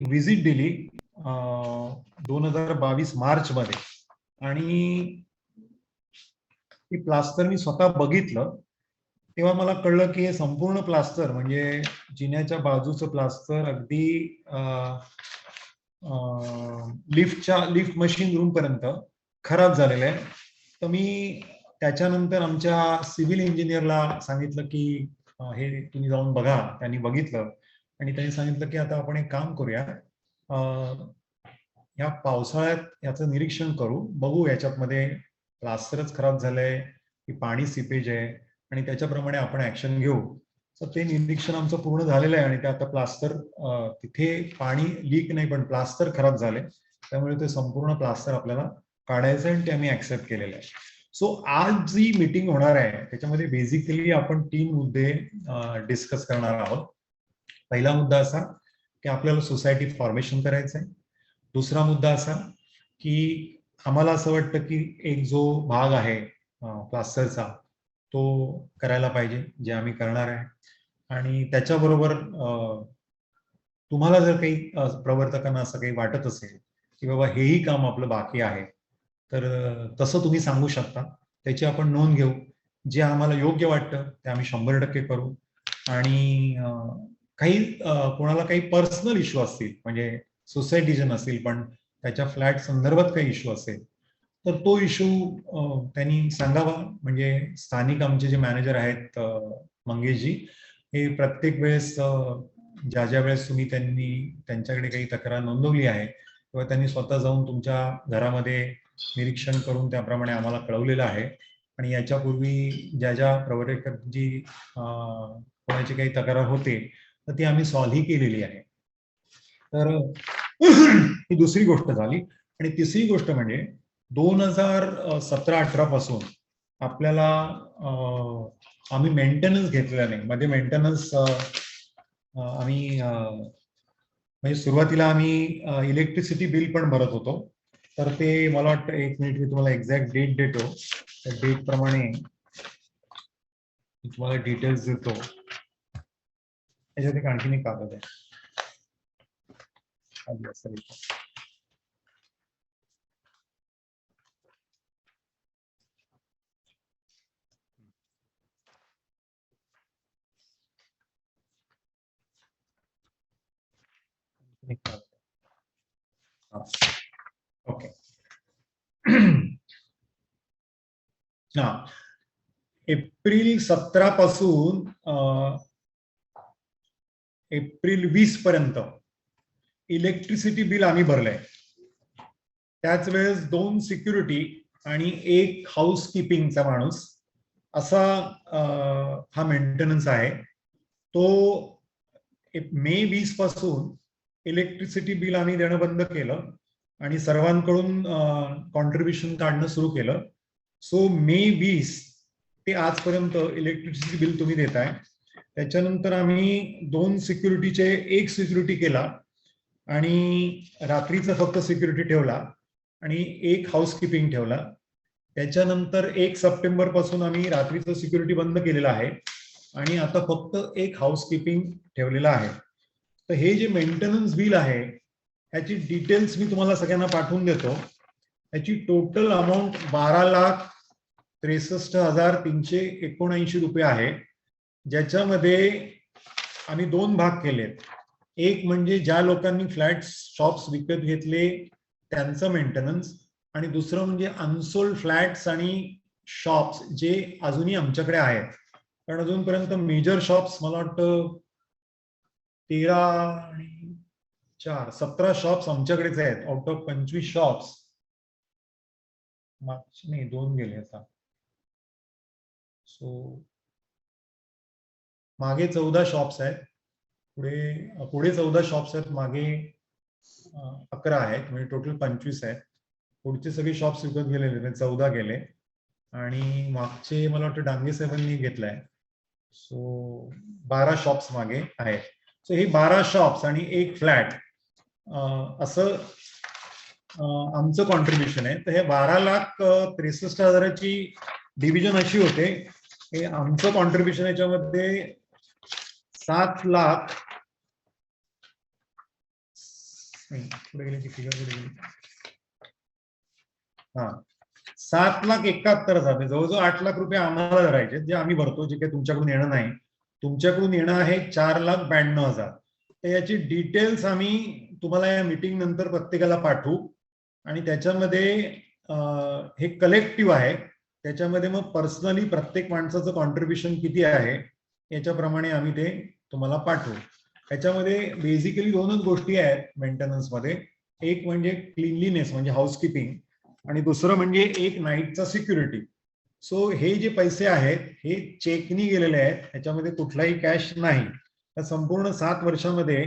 Visit दिली 2022 मार्च मध्ये, आणि ती प्लास्टर मी स्वतः बघितलं तेव्हा मला कळलं की हे संपूर्ण प्लास्टर म्हणजे जिन्याच्या बाजूचं प्लास्टर अगदी लिफ्ट मशीन रूम पर्यंत खराब झालेलं आहे. तर मी त्याच्यानंतर आमच्या सिव्हिल इंजिनियरला सांगितलं की हे तुम्ही जाऊन बघा. त्यांनी बघितलं आणि त्यांनी सांगितलं की आता आपण एक काम करूया, या पावसाळ्यात याचं निरीक्षण करू, बघू याच्यामध्ये प्लास्टरच खराब झालंय की पाणी सिपेज आहे, आणि त्याच्याप्रमाणे आपण ऍक्शन घेऊ. तर ते निरीक्षण आमचं पूर्ण झालेलं आहे आणि ते आता प्लास्टर तिथे पाणी लीक नाही पण प्लास्टर खराब झाले, त्यामुळे ते संपूर्ण प्लास्टर आपल्याला काढायचं आहे आणि ते आम्ही ऍक्सेप्ट केलेलं आहे. सो आज जी मीटिंग होणार आहे त्याच्यामध्ये बेसिकली आपण 3 मुद्दे डिस्कस करणार आहोत. पहिला मुद्दा असा की आपल्याला सोसायटी फॉर्मेशन करायचं आहे. दुसरा मुद्दा असा की आम्हाला असं वाटतं की एक जो भाग आहे प्लास्टरचा तो करायला पाहिजे, जे आम्ही करणार आहे. आणि त्याच्याबरोबर तुम्हाला जर काही प्रवर्तकांना असं काही वाटत असेल की बाबा हेही काम आपलं बाकी आहे, तर तसं तुम्ही सांगू शकता, त्याची आपण नोंद घेऊ. जे आम्हाला योग्य वाटतं ते आम्ही 100% करू. आणि काही कोणाला काही पर्सनल इश्यू असतील, म्हणजे सोसायटीचे नसतील पण त्याच्या फ्लॅट संदर्भात काही इश्यू असेल, तर तो इश्यू त्यांनी सांगावा. म्हणजे स्थानिक आमचे जे मॅनेजर आहेत मंगेशजी, हे प्रत्येक वेळेस ज्या ज्या वेळेस तुम्ही त्यांच्याकडे काही तक्रार नोंदवली आहे तेव्हा त्यांनी स्वतः जाऊन तुमच्या घरामध्ये निरीक्षण करून त्याप्रमाणे आम्हाला कळवलेलं आहे. आणि याच्यापूर्वी ज्या ज्या प्रवर्तकांची कोणाची काही तक्रार होते तर ती आम्ही सॉल्व्ह ही केलेली आहे. तर ही दुसरी गोष्ट झाली. आणि तिसरी गोष्ट म्हणजे 2017-18 पासून आपल्याला आम्ही मेंटेनन्स घेतलेला नाही. मध्ये मेंटेनन्स आम्ही म्हणजे सुरुवातीला आम्ही इलेक्ट्रिसिटी बिल पण भरत होतो. तर ते मला वाटतं, एक मिनिट मी तुम्हाला एक्झॅक्ट डेट देतो, त्या डेट प्रमाणे तुम्हाला डिटेल्स देतो. त्याच्यात एक आणखीन एक कागद आहे. ओके. हा, एप्रिल 17 पासून एप्रिल 20 पर्यंत इलेक्ट्रिसिटी बिल आम्ही भरलंय. त्याच वेळेस 2 सिक्युरिटी आणि 1 हाऊसकीपिंगचा माणूस असा हा मेंटेनन्स आहे. तो मे 20 पासून इलेक्ट्रिसिटी बिल आम्ही देणं बंद केलं आणि सर्वांकडून कॉन्ट्रीब्युशन काढणं सुरू केलं. सो मे 20 ते आजपर्यंत इलेक्ट्रिसिटी बिल तुम्ही देताय. त्याच्यानंतर आम्ही 2 सिक्युरिटीचे 1 सिक्युरिटी केला आणि रात्रीचा फक्त सिक्युरिटी ठेवला आणि 1 हाऊसकीपिंग ठेवला. त्याच्यानंतर 1 सप्टेंबर पासून आम्ही रात्रीचं सिक्युरिटी बंद केलेलं आहे आणि आता फक्त 1 हाऊसकीपिंग ठेवलेलं आहे. तर हे जे मेंटेनन्स बिल आहे ह्याची डिटेल्स मी तुम्हाला सगळ्यांना पाठवून देतो. याची टोटल अमाऊंट 12,63,379 रुपये आहे, ज्याच्यामध्ये आम्ही 2 भाग केलेत. एक म्हणजे ज्या लोकांनी फ्लॅट शॉप्स विकत घेतले त्यांचं मेंटेनन्स, आणि दुसरं म्हणजे अनसोल्ड फ्लॅट्स आणि शॉप्स जे अजूनही आमच्याकडे आहेत. कारण अजूनपर्यंत मेजर शॉप्स मला वाटतं 13 आणि 4 17 शॉप्स आमच्याकडेच आहेत. आउट ऑफ 25 शॉप्स मागचे नाही 2 गेले आता. सो मागे 14 शॉप्स आहेत, पुढे 14 शॉप्स आहेत, मागे 11 आहेत, म्हणजे टोटल 25 आहेत. पुढचे सगळे शॉप्स विकत गेलेले 14 गेले आणि मागचे मला वाटतं डांगे साहेबांनी घेतलाय. सो 12 शॉप्स मागे आहेत. सो हे 12 शॉप्स आणि 1 फ्लॅट असं आमचं कॉन्ट्रीब्युशन आहे. तर हे 12,63,000ची डिव्हिजन अशी होते. हे आमचं कॉन्ट्रीब्युशन याच्यामध्ये 7,00,000 पुढे गेली ती फिगर पुढे गेली. हा 7,71,000 जवळजवळ 8 लाख रुपये आम्हाला धरायचे जे आम्ही भरतो, जे काही तुमच्याकडून येणं नाही. तुमच्याकडून येणं आहे 4,92,000. तर याची डिटेल्स आम्ही तुम्हाला या मीटिंग नंतर प्रत्येकाला पाठवू आणि त्याच्यामध्ये हे कलेक्टिव्ह आहे. त्याच्यामध्ये मग पर्सनली प्रत्येक माणसाचं कॉन्ट्रीब्युशन किती आहे याच्याप्रमाणे आम्ही ते तुम्हाला पाठवू. त्याच्यामध्ये बेसिकली 2च गोष्टी आहेत मेंटेनन्समध्ये. एक म्हणजे क्लिनलीनेस म्हणजे हाऊसकीपिंग आणि दुसरं म्हणजे एक नाईटचा सिक्युरिटी. सो हे जे पैसे आहेत हे चेकनी गेलेले आहेत, ह्याच्यामध्ये कुठलाही कॅश नाही. तर संपूर्ण 7 वर्षामध्ये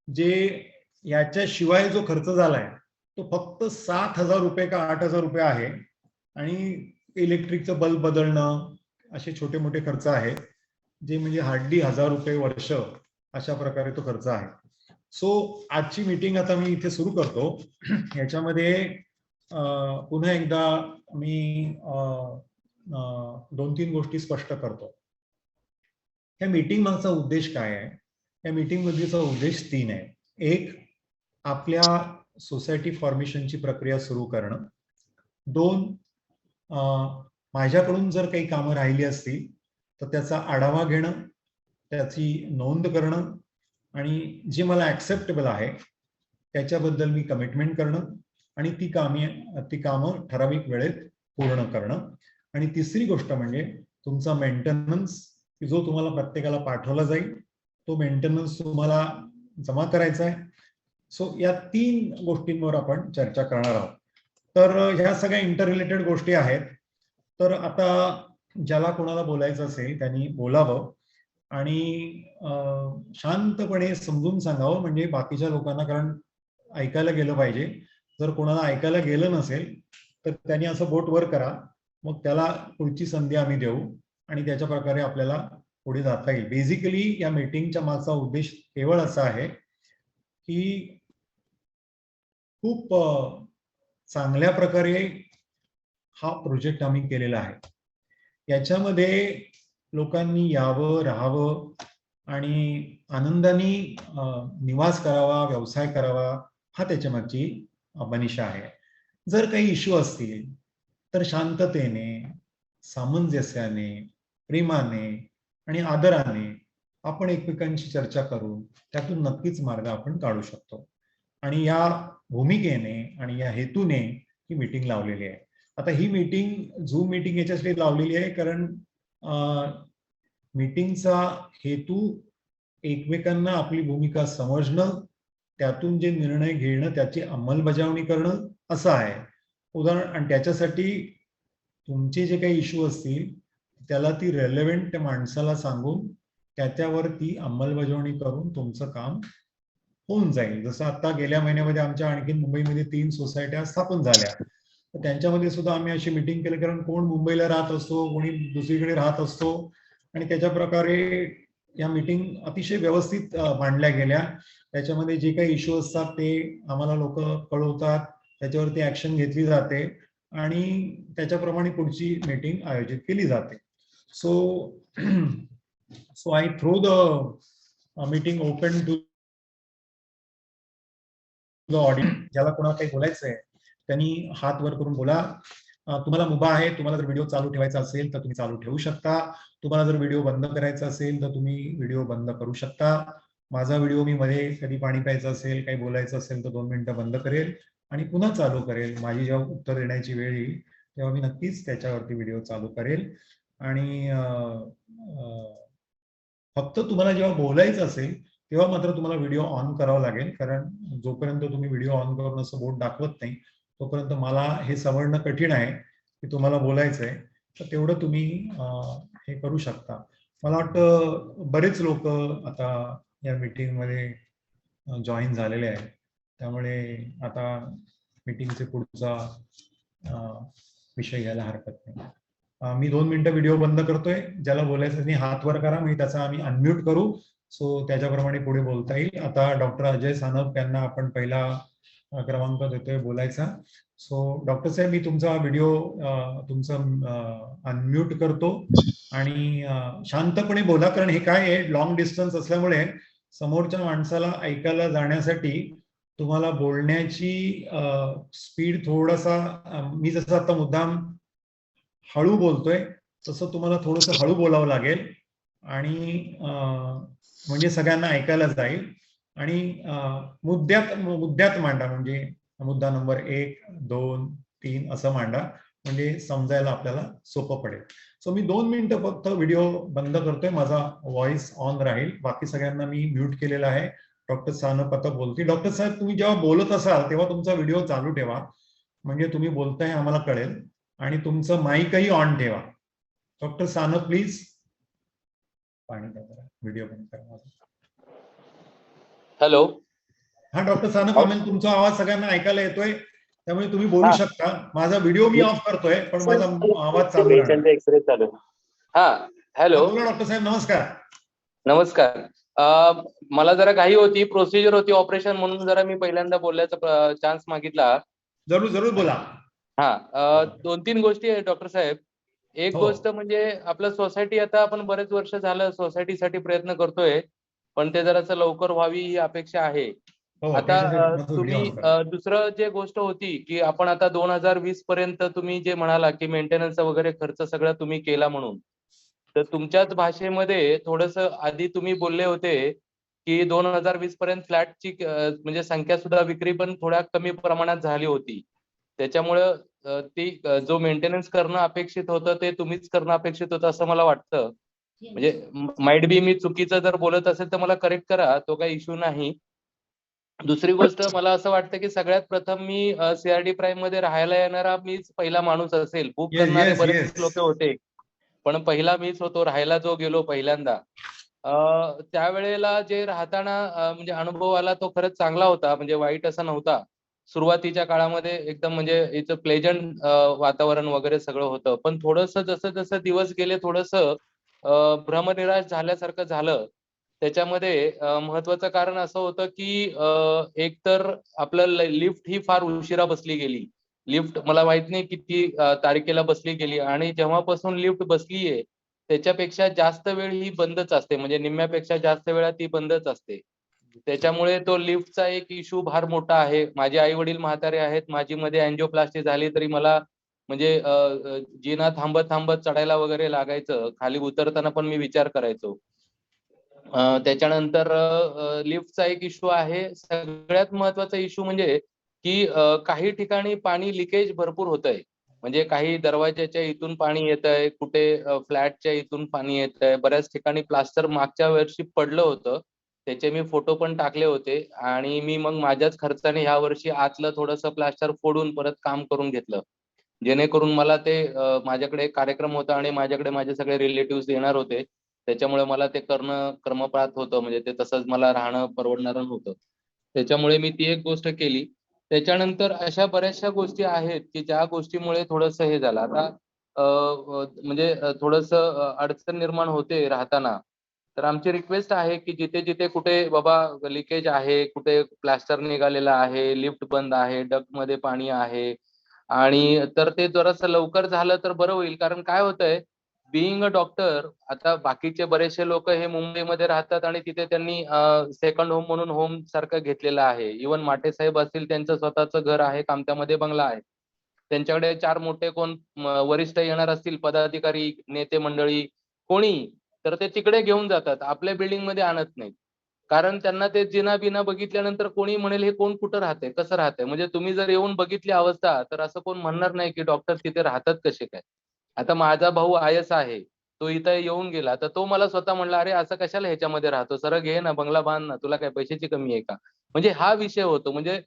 जे याच्याशिवाय जो खर्च झालाय तो फक्त 7,000 रुपये का 8,000 रुपये आहे. आणि इलेक्ट्रिकचं बल्ब बदलणं असे छोटे मोठे खर्च आहेत जे म्हणजे हार्डली 1,000 रुपये वर्ष अशा प्रकारे तो खर्च आहे. सो आजची मीटिंग आता मी इथे सुरू करतो. याच्यामध्ये पुन्हा एकदा मी 2-3 गोष्टी स्पष्ट करतो. या मीटिंग मागचा उद्देश काय आहे? या मीटिंग मधीचा उद्देश 3 आहे. एक, आपल्या सोसायटी फॉर्मेशनची प्रक्रिया सुरू करणं. 2, माझ्याकडून जर काही कामं राहिली असतील तर त्याचा आढावा घेणं, त्याची नोंद करणं आणि जे मला ऍक्सेप्टेबल आहे त्याच्याबद्दल मी कमिटमेंट करणं आणि ती कामं ठराविक वेळेत पूर्ण करणं. आणि तिसरी गोष्ट म्हणजे तुमचा मेंटेनन्स जो तुम्हाला प्रत्येकाला पाठवला जाईल तो मेंटेनन्स तुम्हाला जमा करायचा आहे. सो या 3 गोष्टींवर आपण चर्चा करणार आहोत. तर ह्या सगळ्या इंटर रिलेटेड गोष्टी आहेत. तर आता ज्याला कोणाला बोलायचं असेल त्यांनी बोलावं आणि शांतपणे समजून सांगावं म्हणजे बाकीच्या लोकांना, कारण ऐकायला गेलं पाहिजे. जर कोणाला ऐकायला गेलं नसेल तर त्यांनी असं बोट वर करा, मग त्याला पुढची संधी आम्ही देऊ आणि त्याच्या प्रकारे आपल्याला पुढे जाता येईल. बेसिकली या मीटिंगच्या मागचा उद्देश केवळ असा आहे की खूप चांगल्या प्रकारे हा प्रोजेक्ट आम्ही केलेला आहे. याच्यामध्ये लोकांनी यावं, राहावं आणि आनंदाने निवास करावा, व्यवसाय करावा हा त्याच्या मागची मनीषा आहे. जर काही इश्यू असतील तर शांततेने, सामंजस्याने, प्रेमाने आणि आदराने आपण एकमेकांशी चर्चा करून त्यातून नक्कीच मार्ग आपण काढू शकतो. आणि या भूमिकेने आणि या हेतूने ही मीटिंग लावलेली आहे. आता ही मीटिंग झूम मीटिंग याच्यासाठी लावलेली आहे कारण मीटिंगचा हेतू एकमेकांना आपली भूमिका समजणं, त्यातून जे निर्णय घेणं त्याची अंमलबजावणी करणं असं आहे. आणि त्याच्यासाठी तुमचे जे काही इश्यू असतील त्याला ती रेलेव्हंट माणसाला सांगून त्याच्यावर ती अंमलबजावणी करून तुमचं काम होऊन जाईल. जसं आता गेल्या महिन्यामध्ये आमच्या आणखी मुंबईमध्ये 3 सोसायट्या स्थापन झाल्या, तर त्यांच्यामध्ये सुद्धा आम्ही अशी मीटिंग केली. कारण कोण मुंबईला राहत असतो, कोणी दुसरीकडे राहत असतो आणि त्याच्या प्रकारे या मीटिंग अतिशय व्यवस्थित मांडल्या गेल्या. त्याच्यामध्ये जे काही इश्यू असतात ते आम्हाला लोक कळवतात, त्याच्यावरती ऍक्शन घेतली जाते आणि त्याच्याप्रमाणे पुढची मीटिंग आयोजित केली जाते. So I throw the meeting open to the audience. ज्याला कोणाला काही बोलायचं आहे त्यांनी हात वर करून बोला. तुम्हाला मुभा आहे. तुम्हाला जर व्हिडिओ चालू ठेवायचा असेल तर तुम्ही चालू ठेवू शकता. तुम्हाला जर व्हिडिओ बंद करायचा असेल तर तुम्ही व्हिडिओ बंद करू शकता. माझा व्हिडिओ मी मध्ये कधी पाणी प्यायचं असेल, काही बोलायचं असेल तर 2 मिनिटं बंद करेल आणि पुन्हा चालू करेल. माझी जेव्हा उत्तर देण्याची वेळ येईल तेव्हा मी नक्कीच त्याच्यावरती व्हिडिओ चालू करेल. आणि फक्त तुम्हाला जेव्हा बोलायचं असेल तेव्हा मात्र तुम्हाला व्हिडिओ ऑन करावा लागेल. कारण जोपर्यंत तुम्ही व्हिडिओ ऑन करून असं बोट दाखवत नाही तोपर्यंत मला हे समजणं कठीण आहे की तुम्हाला बोलायचंय. तर तेवढं तुम्ही हे करू शकता. मला वाटतं बरेच लोक आता या मीटिंग मध्ये जॉईन झालेले आहेत, त्यामुळे आता मीटिंगचे पुढचा विषय घ्यायला हरकत नाही. मी 2 मिनिटं व्हिडिओ बंद करतोय. ज्याला बोलायचं त्यांनी हात वर करा, मी त्याचा आम्ही अनम्यूट करू. सो त्याच्याप्रमाणे पुढे बोलता येईल. आता डॉक्टर अजय सानप यांना आपण पहिला क्रमांक देतोय बोलायचा. सो डॉक्टर साहेब, मी तुमचा व्हिडिओ अनम्यूट करतो आणि शांतपणे बोला. कारण हे काय आहे, लॉंग डिस्टन्स असल्यामुळे समोरच्या माणसाला ऐकायला जाण्यासाठी तुम्हाला बोलण्याची स्पीड थोडासा मी जसं आता मुद्दाम हळू बोलतोय तसं तुम्हाला थोडंसं हळू बोलावं लागेल आणि म्हणजे सगळ्यांना ऐकायला जाईल आणि मुद्द्यात मुद्द्यात मांडा, म्हणजे मुद्दा नंबर 1, 2, 3 असं मांडा, म्हणजे समजायला आपल्याला सोपं पडेल. सो मी 2 मिनिटं फक्त व्हिडिओ बंद करतोय, माझा व्हॉइस ऑन राहील, बाकी सगळ्यांना मी म्यूट केलेला आहे. डॉक्टर सानप आता बोलतील. डॉक्टर साहेब, तुम्ही जेव्हा बोलत असाल तेव्हा तुमचा व्हिडिओ चालू ठेवा, म्हणजे तुम्ही बोलताय आम्हाला कळेल, आणि तुमचं माईकही ऑन ठेवा. Doctor Sanap please. पाणी द्या जरा, व्हिडिओ बंद करा. हॅलो. हा डॉक्टर सानप, आम्ही तुमचा आवाज सगळ्यांना ऐकायला येतोय, त्यामुळे तुम्ही बोलू शकता. माझा व्हिडिओ मी ऑफ करतोय, पण माझा आवाज चालू राहणार. एक्सरे चालू. हा, हॅलो. बोला डॉक्टर साहेब, नमस्कार. नमस्कार. मला जरा घाई होती, प्रोसिजर होती ऑपरेशन, म्हणून जरा मी पहिल्यांदा बोलण्याचा चान्स मागितला. जरूर जरूर बोला. हा, 2-3 गोष्टी आहेत डॉक्टर साहेब. एक गोष्ट म्हणजे आपलं सोसायटी, आता आपण बरेच वर्ष झालं सोसायटीसाठी प्रयत्न करतोय, पण ते जरासं लवकर व्हावी ही अपेक्षा आहे. आता तुम्ही दुसरं जे गोष्ट होती की आपण आता 2020 पर्यंत तुम्ही जे म्हणाला की मेंटेनन्स वगैरे खर्च सगळं तुम्ही केला म्हणून, तर तुमच्याच भाषेमध्ये थोडंसं आधी तुम्ही बोलले होते की 2020 पर्यंत फ्लॅटची म्हणजे संख्या सुद्धा, विक्री पण थोड्या कमी प्रमाणात झाली होती. त्याच्यामुळं ती जो मेंटेनन्स करणं अपेक्षित होतं ते तुम्हीच करणं अपेक्षित होतं असं मला वाटतं. म्हणजे माइट बी मी चुकीचं जर बोलत असेल तर मला करेक्ट करा, तो काही इश्यू नाही. दुसरी गोष्ट, मला असं वाटतं की सगळ्यात प्रथम मी सीआरडी प्राईम मध्ये राहायला येणारा मीच पहिला माणूस असेल. बुक करणारे बरेच लोक होते, पण पहिला मीच होतो राहायला जो गेलो पहिल्यांदा. त्यावेळेला जे राहताना म्हणजे अनुभव आला तो खरंच चांगला होता, म्हणजे वाईट असा नव्हता. सुरुवातीच्या काळामध्ये एकदम म्हणजे इथं प्लेजंट वातावरण वगैरे सगळं होतं, पण थोडंसं जसं जसं दिवस गेले थोडंसं भ्रमनिराश झाल्यासारखं झालं. त्याच्यामध्ये महत्वाचं कारण असं होतं की एकतर आपलं लिफ्ट ही फार उशिरा बसली गेली. लिफ्ट मला माहित नाही किती तारखेला बसली गेली, आणि जेव्हापासून लिफ्ट बसलीये त्याच्यापेक्षा जास्त वेळ ही बंदच असते, म्हणजे निम्म्यापेक्षा जास्त वेळा ती बंदच असते. त्याच्यामुळे तो लिफ्टचा एक इश्यू फार मोठा आहे. माझे आई वडील म्हातारे आहेत, माझी मध्ये अँजिओप्लास्टी झाली तरी मला म्हणजे जिना थांबत थांबत चढायला वगैरे लागायचं, खाली उतरताना पण मी विचार करायचो. त्याच्यानंतर लिफ्टचा एक इश्यू आहे. सगळ्यात महत्वाचा इश्यू म्हणजे की काही ठिकाणी पाणी लिकेज भरपूर होतंय. म्हणजे काही दरवाजाच्या इथून पाणी येतंय, कुठे फ्लॅटच्या इथून पाणी येतंय. बऱ्याच ठिकाणी प्लास्टर मागच्या वर्षी पडलं होतं, त्याचे मी फोटो पण टाकले होते, आणि मी मग माझ्याच खर्चाने ह्या वर्षी आतलं थोडंसं प्लास्टर फोडून परत काम करून घेतलं, जेणेकरून मला ते माझ्याकडे एक कार्यक्रम होता आणि माझ्याकडे माझे सगळे रिलेटिव्ह येणार होते. त्याच्यामुळे मला ते करणं क्रमप्राप्त होतं, म्हणजे ते तसंच मला राहणं परवडणारं नव्हतं. त्याच्यामुळे मी ती एक गोष्ट केली. त्याच्यानंतर अशा बऱ्याचशा गोष्टी आहेत की ज्या गोष्टीमुळे थोडंसं हे झालं. आता म्हणजे थोडंसं अडचण निर्माण होते राहताना. तर आमची रिक्वेस्ट आहे की जिथे जिथे कुठे बाबा लिकेज आहे, कुठे प्लास्टर निघालेला आहे, लिफ्ट बंद आहे, डक्ट मध्ये पाणी आहे, आणि तर ते जरासं लवकर झालं तर बरं होईल. कारण काय होतंय, बिईंग अ डॉक्टर, आता बाकीचे बरेचसे लोक हे मुंबईमध्ये राहतात आणि तिथे त्यांनी सेकंड होम म्हणून होम सारखं घेतलेलं आहे. इव्हन माटे साहेब असतील, त्यांचं स्वतःचं घर आहे, कामत्यामध्ये बंगला आहे. त्यांच्याकडे 4 मोठे कोण वरिष्ठ येणार असतील, पदाधिकारी, नेते मंडळी, कोणी, तर ते तिकडे घेऊन जातात, आपल्या बिल्डिंग मध्ये आणत नाहीत. कारण त्यांना ते जिना बिना बघितल्यानंतर कोणी म्हणेल हे कोण कुठं राहते, कसं राहते. म्हणजे तुम्ही जर येऊन बघितली अवस्था, तर असं कोण म्हणणार नाही की डॉक्टर तिथे राहतात कसे काय. आता माझा भाऊ आयस आहे, तो इथं येऊन गेला, तर तो मला स्वतः म्हणला, अरे असं कशाला ह्याच्यामध्ये राहतो, सरळ घे ना, बंगला बांध ना, तुला काय पैशाची कमी आहे का. म्हणजे हा विषय होतो. म्हणजे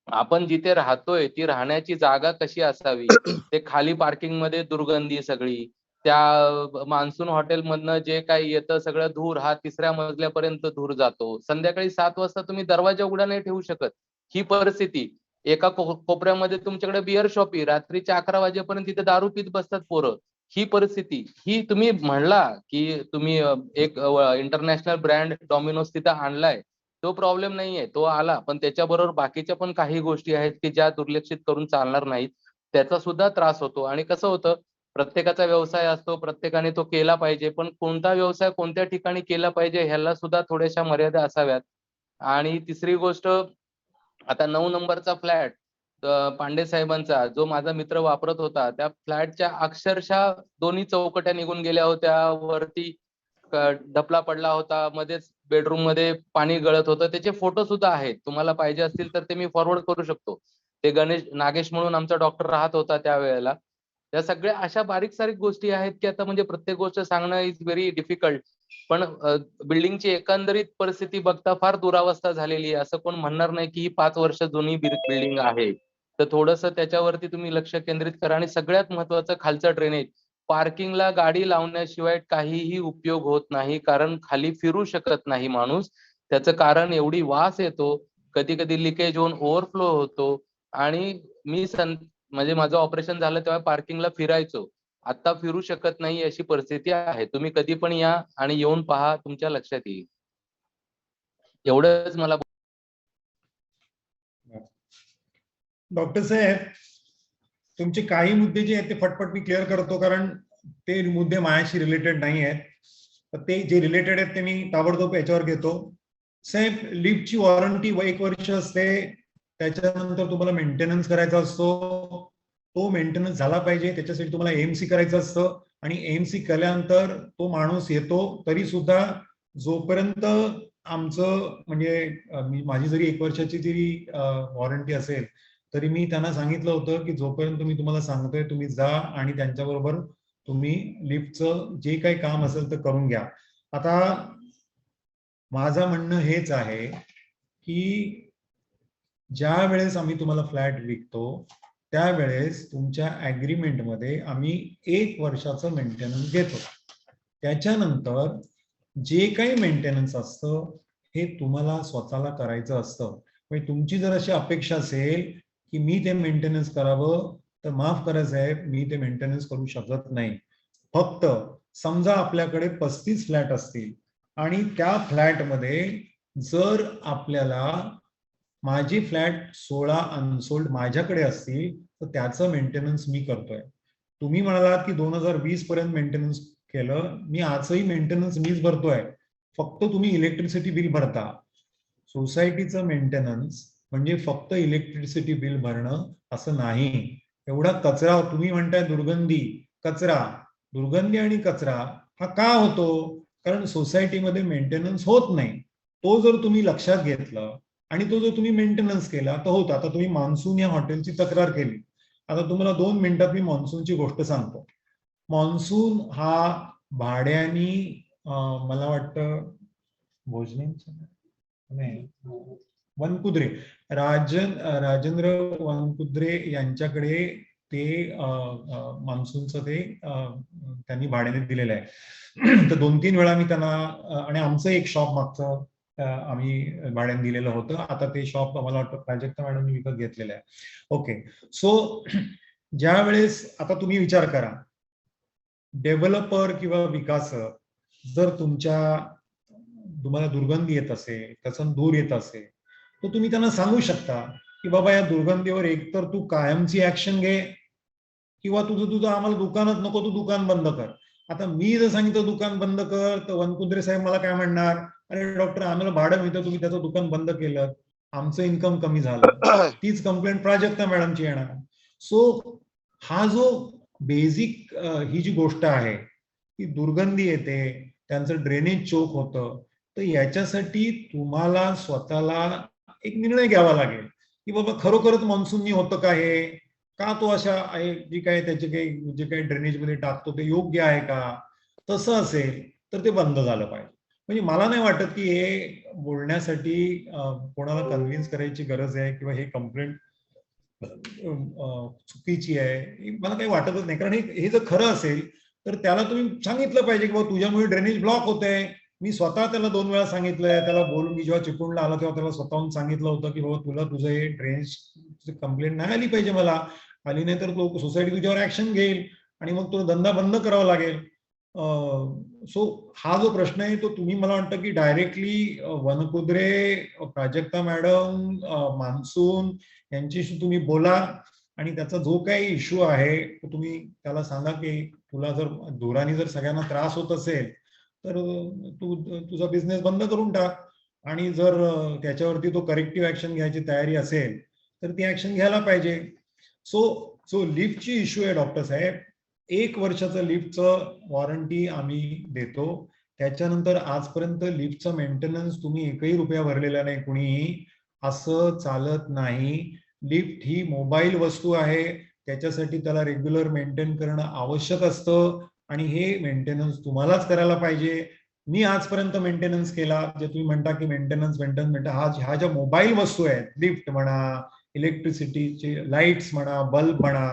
आपण जिथे राहतोय ती राहण्याची जागा कशी असावी. ते खाली पार्किंग मध्ये दुर्गंधी सगळी, त्या मान्सून हॉटेल मधनं जे काही येतं सगळं धूर हा 3ऱ्या मजल्यापर्यंत धूर जातो. संध्याकाळी 7 वाजता तुम्ही दरवाजा उघडा नाही ठेवू शकत, ही परिस्थिती. एका कोपऱ्यामध्ये तुमच्याकडे बिअर शॉप आहे, रात्रीच्या 11 वाजेपर्यंत तिथे दारू पीत बसतात पोरं. ही परिस्थिती. ही तुम्ही म्हणला की तुम्ही एक इंटरनॅशनल ब्रँड डॉमिनोज तिथं आणलाय, तो प्रॉब्लेम नाहीये, तो आला, पण त्याच्याबरोबर बाकीच्या पण काही गोष्टी आहेत की ज्या दुर्लक्षित करून चालणार नाहीत. त्याचा सुद्धा त्रास होतो. आणि कसं होतं, प्रत्येकाचा व्यवसाय असतो, प्रत्येकाने तो केला पाहिजे, पण कोणता व्यवसाय कोणत्या ठिकाणी केला पाहिजे ह्याला सुद्धा थोड्याशा मर्यादा असाव्यात. आणि तिसरी गोष्ट, आता 9 नंबरचा फ्लॅट पांडे साहेबांचा जो माझा मित्र वापरत होता, त्या फ्लॅटच्या अक्षरशः दोन्ही चौकट्या निघून गेल्या होत्या. वरती ढपला पडला होता. मध्येच बेडरूम मध्ये पाणी गळत होतं. त्याचे फोटो सुद्धा आहेत. तुम्हाला पाहिजे असतील तर ते मी फॉरवर्ड करू शकतो. ते नागेश म्हणून आमचा डॉक्टर राहत होता त्यावेळेला. त्या सगळ्या अशा बारीक-सारीक गोष्टी आहेत, की आता म्हणजे प्रत्येक गोष्ट सांगणं इज व्हेरी डिफिकल्ट. पण बिल्डिंगची एकंदरीत परिस्थिती बघता फार दुरावस्था झालेली आहे. असं कोण म्हणणार नाही, की ही 5 वर्ष जुनी बिल्डिंग आहे. तर थोडंसं त्याच्यावरती तुम्ही लक्ष केंद्रित करा आणि सगळ्यात महत्त्वाचं खालचं ड्रेनेज. पार्किंगला गाडी लावण्याशिवाय काहीही उपयोग होत नाही. कारण खाली फिरू शकत नाही माणूस. त्याचं कारण एवढी वास येतो, कधी-कधी लीकेज होऊन ओव्हरफ्लो होतो आणि मी म्हणजे माझं ऑपरेशन झालं तेव्हा पार्किंगला फिरायचो. आता फिरू शकत नाही अशी परिस्थिती आहे. तुम्ही कधी पण या आणि येऊन पहा, तुमच्या लक्षात येईल. एवढंच मला डॉक्टर साहेब, तुमचे काही मुद्दे जे आहेत ते फटफट मी क्लिअर करतो, कारण ते मुद्दे माझ्याशी रिलेटेड नाही आहेत. तर ते जे रिलेटेड आहेत ते मी ताबडतोब याच्यावर घेतो. साहेब, लिफ्टची वॉरंटी 1 वर्ष असते. त्याच्यानंतर तुम्हाला मेंटेनन्स करायचा असतो. तो मेंटेनन्स झाला पाहिजे, त्याच्यासाठी तुम्हाला एएमसी करायचं असतं. आणि एएमसी केल्यानंतर तो माणूस येतो, तरी सुद्धा जोपर्यंत आमचं म्हणजे माझी जरी 1 वर्षाची जरी वॉरंटी असेल, तरी मी त्यांना सांगितलं होतं की जोपर्यंत मी तुम्हाला सांगतोय तुम्ही जा आणि त्यांच्याबरोबर तुम्ही लिफ्टचं जे काही काम असेल ते करून घ्या. आता माझं म्हणणं हेच आहे की ज्या वेळेस आम्ही तुम्हाला फ्लॅट विकतो त्यावेळेस तुमच्या ॲग्रीमेंटमध्ये आम्ही 1 वर्षाचं मेंटेनन्स घेतो. त्याच्यानंतर जे काही मेंटेनन्स असतं हे तुम्हाला स्वतःला करायचं असतं. म्हणजे तुमची जर अशी अपेक्षा असेल की मी ते मेंटेनन्स करावं, तर माफ करा साहेब, मी ते मेंटेनन्स करू शकत नाही. फक्त समजा आपल्याकडे 35 फ्लॅट असतील आणि त्या फ्लॅटमध्ये जर आपल्याला माझी फ्लॅट 16 अनसोल्ड माझ्याकडे असतील तर त्याचं मेंटेनन्स मी करतोय. तुम्ही म्हणालात की 2020 पर्यंत मेंटेनन्स केलं, मी आजही मेंटेनन्स मीच भरतोय. फक्त तुम्ही इलेक्ट्रिसिटी बिल भरता. सोसायटीचं मेंटेनन्स म्हणजे फक्त इलेक्ट्रिसिटी बिल भरणं असं नाही. एवढा कचरा तुम्ही म्हणताय, दुर्गंधी आणि कचरा हा का होतो? कारण सोसायटीमध्ये मेंटेनन्स होत नाही. तो जर तुम्ही लक्षात घेतलं आणि तो जर तुम्ही मेंटेनन्स केला तर होतं. आता तुम्ही मान्सून या हॉटेलची तक्रार केली. आता तुम्हाला 2 मिनिटात मी मान्सूनची गोष्ट सांगतो. मान्सून हा भाड्यानी मला वाटतं भोजनेंच्या नाही वनकुद्रे राजेंद्र वनकुद्रे यांच्याकडे ते मान्सूनचं ते त्यांनी भाड्याने दिलेलं आहे. तर 2-3 वेळा मी त्यांना आणि आमचं एक शॉप मागचं आम्ही भाड्याने दिलेलं होतं. आता ते शॉप मला वाटतं प्राजक्ता मॅडमनी विकत घेतलेलं आहे. ओके, सो ज्या वेळेस आता तुम्ही विचार करा, डेव्हलपर किंवा विकासक जर तुम्हाला दुर्गंधी येत असेल, त्याचं धूर येत असेल, तर तुम्ही त्यांना सांगू शकता की बाबा या दुर्गंधीवर एकतर तू कायमची ऍक्शन घे किंवा तुझं आम्हाला दुकानच नको, तू दुकान बंद कर. आता मी जर सांगितलं दुकान बंद कर तर वनकुद्रे साहेब मला काय म्हणणार, अरे डॉक्टर आम्हाला भाडं मिळतं, तुम्ही त्याचं दुकान बंद केलं, आमचं इन्कम कमी झालं. तीच कंप्लेंट प्राजक्ता मॅडमची येणार. सो हा जो बेसिक ही जी गोष्ट आहे की दुर्गंधी येते, त्यांचं ड्रेनेज चोक होतं, तर याच्यासाठी तुम्हाला स्वतःला एक निर्णय घ्यावा लागेल की बाबा खरोखरच मान्सूननी होतं का हे, का तो अशा आहे जी काय त्याचे काही जे काही ड्रेनेजमध्ये टाकतो ते योग्य आहे का. तसं असेल तर ते बंद झालं पाहिजे. म्हणजे मला नाही वाटत की हे बोलण्यासाठी कोणाला कन्व्हिन्स करायची गरज आहे किंवा हे कंप्लेंट चुकीची आहे मला काही वाटतच नाही. कारण हे जर खरं असेल तर त्याला तुम्ही सांगितलं पाहिजे की बाबा तुझ्यामुळे ड्रेनेज ब्लॉक होत आहे. मी स्वतः त्याला 2 वेळा सांगितलंय, त्याला बोलून मी जेव्हा चिपळूणला आला तेव्हा त्याला स्वतःहून सांगितलं होतं की बाबा तुला तुझं हे ड्रेनेज कंप्लेंट नाही आली पाहिजे, मला आली नाही तर तो सोसायटी तुझ्यावर ऍक्शन घेईल आणि मग तो धंदा बंद करावा लागेल. सो हा जो प्रश्न आहे तो तुम्ही मला वाटतं की डायरेक्टली वनकुद्रे, प्राजक्ता मॅडम, मान्सून यांच्याशी तुम्ही बोला आणि त्याचा जो काही इश्यू आहे तो तुम्ही त्याला सांगा की तुला जर धुराने जर सगळ्यांना त्रास होत असेल तर तू तुझा बिझनेस बंद करून टाक. आणि जर त्याच्यावरती तो करेक्टिव्ह ऍक्शन घ्यायची तयारी असेल तर ती ऍक्शन घ्यायला पाहिजे. सो लिफ्टची इश्यू आहे डॉक्टर साहेब, 1 वर्षाचं लिफ्टचं वॉरंटी आम्ही देतो. त्याच्यानंतर आजपर्यंत लिफ्टचं मेंटेनन्स तुम्ही एकही रुपया भरलेला नाही कुणीही. असं चालत नाही. लिफ्ट ही मोबाईल वस्तू आहे, त्याच्यासाठी त्याला रेग्युलर मेंटेन करणं आवश्यक असतं आणि हे मेंटेनन्स तुम्हालाच करायला पाहिजे. मी आजपर्यंत मेंटेनन्स केला. जे तुम्ही म्हणता की मेंटेनन्स ह्या ज्या मोबाईल वस्तू आहेत, लिफ्ट म्हणा, इलेक्ट्रिसिटीचे लाईट्स म्हणा, बल्ब म्हणा,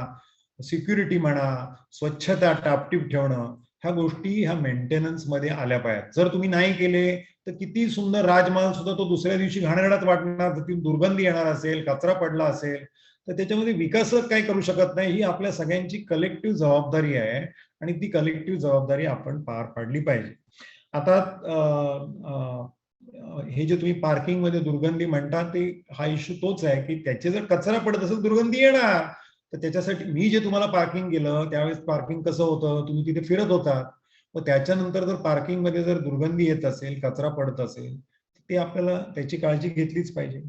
सिक्युरिटी म्हणा, स्वच्छता टापटीप ठेवणं, ह्या गोष्टी ह्या मेंटेनन्स मध्ये आल्या पाहिजेत. जर तुम्ही नाही केले तर किती सुंदर राजमहाल सुद्धा तो दुसऱ्या दिवशी घाणेरडाच वाटणार, ती दुर्गंधी येणार असेल, कचरा पडला असेल तर त्याच्यामध्ये विकासक काय करू शकत नाही. ही आपल्या सगळ्यांची कलेक्टिव्ह जबाबदारी आहे आणि ती कलेक्टिव्ह जबाबदारी आपण पार पाडली पाहिजे. आता हे जे तुम्ही पार्किंग मध्ये दुर्गंधी म्हणता ते हा इश्यू तोच आहे की त्याचे जर कचरा पडत असेल दुर्गंधी येणार. तर त्याच्यासाठी मी जे तुम्हाला पार्किंग केलं त्यावेळेस पार्किंग कसं होतं, तुम्ही तिथे फिरत होता. मग त्याच्यानंतर जर पार्किंग मध्ये जर दुर्गंधी येत असेल, कचरा पडत असेल, ते आपल्याला त्याची काळजी घेतलीच पाहिजे.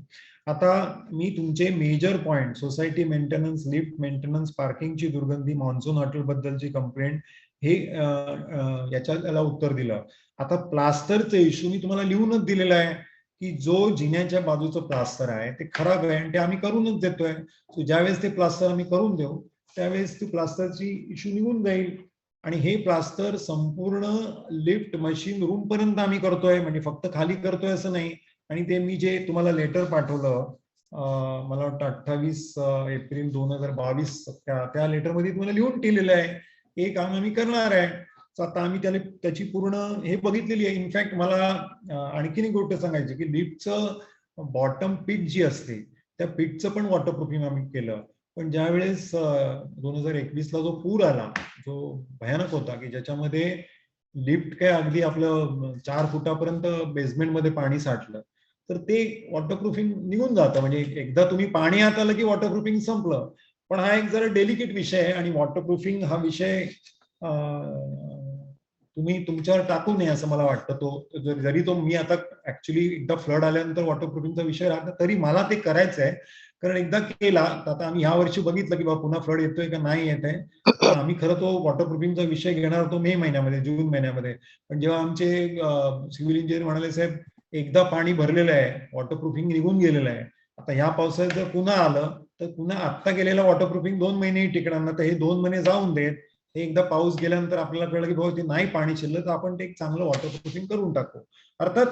आता मी तुमचे major point, society maintenance, lift maintenance, पार्किंगची दुर्गंधी, मान्सून हॉटेल बद्दलची कंप्लेंट, हे याला उत्तर दिलं. आता प्लास्टरचं इश्यू मी तुम्हाला लिहूनच दिलेलं आहे की जो जिन्याच्या बाजूचं प्लास्टर आहे ते खराब आहे आणि ते आम्ही करूनच देतोय. सो ज्यावेळेस ते प्लास्टर आम्ही करून देऊ त्यावेळेस ती प्लास्टरची इश्यू निघून जाईल. आणि हे प्लास्टर संपूर्ण लिफ्ट मशीन रूम पर्यंत आम्ही करतोय, म्हणजे फक्त खाली करतोय असं नाही. आणि ते मी जे तुम्हाला लेटर पाठवलं, मला वाटतं 28 एप्रिल 2022, त्या लेटरमध्ये तुम्हाला लिहून ठेवलेलं आहे हे काम आम्ही करणार आहे. आता आम्ही त्याची पूर्ण हे बघितलेली आहे. इनफॅक्ट मला आणखीन एक गोष्ट सांगायची की लिफ्टचं बॉटम पीठ जी असते त्या पीठचं पण वॉटरप्रूफिंग आम्ही केलं. पण ज्या वेळेस 2021ला जो पूर आला, जो भयानक होता की ज्याच्यामध्ये लिफ्ट काय अगदी आपलं 4 फुटापर्यंत बेसमेंटमध्ये पाणी साठलं, तर ते वॉटरप्रूफिंग निघून जातं. म्हणजे एकदा तुम्ही पाणी आत आलं की वॉटरप्रूफिंग संपलं. पण हा एक जरा डेलिकेट विषय आहे आणि वॉटरप्रूफिंग हा विषय तुम्ही तुमच्यावर टाकू नये असं मला वाटतं. तो जरी तो मी आता ऍक्च्युली एकदा फ्लड आल्यानंतर वॉटरप्रूफिंगचा विषय राहता तरी मला ते करायचं आहे. कारण एकदा केला तर आता आम्ही ह्या वर्षी बघितलं की बाबा पुन्हा फ्लड येतोय का नाही येत आहे. तर आम्ही खरं तो वॉटरप्रूफिंगचा विषय घेणार होतो मे महिन्यामध्ये, जून महिन्यामध्ये. पण जेव्हा आमचे सिव्हिल इंजिनियर म्हणाले साहेब एकदा पाणी भरलेलं आहे, वॉटरप्रूफिंग निघून गेलेलं आहे, आता ह्या पावसाळ्यात जर पुन्हा आलं तर पुन्हा आत्ता गेलेलं वॉटरप्रूफिंग 2 महिनेही टिकणार ना, तर हे 2 महिने जाऊन देत. हे एकदा पाऊस गेल्यानंतर आपल्याला कळलं की बाबा ते नाही पाणी शिरलं तर आपण ते एक चांगलं वॉटरप्रूफिंग करून टाकू. अर्थात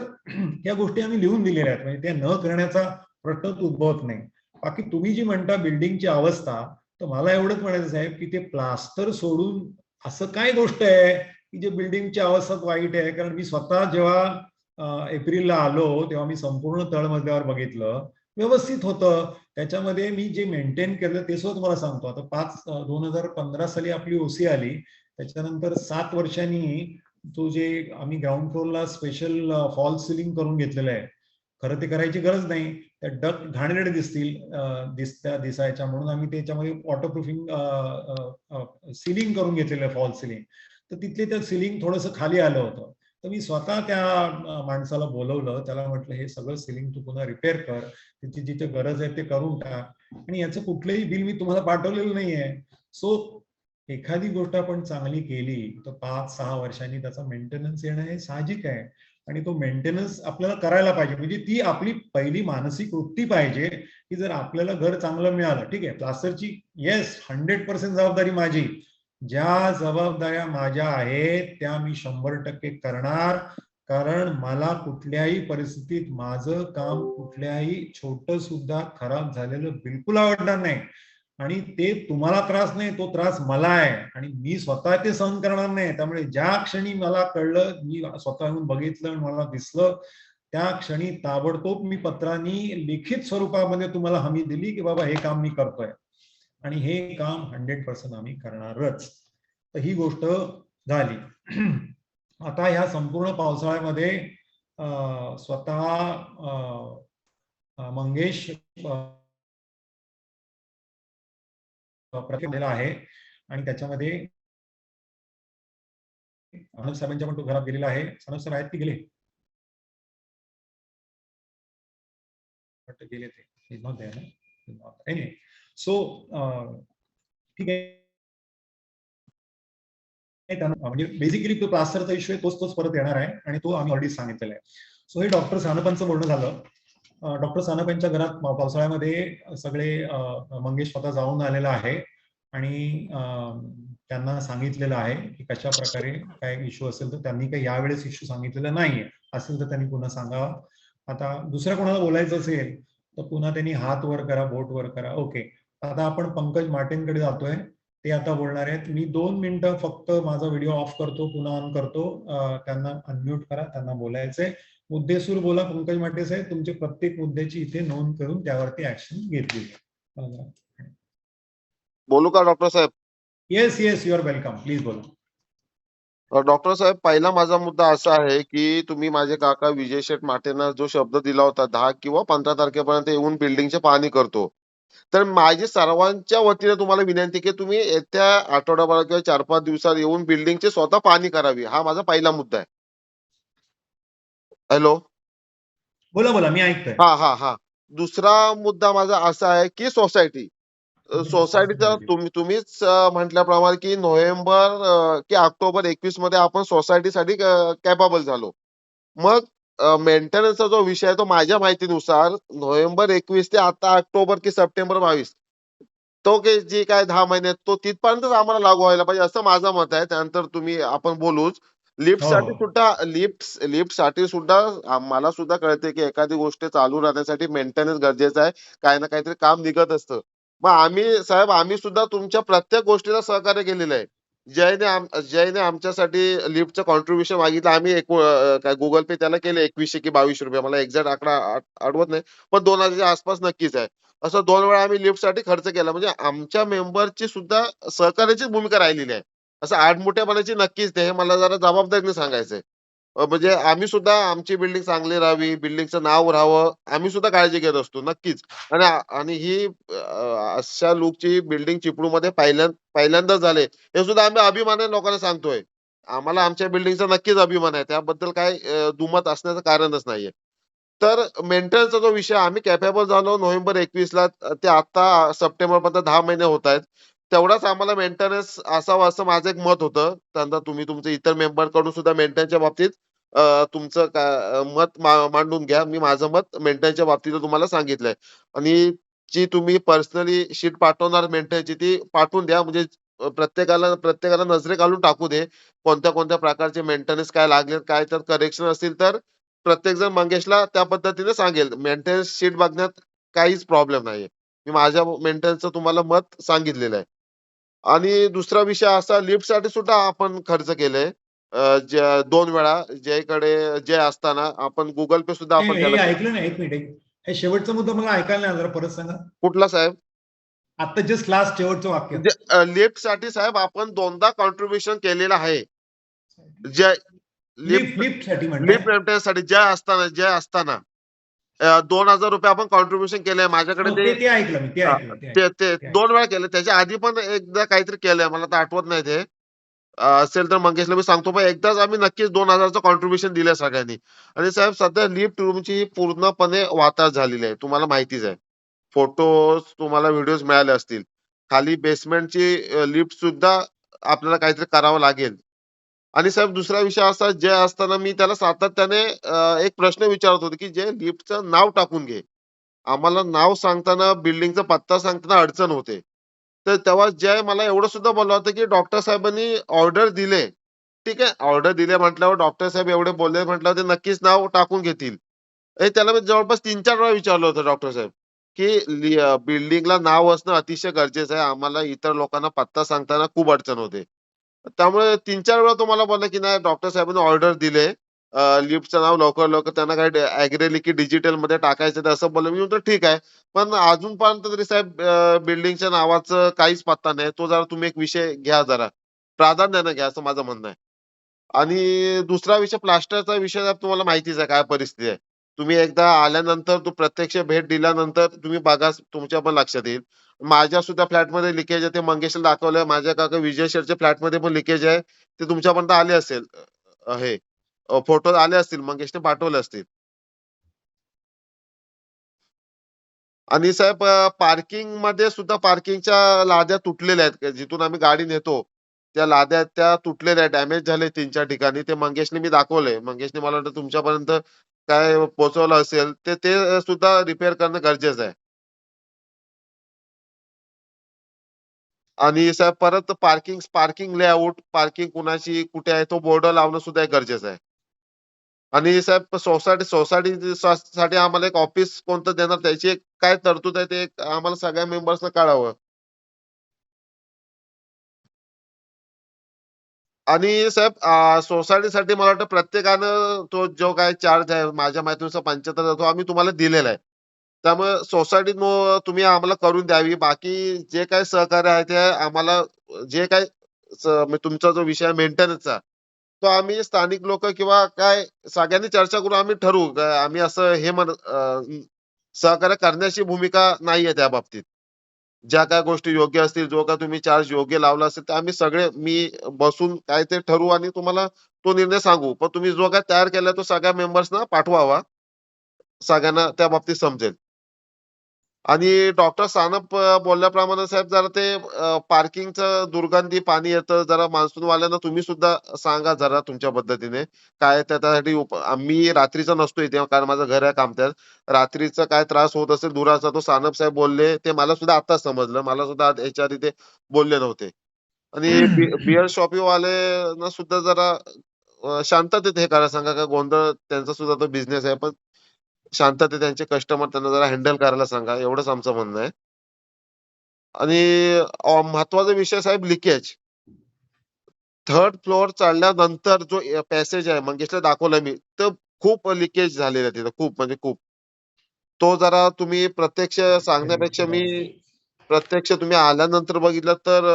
या गोष्टी आम्ही लिहून दिलेल्या आहेत, म्हणजे त्या न करण्याचा प्रश्नच उद्भवत नाही. बाकी तुम्ही जी म्हणता बिल्डिंगची अवस्था, तर मला एवढंच म्हणायचं साहेब की ते प्लास्टर सोडून असं काय गोष्ट आहे की जे बिल्डिंगची अवस्था वाईट आहे. कारण मी स्वतः जेव्हा एप्रिलला आलो तेव्हा मी संपूर्ण तळमजल्यावर बघितलं, व्यवस्थित होतं. त्याच्यामध्ये मी जे मेंटेन केलं ते सुद्धा तुम्हाला सांगतो. आता 2015 साली आपली ओसी आली, त्याच्यानंतर 7 वर्षांनी तो जे आम्ही ग्राउंड फ्लोअरला स्पेशल फॉल सिलिंग करून घेतलेलं आहे. खरं ते करायची गरज नाही, त्या डक घाणेरडे दिसायच्या म्हणून आम्ही त्याच्यामध्ये वॉटरप्रूफिंग सिलिंग करून घेतलेलं फॉल सिलिंग. तर तिथले त्या सिलिंग थोडंसं खाली आलं होतं. तर मी स्वतः त्या माणसाला बोलवलं, त्याला म्हटलं हे सगळं सिलिंग तू पुन्हा रिपेअर कर, तिची जिथे गरज आहे ते करून टाक आणि याचं कुठलंही बिल मी तुम्हाला पाठवलेलं नाहीये. सो एखादी गोष्ट आपण चांगली केली तर 5-6 वर्षांनी त्याचा मेंटेनन्स येणं हे साहजिक आहे. आणि तो मेंटेनन्स आपल्याला करायला पाहिजे, म्हणजे ती आपली पहिली मानसिक वृत्ती पाहिजे की जर आपल्याला घर चांगलं मिळालं, ठीक आहे, प्लास्टरची येस 100% जबाबदारी माझी. ज्या जबाबदाऱ्या माझ्या आहेत त्या मी 100% करणार. कारण मला कुठल्याही परिस्थितीत माझं काम कुठल्याही छोटं सुद्धा खराब झालेलं बिलकुल आवडणार नाही. आणि ते तुम्हाला त्रास नाही, तो त्रास मला आहे आणि मी स्वतः ते सहन करणार नाही. त्यामुळे ज्या क्षणी मला कळलं, मी स्वतः येऊन बघितलं, मला दिसलं, त्या क्षणी ताबडतोब मी पत्रांनी लिखित स्वरूपामध्ये तुम्हाला हमी दिली की बाबा हे काम मी करतोय आणि हे काम 100% आम्ही करणारच. तर ही गोष्ट झाली. आता ह्या संपूर्ण पावसाळ्यामध्ये स्वतः मंगेश प्रकट आहे आणि त्याच्यामध्ये साहेबांच्या पण तो घरात गेलेला आहे. साहेब आहेत की गेले? बट गेले ते नव्हते ना. सो ठीक आहे. म्हणजे बेसिकली तो प्लास्टरचा इश्यू आहे, तोच परत येणार आहे आणि तो आम्ही ऑलरेडी सांगितलेला आहे. सो हे डॉक्टर सानपांचं बोलणं झालं. डॉक्टर सानप यांच्या घरात पावसाळ्यामध्ये सगळे मंगेश स्वतः जाऊन आलेला आहे आणि त्यांना सांगितलेलं आहे की कशा प्रकारे काय इश्यू असेल तर त्यांनी काही यावेळेस इश्यू सांगितलेला नाहीये. असेल तर त्यांनी पुन्हा सांगावा. आता दुसऱ्या कोणाला बोलायचं असेल तर पुन्हा त्यांनी हात वर करा, बोट वर करा. ओके, आता आपण पंकज माटेंकडे जातोय. ते आता बोलणार आहेत. मी 2 मिनिटं फक्त माझा व्हिडिओ ऑफ करतो, पुन्हा ऑन करतो. त्यांना अनम्यूट करा, त्यांना बोलायचंय. मुद्देसूद बोला पंकज माटे साहेब. तुमचे प्रत्येक मुद्द्याची इथे नोंद करून त्यावरती ऍक्शन घेतली जाईल. बोलू का डॉक्टर साहेब? Yes yes, you are welcome. Please बोला. डॉक्टर साहेब, पहिला माझा मुद्दा असा आहे की तुम्ही माझे काका विजय शेठ माटेंना जो शब्द दिला होता 10 किंवा 15 तारखेपर्यंत येऊन बिल्डिंगची पाहणी करतो, तर माझी सर्वांच्या वतीने तुम्हाला विनंती की तुम्ही येत्या आठवड्याभरात किंवा 4-5 दिवसात येऊन बिल्डिंगची स्वतः पाहणी करावी. हा माझा पहिला मुद्दा आहे. हॅलो, बोला बोला, मी ऐकतोय. हा. दुसरा मुद्दा माझा असा आहे की सोसायटीचा तुम्हीच म्हटल्याप्रमाणे की नोव्हेंबर की ऑक्टोबर 21 मध्ये आपण सोसायटीसाठी कॅपेबल झालो. मग मेंटेनन्सचा जो विषय आहे तो माझ्या माहितीनुसार नोव्हेंबर 21 ते आता ऑक्टोबर की सप्टेंबर 22 तो की जी काय 10 महिने तो तिथपर्यंतच आम्हाला लागू व्हायला पाहिजे असं माझं मत आहे. त्यानंतर तुम्ही आपण बोलूच. लिफ्ट साठी सुद्धा मला सुद्धा कळते की एखादी गोष्ट चालू राहण्यासाठी मेंटेनन्स गरजेचं आहे. काही ना काहीतरी काम निघत असतं. मग आम्ही सुद्धा तुमच्या प्रत्येक गोष्टीला सहकार्य केलेलं आहे. जयने आमच्यासाठी लिफ्टचं कॉन्ट्रीब्युशन मागितलं. आम्ही काय गुगल पे त्याला केले 2100 की 2200 रुपये. मला एक्झॅक्ट आकडा आठवत नाही, पण 2000च्या आसपास नक्कीच आहे. असं 2 वेळा आम्ही लिफ्टसाठी खर्च केला. म्हणजे आमच्या मेंबरची सुद्धा सहकार्याची भूमिका राहिलेली आहे. असं आडमुठ्यापणाची नक्कीच नाही, हे मला जरा जबाबदारीने सांगायचंय. म्हणजे आम्ही सुद्धा आमची बिल्डिंग चांगली राहावी, बिल्डिंगचं नाव राहावं, आम्ही सुद्धा काळजी घेत असतो नक्कीच. आणि ही अशा लूकची बिल्डिंग चिपळूणमध्ये पहिल्यांदाच झाले, हे सुद्धा आम्ही अभिमानाने लोकांना सांगतोय. आम्हाला आमच्या बिल्डिंगचा नक्कीच अभिमान आहे. त्याबद्दल काय दुमत असण्याचं कारणच नाहीये. तर मेंटेनन्सचा जो विषय आम्ही कॅपेबल झालो नोव्हेंबर 21 ला, ते आता सप्टेंबर पर्यंत 10 महिने होत आहेत. तेवढाच आम्हाला मेंटेनन्स असावं असं माझं एक मत होतं. त्यानंतर तुम्ही तुमच्या इतर मेंबर कडून सुद्धा मेंटेनन्सच्या बाबतीत तुमचं मत मांडून घ्या. मी माझं मत मेंटेनन्सच्या बाबतीत तुम्हाला सांगितलंय. आणि जी तुम्ही पर्सनली शीट पाठवणार मेंटेनन्सची ती पाठवून द्या. म्हणजे प्रत्येकाला नजरे घालून टाकू दे. कोणत्या प्रकारचे मेंटेनन्स काय लागले, काय तर करेक्शन असतील तर प्रत्येक जण मंगेशला त्या पद्धतीने सांगेल. मेंटेनन्स शीट बघण्यात काहीच प्रॉब्लेम नाहीये. मी माझ्या मेंटेनन्सचं तुम्हाला मत सांगितलेलं आहे. आणि दुसरा विषय असा, लिफ्टसाठी सुद्धा आपण खर्च केले. 2 वेळा जय असताना आपण गुगल पे सुद्धा आपण हे त्याला केलं. ऐकलं नाही, एक मिनिट. हे शेवटचा मुद्दा मला ऐकायला नाही, जरा परत सांगा. कुठला साहेब? आता जस्ट लास्ट शेवटचं वाक्य. लिफ्टसाठी साहेब आपण 2दा कॉन्ट्रीब्युशन केलेलं आहे. जय लिफ्ट साठी लिफ्ट मेंटेनन्ससाठी जय असताना 2000 रुपये आपण कॉन्ट्रीब्युशन केलंय. माझ्याकडे ते ऐकलं मी, ते 2 वेळा केलं. त्याच्या आधी पण एकदा काहीतरी केलंय, मला तर आठवत नाही ते. असेल तर मंगेशला मी सांगतो, पण एकदाच आम्ही नक्कीच 2000चं कॉन्ट्रीब्युशन दिलंय सगळ्यांनी. आणि साहेब सध्या लिफ्ट रूमची पूर्णपणे वाताहत झालेली आहे, तुम्हाला माहितीच आहे. फोटोज तुम्हाला व्हिडिओज मिळाले असतील. खाली बेसमेंटची लिफ्ट सुद्धा आपल्याला काहीतरी करावं लागेल. आणि साहेब दुसरा विषय असा, जय असताना मी त्याला सातत्याने एक प्रश्न विचारत होतो की जय लिफ्टचं नाव टाकून घे. आम्हाला नाव सांगताना बिल्डिंगचा पत्ता सांगताना अडचण होते. तर तेव्हा जय मला एवढं सुद्धा बोलला होता की डॉक्टर साहेबांनी ऑर्डर दिले. ठीक आहे, ऑर्डर दिले म्हटल्यावर डॉक्टर साहेब एवढे बोलले म्हटल्यावर ते नक्कीच नाव टाकून घेतील. त्याला मी जवळपास 3-4 वेळा विचारलं होतं डॉक्टर साहेब की बिल्डिंगला नाव असणं अतिशय गरजेचं आहे. आम्हाला इतर लोकांना पत्ता सांगताना खूप अडचण होते. त्यामुळे 3-4 वेळा तो मला बोलला की नाही डॉक्टर साहेबांनी ऑर्डर दिले. लिफ्टचं नाव लवकर त्यांना काय ॲग्रेली की डिजिटलमध्ये टाकायचं आहे असं बोलले. मी म्हणतो ठीक आहे. पण अजूनपर्यंत तरी साहेब बिल्डिंगच्या नावाचं काहीच पत्ता नाही. तो जरा तुम्ही एक विषय घ्या, जरा प्राधान्याने घ्या असं माझं म्हणणं आहे. आणि दुसरा विषय प्लास्टरचा विषय साहेब तुम्हाला माहितीच आहे काय परिस्थिती आहे. तुम्ही एकदा आल्यानंतर प्रत्यक्ष भेट दिल्यानंतर तुम्ही बघा, तुमच्या पण लक्षात येईल. माझ्या सुद्धा फ्लॅटमध्ये लिकेज आहे, ते मंगेशला दाखवलंय. माझ्या काका विजय शेठच्या फ्लॅटमध्ये पण लिकेज आहे, ते तुमच्यापर्यंत आले असेल. हे फोटो आले असतील, मंगेशने पाठवले असतील. आणि साहेब पार्किंग मध्ये सुद्धा पार्किंगच्या लाद्या तुटलेल्या आहेत. जिथून आम्ही गाडी नेतो त्या लाद्या त्या तुटलेल्या डॅमेज झाले 3-4 ठिकाणी. ते मंगेशने मी दाखवलंय. मंगेशने मला वाटतं तुमच्यापर्यंत काय पोहोचवलं असेल ते ते सुद्धा रिपेअर करणं गरजेचं आहे. आणि साहेब परत पार्किंग लेआउट पार्किंग कुणाची कुठे आहे तो बोर्ड लावणं सुद्धा एक गरजेचं आहे. आणि साहेब सोसायटी साठी आम्हाला एक ऑफिस कोणतं देणार त्याची एक काय तरतूद आहे ते आम्हाला सगळ्या मेंबर्सना कळावं. आणि साहेब सोसायटीसाठी मला वाटतं प्रत्येकानं तो जो काही चार्ज आहे माझ्या माहितीनुसार 75 तो आम्ही तुम्हाला दिलेला आहे. त्यामुळे सोसायटी तुम्ही आम्हाला करून द्यावी. बाकी जे काही सहकार्य आहे ते आम्हाला जे काही म्हणजे तुमचा जो विषय आहे मेंटेनन्सचा तो आम्ही स्थानिक लोक किंवा काय सगळ्यांनी चर्चा करून आम्ही ठरवू. आम्ही असं हे सहकार्य करण्याची भूमिका नाहीये त्या बाबतीत. ज्या काही गोष्टी योग्य असतील, जो काही तुम्ही चार्ज योग्य लावला असेल, तर आम्ही सगळे मी बसून काय ते ठरवू आणि तुम्हाला तो निर्णय सांगू. पण तुम्ही जो काही तयार केलाय तो सगळ्या मेंबर्सना पाठवावा. सगळ्यांना त्या बाबतीत समजेल. आणि डॉक्टर सानप बोलल्याप्रमाणे साहेब जरा ते पार्किंगचं दुर्गंधी पाणी येतं. जरा मान्सूनवाल्यांना तुम्ही सुद्धा सांगा जरा तुमच्या पद्धतीने. काय त्याच्यासाठी आम्ही रात्रीचा नसतो इथे कारण माझं घर आहे कामत्यात. रात्रीचा काय त्रास होत असेल धुराचा तो सानप साहेब बोलले. ते मला सुद्धा आत्ताच समजलं. मला सुद्धा ह्याच्या आधी ते बोलले नव्हते. आणि बिअर शॉपीवाल्यांना सुद्धा जरा शांततेत हे करायला सांगा. का गोंधळ त्यांचा सुद्धा तो बिझनेस आहे. पण शांततेत त्यांचे कस्टमर त्यांना जरा हँडल करायला सांगा. एवढंच आमचं म्हणणं आहे. आणि महत्वाचा विषय साहेब लीकेज. 3rd फ्लोअर चढल्यानंतर जो पॅसेज आहे मंगेशला दाखवलं मी. तर खूप लीकेज झालेलं आहे तिथं खूप म्हणजे खूप. तो जरा तुम्ही प्रत्यक्ष सांगण्यापेक्षा मी प्रत्यक्ष तुम्ही आल्यानंतर बघितलं तर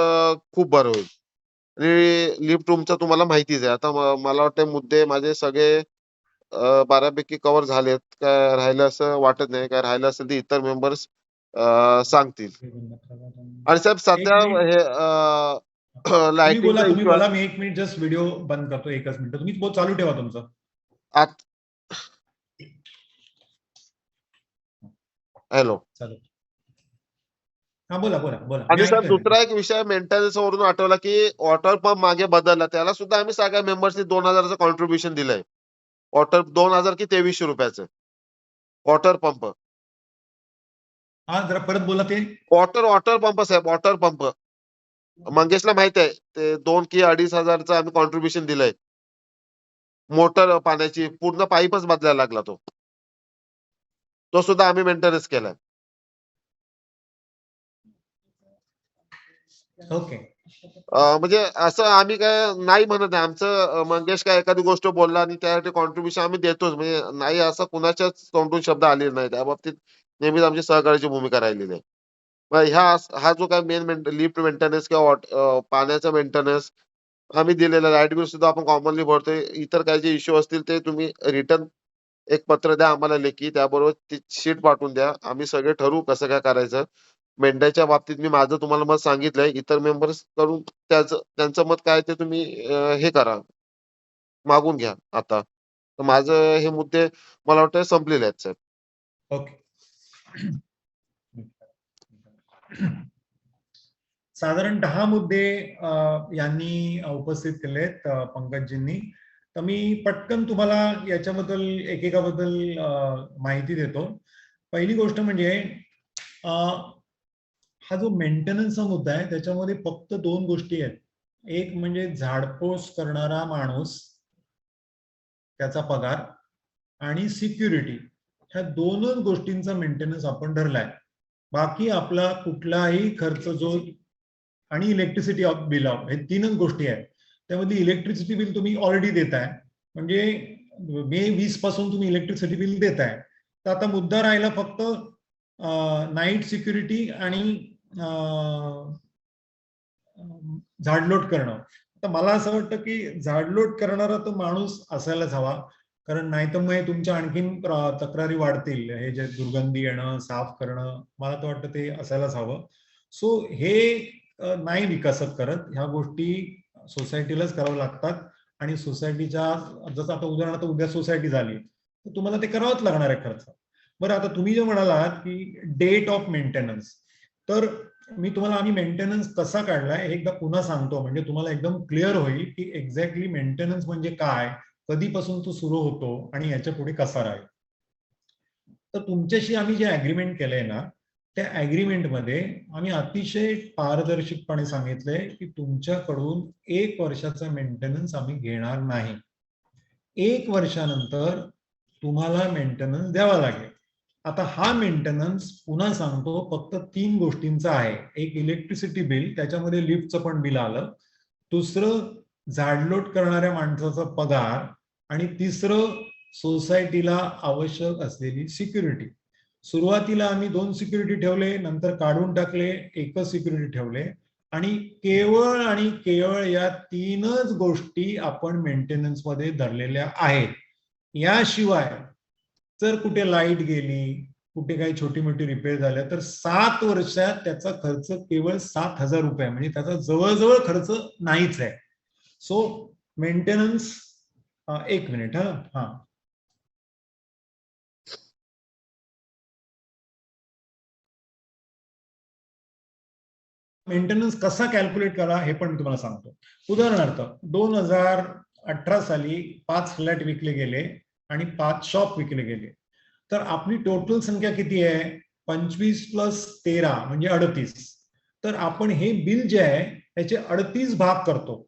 खूप बरं होईल. आणि लिफ्ट रूमचं तुम्हाला माहितीच आहे. आता मला वाटतं मुद्दे माझे सगळे बऱ्यापैकी कव्हर झालेत. काय राहिलं असं वाटत नाही. काय राहिलं असेल तर इतर मेंबर्स सांगतील. आणि साहेब एक सध्या मिनिट हे लाइटिंगचा तुम्ही इश्यू बोला. मी 1 मिनिट जस्ट व्हिडिओ बंद करतो. एकच मिनिट तुम्ही चालू ठेवा तुमचं. हॅलो. चालू. हा बोला बोला बोला. मी आणि साहेब ऐकतोय. दुसरा एक विषय मेंटेनन्स वरून आठवला की वॉटर पंप मागे बदलला. त्याला सुद्धा आम्ही सगळ्या मेंबर्सनी 2000चं कॉन्ट्रिब्युशन दिलंय. 2000 की 2300 रुपयाचं वॉटर पंप. हा जरा परत बोला ते. वॉटर पंप साहेब वॉटर पंप. मंगेशला माहित आहे ते 2 की 2500चं आम्ही कॉन्ट्रिब्युशन दिलंय. मोटर पाण्याची पूर्ण पाईपच बदलायला लागला तो. तो सुद्धा आम्ही मेंटेनन्स केलाय. ओके. म्हणजे असं आम्ही काय नाही म्हणत आहे. आमचं मंगेश काय एखादी गोष्ट बोलला आणि त्यासाठी कॉन्ट्रिब्युशन आम्ही देतोच. म्हणजे नाही असं कुणाच्याच तोंडून शब्द आलेले नाही. त्या बाबतीत नेहमीच आमची सहकार्याची भूमिका राहिलेली आहे. मग हा जो काही लिफ्ट मेंटेनन्स किंवा पाण्याचा मेंटेनन्स आम्ही दिलेला लाईट बिल सुद्धा आपण कॉमनली भरतोय. इतर काही जे इश्यू असतील ते तुम्ही रिटर्न एक पत्र द्या आम्हाला लेखी. त्याबरोबर ती शीट पाठवून द्या. आम्ही सगळे ठरवू कसं काय करायचं. मेंढ्याच्या बाबतीत मी माझं तुम्हाला मत सांगितलंय. इतर मेंबर्स कडून त्यांचं मत काय ते तुम्ही हे करा. मागून घ्या आता. तर माझं हे मुद्दे मला वाटतं संपलेले आहेत साहेब. ओके. साधारण 10 मुद्दे यांनी उपस्थित केलेत पंकजजींनी. तर मी पटकन तुम्हाला याच्याबद्दल एकेकाबद्दल माहिती देतो. पहिली गोष्ट म्हणजे हा जो मेंटेनन्सचा मुद्दा आहे त्याच्यामध्ये फक्त 2 गोष्टी आहेत. एक म्हणजे झाडपोस करणारा माणूस, त्याचा पगार आणि सिक्युरिटी. ह्या 2च गोष्टींचा मेंटेनन्स आपण धरलाय. बाकी आपला कुठलाही खर्च जो आणि इलेक्ट्रिसिटी बिल हे 3च गोष्टी आहेत. त्यामध्ये इलेक्ट्रिसिटी बिल तुम्ही ऑलरेडी देताय. म्हणजे मे 20 पासून तुम्ही इलेक्ट्रिसिटी बिल देताय. तर आता मुद्दा राहिला फक्त नाईट सिक्युरिटी आणि झाडलोट करणं. तर मला असं वाटतं की झाडलोट करणारा तो माणूस असायलाच हवा. कारण नाही तर मग तुमच्या आणखीन तक्रारी वाढतील. हे जे दुर्गंधी येणं साफ करणं मला तर वाटतं ते असायलाच हवं. सो हे नाही विकसित करत. ह्या गोष्टी सोसायटीलाच कराव्या लागतात. आणि सोसायटीच्या जसं आता उदाहरणार्थ उद्या सोसायटी झाली तर तुम्हाला ते करावंच लागणार आहे खर्च. बरं, आता तुम्ही जे म्हणालात की डेट ऑफ मेंटेनन्स, तर मी तुम्हाला आम्ही मेंटेनन्स कसा काढलाय हे एकदा पुन्हा सांगतो, म्हणजे तुम्हाला एकदम क्लिअर होईल की एक्झॅक्टली मेंटेनन्स म्हणजे काय, कधीपासून तो सुरू होतो आणि याच्या पुढे कसा राहील. तर तुमच्याशी आम्ही जे अग्रीमेंट केलंय ना, त्या अग्रीमेंटमध्ये आम्ही अतिशय पारदर्शकपणे सांगितलंय की तुमच्याकडून 1 वर्षाचा मेंटेनन्स आम्ही घेणार नाही. 1 वर्षानंतर तुम्हाला मेंटेनन्स द्यावा लागेल. आता हा मेंटेनन्स पुन्हा सांगतो फक्त 3 गोष्टींचा आहे. एक इलेक्ट्रिसिटी बिल, त्याच्यामध्ये लिफ्टचं पण बिल आलं. दुसरं झाडलोट करणाऱ्या माणसाचा पगार, आणि तिसरं सोसायटीला आवश्यक असलेली सिक्युरिटी. सुरुवातीला आम्ही 2 सिक्युरिटी ठेवले, नंतर काढून टाकले, एकच सिक्युरिटी ठेवले, आणि केवळ या 3च गोष्टी आपण मेंटेनन्स मध्ये धरलेल्या आहेत. याशिवाय जर कुठे लाईट गेली, कुठे काही छोटी मोठी रिपेअर झाल्या, तर 7 वर्षात त्याचा खर्च केवळ 7,000 रुपये, म्हणजे त्याचा जवळजवळ खर्च नाहीच आहे. सो मेंटेनन्स, 1 मिनिट हा. मेंटेनन्स कसा कॅल्क्युलेट करा हे पण मी तुम्हाला सांगतो. उदाहरणार्थ 2018 साली 5 फ्लॅट विकले गेले आणि 5 शॉप विकले गेले, तर आपली टोटल संख्या किती आहे? 25 + 13 म्हणजे 38. तर आपण हे बिल जे आहे त्याचे 38 भाग करतो,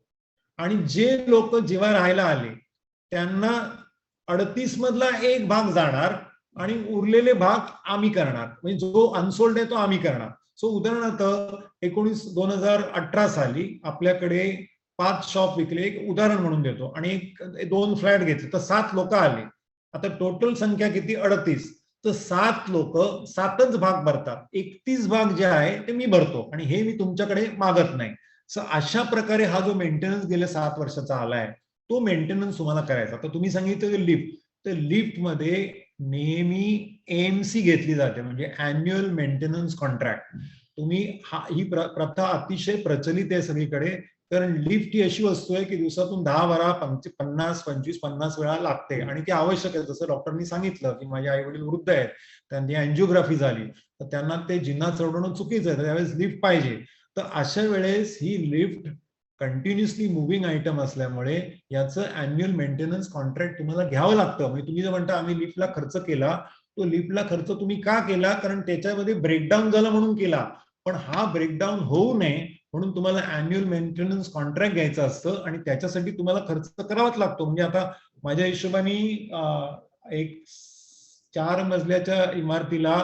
आणि जे लोक जेव्हा राहायला आले त्यांना 38 मधला 1 भाग जाणार आणि उरलेले भाग आम्ही करणार, म्हणजे जो अनसोल्ड आहे तो आम्ही करणार. सो उदाहरणार्थ 2018 साली आपल्याकडे 5 शॉप विकले, एक उदाहरण म्हणून देतो, आणि 2 फ्लॅट घेतले, तर 7 लोक आले. आता टोटल संख्या किती? 38. तर 7 लोक 7च भाग भरतात, 31 भाग जे आहे ते मी भरतो, आणि हे मी तुमच्याकडे मागत नाही. सो अशा प्रकारे हा जो मेंटेनन्स गेल्या 7 वर्षाचा आलाय तो मेंटेनन्स तुम्हाला करायचा. तर तुम्ही सांगितलं लिफ्ट, तर लिफ्टमध्ये नेहमी एएमसी घेतली जाते, म्हणजे अॅन्युअल मेंटेनन्स कॉन्ट्रॅक्ट. तुम्ही ही प्रथा अतिशय प्रचलित आहे सगळीकडे, कारण लिफ्ट ही अशी वस्तू आहे की दिवसातून 10-12, 50, 25-50 वेळा लागते, आणि ती आवश्यक आहे. जसं डॉक्टरनी सांगितलं की माझे आई वडील वृद्ध आहेत, त्यांची अँजिओग्राफी झाली, तर त्यांना ते जिन्ना चढवणं चुकीचं आहे, तर त्यावेळेस लिफ्ट पाहिजे. तर अशा वेळेस ही लिफ्ट कंटिन्युअसली मुव्हिंग आयटम असल्यामुळे याचं अॅन्युअल मेंटेनन्स कॉन्ट्रॅक्ट तुम्हाला घ्यावं लागतं. म्हणजे तुम्ही जर म्हणता आम्ही लिफ्टला खर्च केला, तो लिफ्टला खर्च तुम्ही का केला? कारण त्याच्यामध्ये ब्रेकडाऊन झाला म्हणून केला, पण हा ब्रेकडाऊन होऊ नये म्हणून तुम्हाला अॅन्युअल मेंटेनन्स कॉन्ट्रॅक्ट घ्यायचं असतं, आणि त्याच्यासाठी तुम्हाला खर्च करावाच लागतो. म्हणजे आता माझ्या हिशोबाने एक 4 मजल्याच्या इमारतीला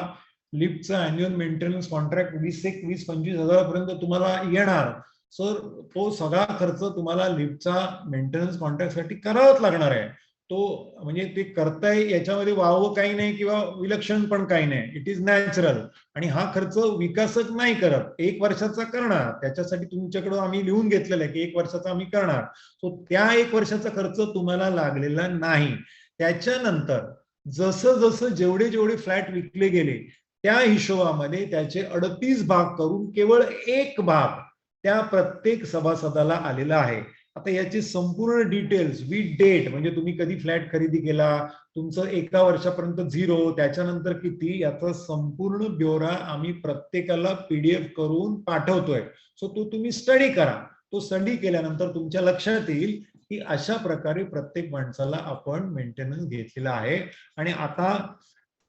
लिफ्टचं अॅन्युअल मेंटेनन्स कॉन्ट्रॅक्ट 20-25 हजारापर्यंत तुम्हाला येणार. सर तो सगळा खर्च तुम्हाला लिफ्टचा मेंटेनन्स कॉन्ट्रॅक्टसाठी करावाच लागणार आहे. तो म्हणजे ते करताय याच्यामध्ये वावं काही नाही किंवा विलक्षण पण काही नाही, इट इज नॅचरल. आणि हा खर्च विकासक नाही करत, 1 वर्षाचा करणार. त्याच्यासाठी तुमच्याकडे आम्ही लिहून घेतलेलं आहे की 1 वर्षाचा आम्ही करणार. सो त्या 1 वर्षाचा खर्च तुम्हाला लागलेला नाही. त्याच्यानंतर जसं जसं जेवढे फ्लॅट विकले गेले त्या हिशोबामध्ये त्याचे 38 भाग करून केवळ 1 भाग त्या प्रत्येक सभासदाला आलेला आहे. आता याची संपूर्ण डिटेल्स विथ डेट, म्हणजे तुम्ही कधी फ्लॅट खरेदी केला, तुमचं 1 वर्षापर्यंत 0, त्याच्यानंतर किती, याचा संपूर्ण ब्यौरा आम्ही प्रत्येकाला PDF करून पाठवतोय. सो तो तुम्ही स्टडी करा. तो स्टडी केल्यानंतर तुमच्या लक्षात येईल की अशा प्रकारे प्रत्येक माणसाला आपण मेंटेनन्स घेतलेला आहे. आणि आता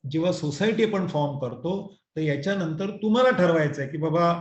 जेव्हा सोसायटी आपण फॉर्म करतो तर याच्यानंतर तुम्हाला ठरवायचं आहे की बाबा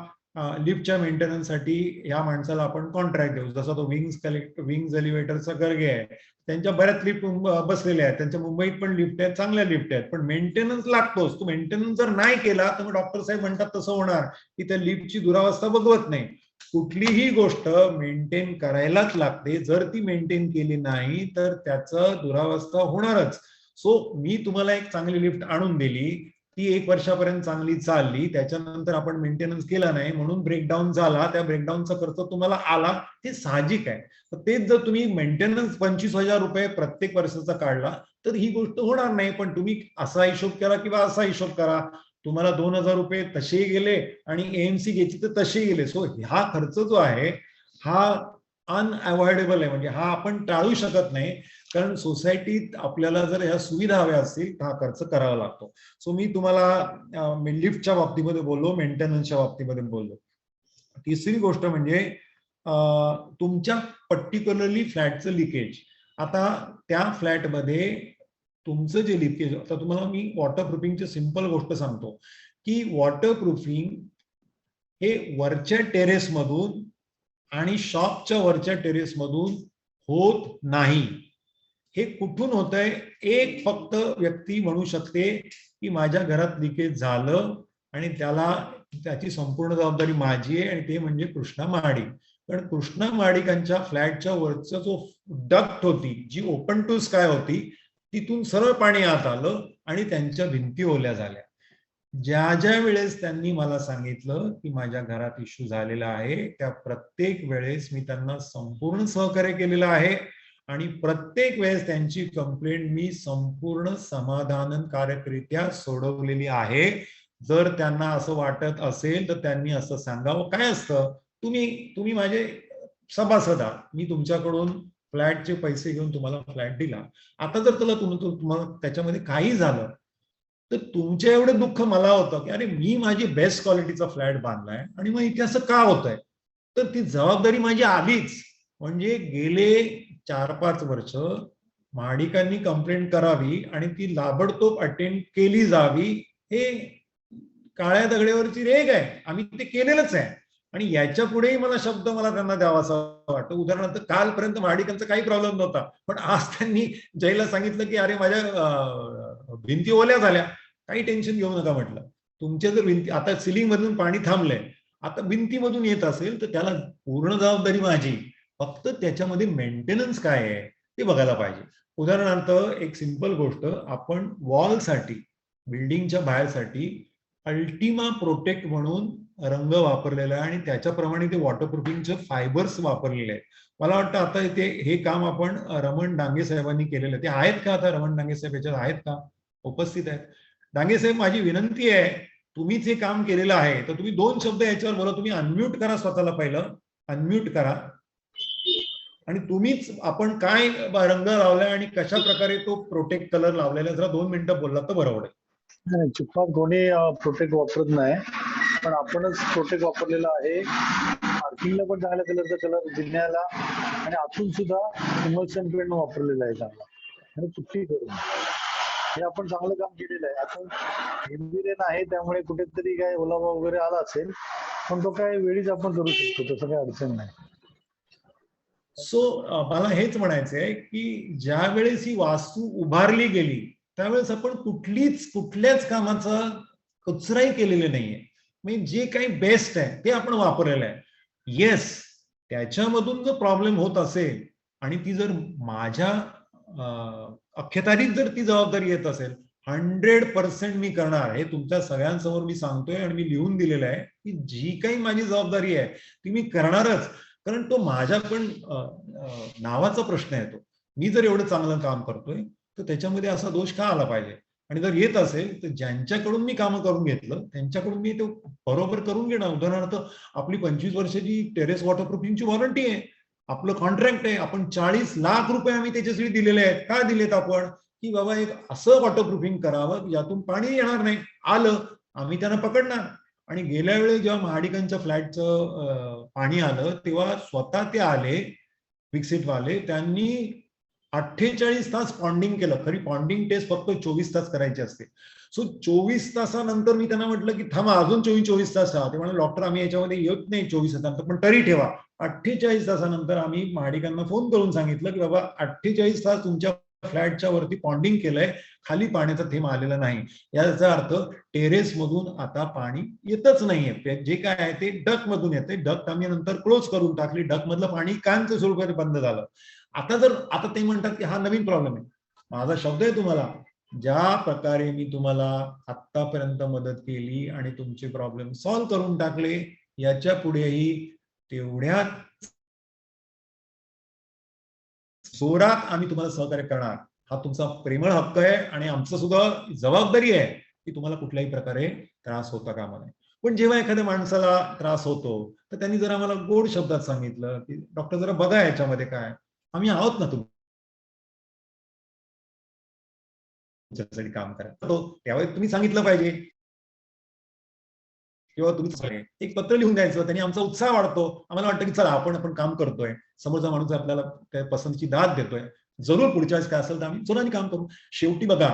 लिफ्टच्या मेंटेनन्ससाठी ह्या माणसाला आपण कॉन्ट्रॅक्ट देऊ. जसा तो विंग्स एलिव्हेटरचा गर्गे आहे, त्यांच्या बऱ्याच लिफ्ट बसलेल्या आहेत, त्यांच्या मुंबईत पण लिफ्ट आहेत, चांगल्या लिफ्ट आहेत, पण मेंटेनन्स लागतोच. तो मेंटेनन्स जर नाही केला तर मग डॉक्टर साहेब म्हणतात तसं होणार की त्या लिफ्टची दुरावस्था बघवत नाही. कुठलीही गोष्ट मेंटेन करायलाच लागते, जर ती मेंटेन केली नाही तर त्याचं दुरावस्था होणारच. सो मी तुम्हाला एक चांगली लिफ्ट आणून दिली, ती 1 वर्षापर्यंत चांगली चालली, त्याच्यानंतर आपण मेंटेनन्स केला नाही म्हणून ब्रेकडाऊन झाला, त्या ब्रेकडाऊनचा खर्च तुम्हाला आला, हे साहजिक आहे. तर तेच जर तुम्ही मेंटेनन्स 25,000 रुपये प्रत्येक वर्षाचा काढला तर ही गोष्ट होणार नाही. पण तुम्ही असा हिशोब करा किंवा असा हिशोब करा, तुम्हाला 2,000 रुपये तसेही गेले आणि एएमसी घ्यायची तर तसेही गेले. सो हा खर्च जो आहे हा अनअवॉइडेबल आहे, म्हणजे हा आपण टाळू शकत नाही. कारण सोसायटीत आपल्याला जर ह्या सुविधा हव्या असतील तर हा खर्च करावा लागतो. सो मी तुम्हाला लिफ्टच्या बाबतीमध्ये बोललो, मेंटेनन्सच्या बाबतीमध्ये बोललो. तिसरी गोष्ट म्हणजे तुमच्या पर्टिक्युलरली फ्लॅटचं लिकेज. आता त्या फ्लॅटमध्ये तुमचं जे लिकेज, आता तुम्हाला मी वॉटरप्रूफिंगची सिंपल गोष्ट सांगतो की वॉटरप्रूफिंग हे वरच्या टेरेसमधून आणि शॉपच्या वरच्या टेरेसमधून होत नाही. हे कुठून होतंय? एक फक्त व्यक्ती म्हणू शकते की माझ्या घरात लिकेज झालं आणि त्याची संपूर्ण जबाबदारी माझी आहे, आणि ते म्हणजे कृष्णा महाडिक. पण कृष्णा महाडिकांच्या फ्लॅटच्या वरचा जो डक्ट होती, जी ओपन टू स्काय होती, तिथून सरळ पाणी आत आलं आणि त्यांच्या भिंती ओल्या झाल्या. ज्या वेळेस त्यांनी मला सांगितलं की माझ्या घरात इश्यू झालेला आहे, त्या प्रत्येक वेळेस मी त्यांना संपूर्ण सहकार्य केलेलं आहे आणि प्रत्येक वेळेस त्यांची कंप्लेंट मी संपूर्ण समाधानकारकरित्या सोडवलेली आहे. जर त्यांना असं वाटत असेल तर त्यांनी असं सांगावं. काय असतं, तुम्ही माझे सभासद आहात, मी तुमच्याकडून फ्लॅटचे पैसे घेऊन तुम्हाला फ्लॅट दिला. आता जर तुम्हाला त्याच्यामध्ये काही झालं तर तुमच्या एवढं दुःख मला होतं की अरे मी माझी बेस्ट क्वालिटीचा फ्लॅट बांधलाय आणि मग इथे असं का होतंय. तर ती जबाबदारी माझी आलीच. म्हणजे गेले 4-5 वर्ष महाडिकांनी कंप्लेंट करावी आणि ती ताबडतोब अटेंड केली जावी, हे काळ्या दगडावरची रेघ आहे. आम्ही ते केलेलंच आहे आणि याच्या पुढेही मला त्यांना द्यावासा वाटतं. उदाहरणार्थ कालपर्यंत महाडिकांचा काही प्रॉब्लेम नव्हता, पण आज त्यांनी जयला सांगितलं की अरे माझ्या भिंती ओल्या झाल्या, काही टेन्शन घेऊ नका म्हटलं. तुमच्या जर भिंती आता सिलिंग मधून पाणी थांबलंय, आता भिंतीमधून येत असेल तर त्याला पूर्ण जबाबदारी माझी. फक्त त्याच्यामध्ये मेंटेनन्स काय आहे ते बघायला पाहिजे. उदाहरणार्थ एक सिंपल गोष्ट, आपण वॉलसाठी, बिल्डिंगच्या बाहेरसाठी अल्टिमा प्रोटेक्ट म्हणून रंग वापरलेला आहे आणि त्याच्याप्रमाणे ते वॉटरप्रूफिंगचे फायबर्स विलेले आहेत. मला वाटतं आता इथे हे काम आपण रमण डांगे साहेबांनी केलेलं आहे. ते आहेत का आता? रमण डांगे साहेब याच्यात आहेत का? उपस्थित आहेत? डांगे साहेब, माझी विनंती आहे, तुम्हीच हे काम केलेलं आहे तर तुम्ही 2 शब्द याच्यावर बोला. तुम्ही अनम्यूट करा स्वतःला, पहिलं अनम्यूट करा आणि तुम्हीच आपण काय रंग लावलाय आणि कशा प्रकारे तो प्रोटेक्ट कलर लावलेला, जरा 2 मिनिटं बोललात तर बरं पडेल. नाही, चिपकाक कोणी प्रोटेक्ट वापरत नाही, पण आपणच प्रोटेक्ट वापरलेला आहे. पार्किंगला पण चांगल्या कलरचा कलर दिण्याला आणि आतून सुद्धा इमल्शन पेंट वापरलेला आहे चांगला आणि पुट्टी करून. हे आपण चांगलं काम केलेलं आहे. आता हेवी रेन आहे त्यामुळे कुठेतरी काय ओलावा वगैरे आला असेल, पण तो काय वेळीच आपण करू शकतो, तसं काही अडचण नाही. सो मला हेच म्हणायचं आहे की ज्या वेळेस ही वास्तू उभारली गेली त्यावेळेस आपण कुठल्याच कामाचा कचराही केलेले नाहीये. म्हणजे जे काही बेस्ट आहे ते आपण वापरलेलं आहे. येस, त्याच्यामधून जर प्रॉब्लेम होत असेल आणि ती जर माझ्या अखत्यारीत जर ती जबाबदारी येत असेल, 100% मी करणार. हे तुमच्या सगळ्यांसमोर मी सांगतोय आणि मी लिहून दिलेलं आहे की जी काही माझी जबाबदारी आहे ती मी करणारच. कारण तो माझ्या पण नावाचा प्रश्न आहे. तो मी जर एवढं चांगलं काम करतोय तर त्याच्यामध्ये असा दोष का आला पाहिजे. आणि जर येत असेल तर ज्यांच्याकडून मी कामं करून घेतलं त्यांच्याकडून मी तो बरोबर करून घेणार. उदाहरणार्थ आपली 25 वर्षाची टेरेस वॉटरप्रूफिंगची वॉरंटी आहे, आपलं कॉन्ट्रॅक्ट आहे. आपण 40 लाख रुपये आम्ही त्याच्यासाठी दिलेले आहेत. का दिलेत आपण? की बाबा एक असं वॉटरप्रूफिंग करावं यातून पाणी येणार नाही. आलं आम्ही त्यांना पकडणार. आणि गेल्या वेळी जेव्हा महाडिकांच्या फ्लॅटचं पाणी आलं तेव्हा स्वतः ते आले, विकसित वाले, त्यांनी 48 तास पॉन्डिंग केलं. खरी पॉन्डिंग टेस्ट फक्त 24 तास करायची असते. सो 24 तासानंतर मी त्यांना म्हटलं की थांबा, अजून 24 तास ठेवा. ते म्हणाले डॉक्टर आम्ही याच्यामध्ये येत नाही 24 तासानंतर, पण तरी ठेवा. 48 तासानंतर आम्ही महाडिकांना फोन करून सांगितलं की बाबा 48 तास तुमच्या फ्लॅटच्या वरती पॉन्डिंग केलंय, खाली पाण्याचा थेंब आलेला नाही. याचा अर्थ टेरेस मधून आता पाणी येतच नाहीये. जे काय आहे ते डक मधून येते. डक आम्ही नंतर क्लोज करून टाकली. डक मधलं पाणी कांच्या स्वरूपात बंद झालं. आता ते म्हणतात की हा नवीन प्रॉब्लेम आहे. माझा शब्द आहे तुम्हाला, ज्या प्रकारे मी तुम्हाला आतापर्यंत मदत केली आणि तुमचे प्रॉब्लेम सॉल्व्ह करून टाकले, याच्या पुढेही तेवढ्या जोरात आम्ही तुम्हाला सहकार्य करणार. हा तुमचा प्रेमळ हक्क आहे आणि आमचं सुद्धा जबाबदारी आहे की तुम्हाला कुठल्याही प्रकारे त्रास होता कामा नये. पण जेव्हा एखाद्या माणसाला त्रास होतो तर त्यांनी जर आम्हाला गोड शब्दात सांगितलं की डॉक्टर जरा बघा याच्यामध्ये काय, आम्ही आहोत ना तुम्ही तुमच्यासाठी काम करा. त्यावेळी तुम्ही सांगितलं पाहिजे किंवा तुम्ही एक पत्र लिहून द्यायचं, त्यांनी आमचा उत्साह वाढतो. आम्हाला वाटतं की चला आपण काम करतोय, समोरचा माणूस आपल्याला त्या पसंतीची दाद देतोय, जरूर पुढच्या वेळेस काय असेल तर आम्ही जोराने काम करू. शेवटी बघा,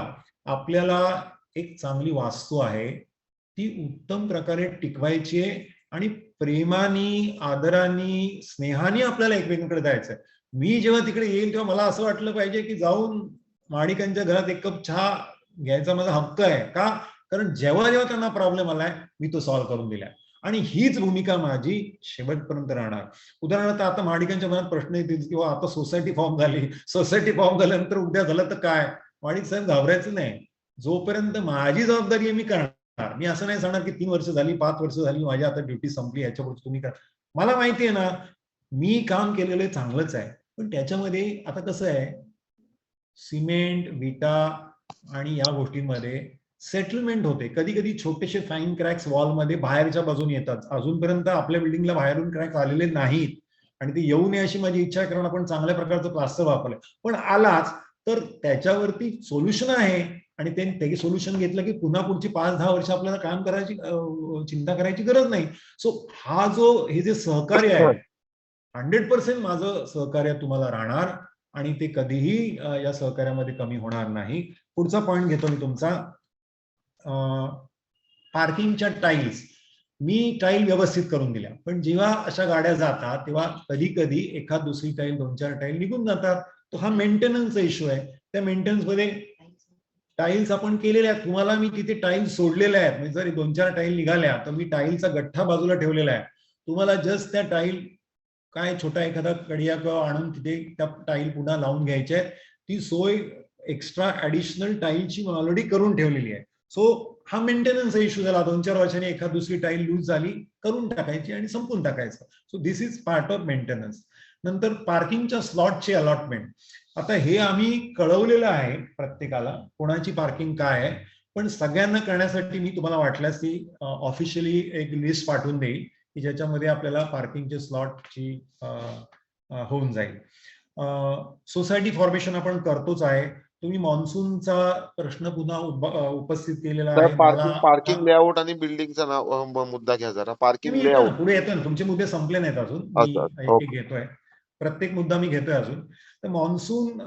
आपल्याला एक चांगली वास्तू आहे ती उत्तम प्रकारे टिकवायची आहे आणि प्रेमाने, आदराने, स्नेहाने आपल्याला एकमेकांकडे जायचंय. मी जेव्हा तिकडे येईल तेव्हा मला असं वाटलं पाहिजे की जाऊन माडिकांच्या घरात एक कप चहा घ्यायचा माझा हक्क आहे. का? कारण जेव्हा जेव्हा त्यांना प्रॉब्लेम आलाय मी तो सॉल्व्ह करून दिलाय आणि हीच भूमिका माझी शेवटपर्यंत राहणार. उदाहरणार्थ आता माडिकांच्या मनात प्रश्न येतील किंवा आता सोसायटी फॉर्म झाली, सोसायटी फॉर्म झाल्यानंतर उद्या झालं तर काय? माडिक साहेब घाबरायचं नाही. जोपर्यंत माझी जबाबदारी आहे मी करणार. मी असं नाही सांगणार की 3 वर्ष झाली, 5 वर्ष झाली, माझी आता ड्युटी संपली, याच्यापुढे तुम्ही करा. मला माहिती आहे ना, मी काम केलेलं चांगलंच आहे, पण त्याच्यामध्ये आता कसं आहे, सिमेंट, विटा आणि या गोष्टींमध्ये सेटलमेंट होते. कधी कधी छोटेसे फाईन क्रॅक्स वॉलमध्ये बाहेरच्या बाजूने येतात. अजूनपर्यंत आपल्या बिल्डिंगला बाहेरून क्रॅक आलेले नाहीत आणि ते येऊ नये अशी माझी इच्छा आहे, कारण आपण चांगल्या प्रकारचं प्लास्टर वापरलंय. पण आलाच तर त्याच्यावरती सोल्युशन आहे आणि ते सोल्युशन घेतलं की पुन्हा पुढची 5-10 वर्ष आपल्याला काम करायची चिंता करायची गरज नाही. सो हे जे सहकार्य आहे, 100% माझं सहकार्य तुम्हाला राहणार आणि ते कधीही या सहकार्यामध्ये कमी होणार नाही. पुढचा पॉइंट घेतो मी तुमचा, पार्किंगच्या टाईल्स. मी टाईल व्यवस्थित करून दिल्या, पण जेव्हा अशा गाड्या जातात तेव्हा कधी कधी एखाद दुसरी टाईल, 2-4 टाईल निघून जातात. तो हा मेंटेनन्सचा इश्यू आहे. त्या मेंटेनन्स मध्ये टाईल्स आपण केलेल्या आहेत, तुम्हाला मी तिथे टाईल्स सोडलेल्या आहेत. म्हणजे जर 2-4 टाईल निघाल्या तर मी टाईलचा गठ्ठा बाजूला ठेवलेला आहे. तुम्हाला जस्ट त्या टाईल काय छोटा एखादा कडिया किंवा आणून तिथे त्या टाईल पुन्हा लावून घ्यायच्या आहेत. ती सोय एक्स्ट्रा ऍडिशनल टाईलची ऑलरेडी करून ठेवलेली आहे. सो हा मेंटेनन्सचा इश्यू झाला. 2-4 वर्षांनी एखाद दुसरी टाईल लूज झाली, करून टाकायची आणि संपून टाकायचं. So this is part of maintenance. नंतर पार्किंगच्या स्लॉटची अलॉटमेंट. आता हे आम्ही कळवलेलं आहे प्रत्येकाला, कोणाची पार्किंग काय आहे, पण सगळ्यांना करण्यासाठी मी तुम्हाला वाटल्यास ती ऑफिशियली एक लिस्ट पाठवून देईल की ज्याच्यामध्ये आपल्याला पार्किंगचे स्लॉटची होऊन जाईल. सोसायटी फॉर्मेशन आपण करतोच आहे. तुम्ही मान्सूनचा प्रश्न पुन्हा उपस्थित केलेला आहे. पार्किंग लेआउट आणि बिल्डिंगचा मुद्दा घ्या जरा. पार्किंग लेआउट पुढे येतोय ना, तुमचे मुद्दे संपले नाहीत अजून, मी एक घेतोय, प्रत्येक मुद्दा मी घेतोय अजून. तर मान्सून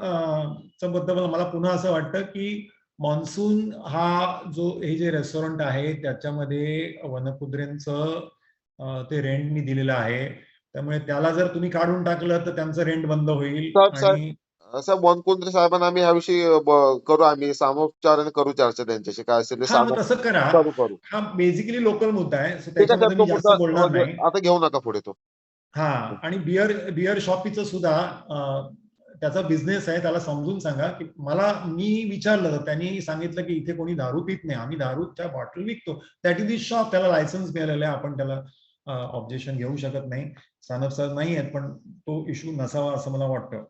च्या बद्दल मला पुन्हा असं वाटतं की मान्सून हा जो हे जे रेस्टॉरंट आहे त्याच्यामध्ये वनकुद्रेंचं ते रेंट मी दिलेलं आहे. त्यामुळे त्याला जर तुम्ही काढून टाकलं तर त्यांचं रेंट बंद होईल. आणि साहेब वनकुंद्रे साहेबांना आम्ही ह्याविषयी करू, आम्ही सामोपचाराने करू चर्चा त्यांच्याशी, काय असेल तसं करा. करू. हा बेसिकली लोकल मुद्दा आहे, त्याच्यामध्ये मी जास्त बोलणार नाही. आता घेऊ नका पुढे तो. हा, आणि बिअर शॉपीचं सुद्धा त्याचा बिझनेस आहे, त्याला समजून सांगा की मी विचारलं तर त्यांनी सांगितलं की इथे कोणी दारू पित नाही, आम्ही दारूच्या बॉटल विकतो, दॅट इज दी शॉप, त्याला लायसन्स मिळालेलं आहे, आपण त्याला ऑब्जेक्शन घेऊ शकत नाही. सानप सर नाही आहेत, पण तो इश्यू नसावा असं मला वाटतं.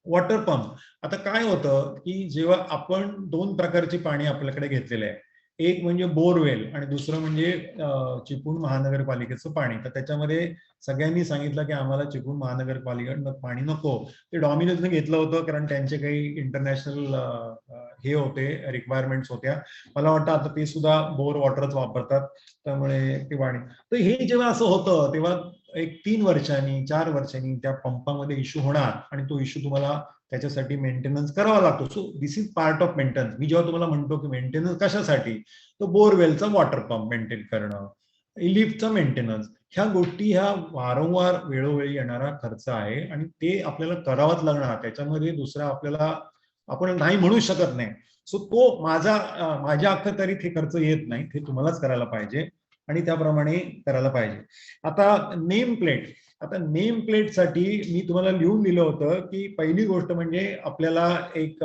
Water pump. आता काय होतं की जेव्हा आपण 2 प्रकारचे पाणी आपल्याकडे घेतलेले आहे, एक म्हणजे बोरवेल आणि दुसरं म्हणजे चिपळूण महानगरपालिकेचं पाणी. तर त्याच्यामध्ये सगळ्यांनी सांगितलं की आम्हाला चिपळूण महानगरपालिकेकडनं पाणी नको. ते डॉमिनोजने घेतलं होतं कारण त्यांचे काही इंटरनॅशनल हे होते, रिक्वायरमेंट्स होत्या. मला वाटतं आता ते सुद्धा बोर वॉटरच वापरतात, त्यामुळे ते पाणी. तर हे जेव्हा असं होतं तेव्हा एक 3 वर्षांनी 4 वर्षांनी त्या पंपामध्ये इश्यू होणार आणि तो इश्यू तुम्हाला त्याच्यासाठी मेंटेनन्स करावा लागतो. So this is part of maintenance. मी जेव्हा तुम्हाला म्हणतो की मेंटेनन्स कशासाठी, तर बोरवेलचा वॉटर पंप मेंटेन करणं, लिफ्टचा मेंटेनन्स, ह्या गोष्टी ह्या वारंवार वेळोवेळी येणारा खर्च आहे आणि ते आपल्याला करावाच लागणार. त्याच्यामध्ये दुसरा आपल्याला आपण नाही म्हणू शकत नाही. सो तो माझ्या अखत्यारीत हे खर्च येत नाही, ते तुम्हालाच करायला पाहिजे आणि त्याप्रमाणे करायला पाहिजे. आता नेम प्लेट. आता नेम प्लेटसाठी मी तुम्हाला लिहून दिलं होतं की पहिली गोष्ट म्हणजे आपल्याला एक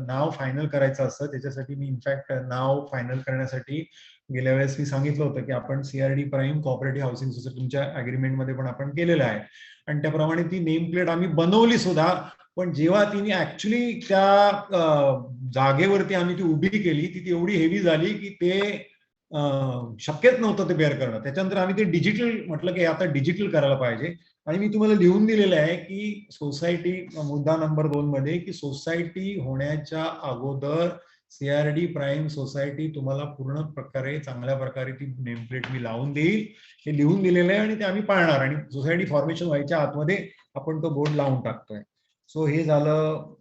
नाव फायनल करायचं असतं. त्याच्यासाठी मी इनफॅक्ट नाव फायनल करण्यासाठी गेल्या वेळेस मी सांगितलं होतं की आपण CRD prime cooperative housing society तुमच्या अग्रीमेंटमध्ये पण आपण केलेलं आहे आणि त्याप्रमाणे ती नेम प्लेट आम्ही बनवली सुद्धा. पण जेव्हा तिने ऍक्च्युली त्या जागेवरती आम्ही ती उभी केली, ती एवढी हेवी झाली की ते शक्यच नव्हतं ते बेअर करणं. त्याच्यानंतर आम्ही ते डिजिटल म्हटलं की आता डिजिटल करायला पाहिजे आणि मी तुम्हाला लिहून दिलेलं आहे की सोसायटी मुद्दा नंबर 2 मध्ये की सोसायटी होण्याच्या अगोदर CRD प्राईम सोसायटी तुम्हाला पूर्ण प्रकारे चांगल्या प्रकारे ती नेमप्लेट मी लावून देईल. हे लिहून दिलेलं आहे आणि ते आम्ही पाळणार आणि सोसायटी फॉर्मेशन व्हायच्या आतमध्ये आपण तो बोर्ड लावून टाकतोय. सो हे झालं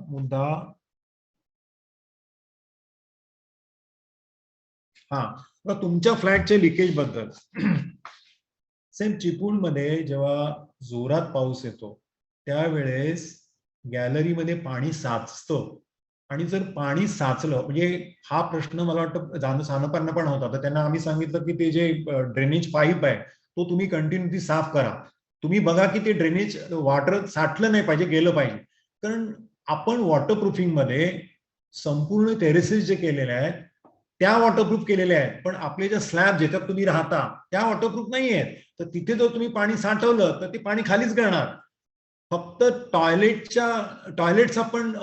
मुद्दा. हा, तुमच्या फ्लॅटच्या लिकेज बद्दल सेम चिपळूणमध्ये जेव्हा जोरात पाऊस येतो त्यावेळेस गॅलरीमध्ये पाणी साचतं आणि जर पाणी साचलं म्हणजे हा प्रश्न मला वाटतं सानपांना पण होता, तर त्यांना आम्ही सांगितलं की ते जे ड्रेनेज पाईप आहे तो तुम्ही कंटिन्युअसली साफ करा. तुम्ही बघा की ते ड्रेनेज वॉटर साठलं नाही पाहिजे, गेलं पाहिजे. कारण आपण वॉटरप्रूफिंग मध्ये संपूर्ण टेरेसेस जे केलेले आहेत त्या वॉटरप्रूफ केलेल्या आहेत, पण आपले जे स्लॅब ज्याच्यात तुम्ही राहता त्या वॉटरप्रूफ नाही आहेत. तर तिथे जर तुम्ही पाणी साठवलं तर ते पाणी खालीच गळणार. फक्त टॉयलेट्स आपण